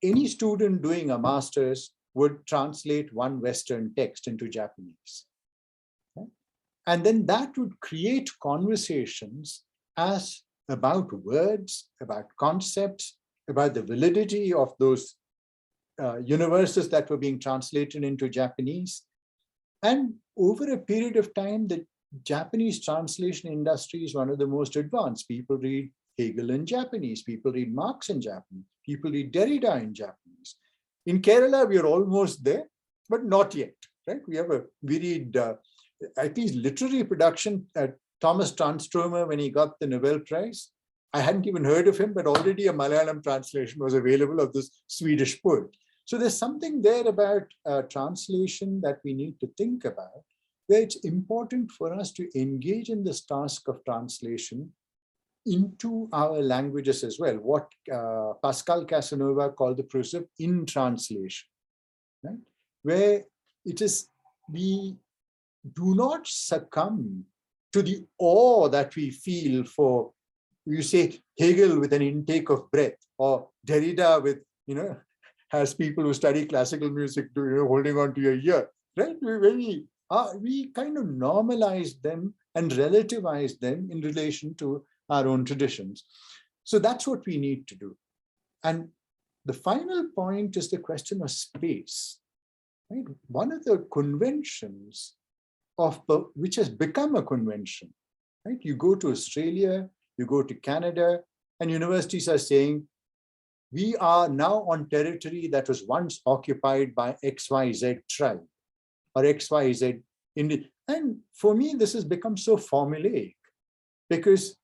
Any student doing a master's would translate one Western text into Japanese. Okay? And then that would create conversations as about words, about concepts, about the validity of those universes that were being translated into Japanese. And over a period of time, the Japanese translation industry is one of the most advanced. People read Hegel in Japanese, people read Marx in Japanese, people read Derrida in Japanese. In Kerala, we are almost there, but not yet, right? We read, at least literary production, Thomas Tranströmer, when he got the Nobel Prize. I hadn't even heard of him, but already a Malayalam translation was available of this Swedish poet. So there's something there about translation that we need to think about, where it's important for us to engage in this task of translation into our languages as well, what Pascal Casanova called the process of in-translation, right? Where it is, we do not succumb to the awe that we feel for, you say, Hegel with an intake of breath, or Derrida with, has people who study classical music to, holding on to your ear, right? We kind of normalize them and relativize them in relation to our own traditions. So that's what we need to do. And the final point is the question of space. Right? One of the conventions which has become a convention, right? You go to Australia, you go to Canada, and universities are saying, we are now on territory that was once occupied by XYZ tribe or XYZ Indian. And for me, this has become so formulaic because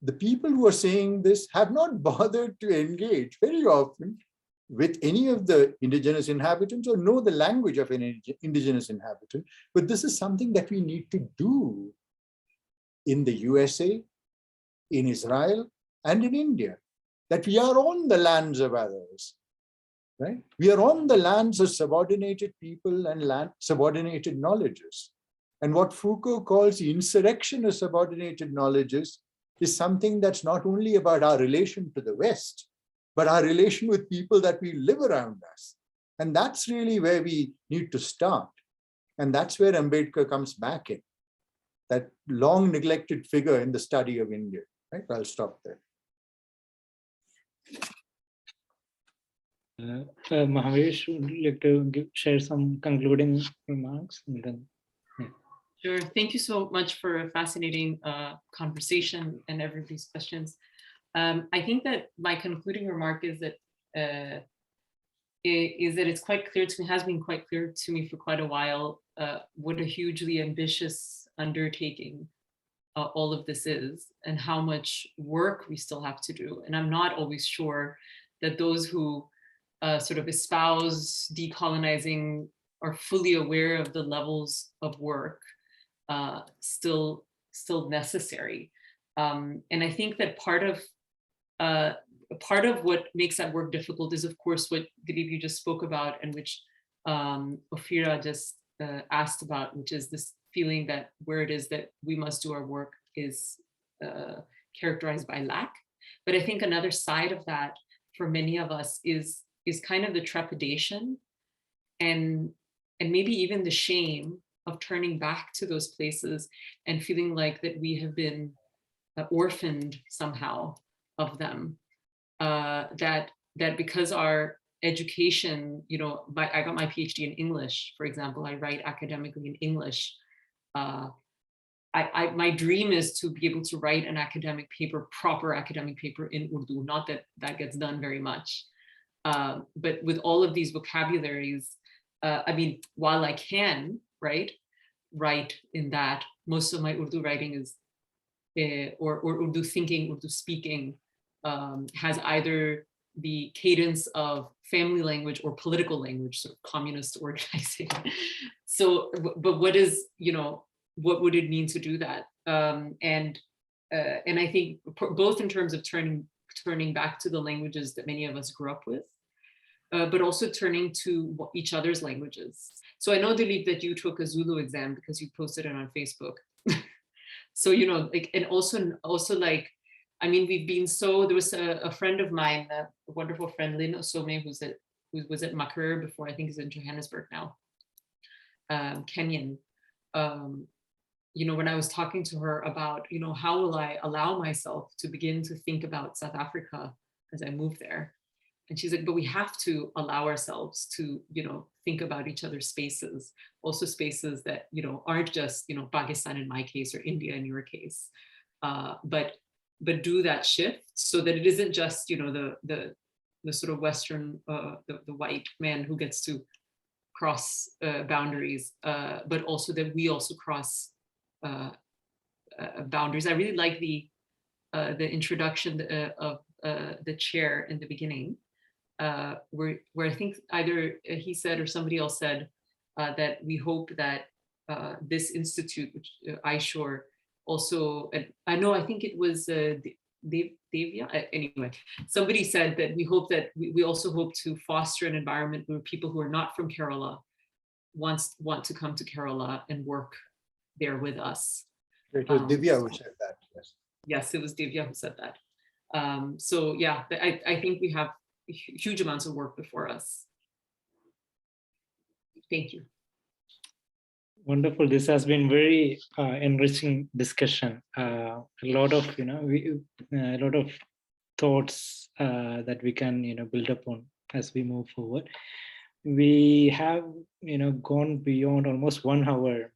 the people who are saying this have not bothered to engage very often with any of the indigenous inhabitants or know the language of an indigenous inhabitant. But this is something that we need to do in the USA, in Israel, and in India, that we are on the lands of others, right? We are on the lands of subordinated people and subordinated knowledges. And what Foucault calls the insurrection of subordinated knowledges is something that's not only about our relation to the West, but our relation with people that we live around us. And that's really where we need to start. And that's where Ambedkar comes back in, that long neglected figure in the study of India. Right? I'll stop there. Mahvish, would you like to share some concluding remarks? And then, Sure. Thank you so much for a fascinating conversation and everybody's questions. I think that my concluding remark is that it's quite clear to me, has been quite clear to me for quite a while, what a hugely ambitious undertaking all of this is, and how much work we still have to do. And I'm not always sure that those who sort of espouse decolonizing are fully aware of the levels of work still necessary. And I think that part of what makes that work difficult is, of course, what Dilip, you just spoke about, and which Ophira just asked about, which is this feeling that where it is that we must do our work is characterized by lack. But I think another side of that for many of us is kind of the trepidation and maybe even the shame of turning back to those places and feeling like that we have been orphaned somehow of them. That because our education, you know, I got my PhD in English, for example, I write academically in English. My dream is to be able to write an academic paper, proper academic paper in Urdu. Not that that gets done very much, but with all of these vocabularies, I mean, while I can write in that, most of my Urdu writing is, or Urdu thinking, Urdu speaking, has either the cadence of family language or political language, so communist organizing. So, but what is, you know, what would it mean to do that? And I think both in terms of turning back to the languages that many of us grew up with, but also turning to each other's languages. So I know, Dilip, that you took a Zulu exam because you posted it on Facebook. So, you know, like, and also like, I mean, we've been so, there was a friend of mine, a wonderful friend, Lynn Osome, who was at Makerere before, I think is in Johannesburg now, Kenyan. You know, when I was talking to her about, you know, how will I allow myself to begin to think about South Africa as I move there? And she's like, but we have to allow ourselves to, you know, think about each other's spaces, also spaces that, you know, aren't just, you know, Pakistan in my case or India in your case, but do that shift so that it isn't just, you know, the sort of Western, the white man who gets to cross boundaries, but also that we also cross boundaries. I really like the introduction of the chair in the beginning, where I think either he said or somebody else said that we hope that this institute, which iShore, also, I think it was Devya, anyway, somebody said that we hope that we also hope to foster an environment where people who are not from Kerala want to come to Kerala and work there with us. It was Divya who said that, yes. Yes, it was Divya who said that. So yeah, I think we have huge amounts of work before us. Thank you. wonderful. This has been very enriching discussion. A lot of, you know, a lot of thoughts that we can, you know, build upon as we move forward. We have, you know, gone beyond almost 1 hour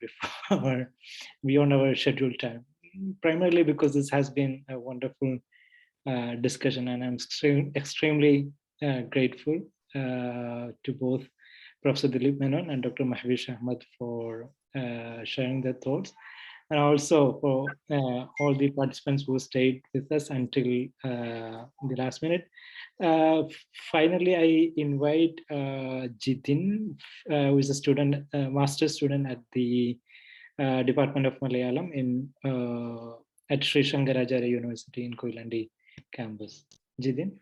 beyond our scheduled time, primarily because this has been a wonderful discussion, and I'm extremely grateful to both Professor Dilip Menon and Dr. Mahvish Ahmad for sharing their thoughts, and also for all the participants who stayed with us until the last minute. Finally, I invite Jitin, who is a student, master's student at the Department of Malayalam at Sree Sankaracharya University in Koilandi campus. Jitin.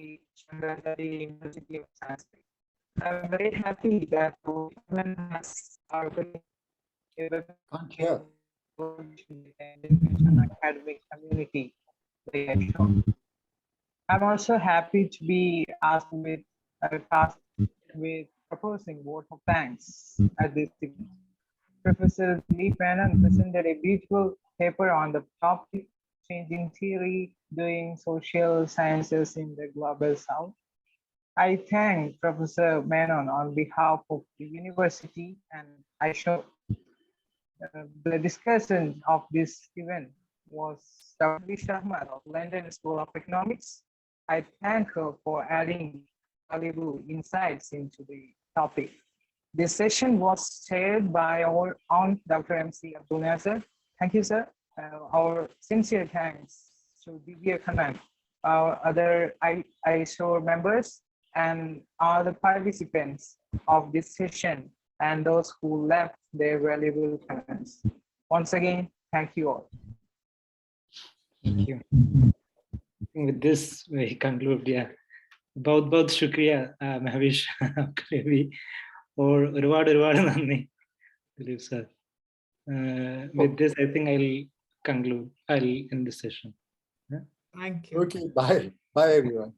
the Sankaracharya University of Sanskrit. I'm very happy that women has organized Can't hear. an academic community. I'm also happy to be tasked with proposing vote of thanks at this event. Professor Dilip Menon presented a beautiful paper on the topic changing theory, doing social sciences in the global south. I thank Professor Menon on behalf of the university, and I show the discussant of this event was Dr. Mahvish Ahmad of London School of Economics. I thank her for adding valuable insights into the topic. This session was chaired by our own Dr. MC Abdul Nazar. Thank you, sir. Our sincere thanks to Divya Khanna, our other ISOR members, and all the participants of this session, and those who left their valuable comments. Once again, thank you all. Thank you. With this, we conclude. Yeah. बहुत शुक्रिया महविश आपके भी और ഒരുപാട് നന്ദി Dilip sir. With this, I think I'll conclude. I'll end the session. Thank you. Okay, bye. Bye, everyone.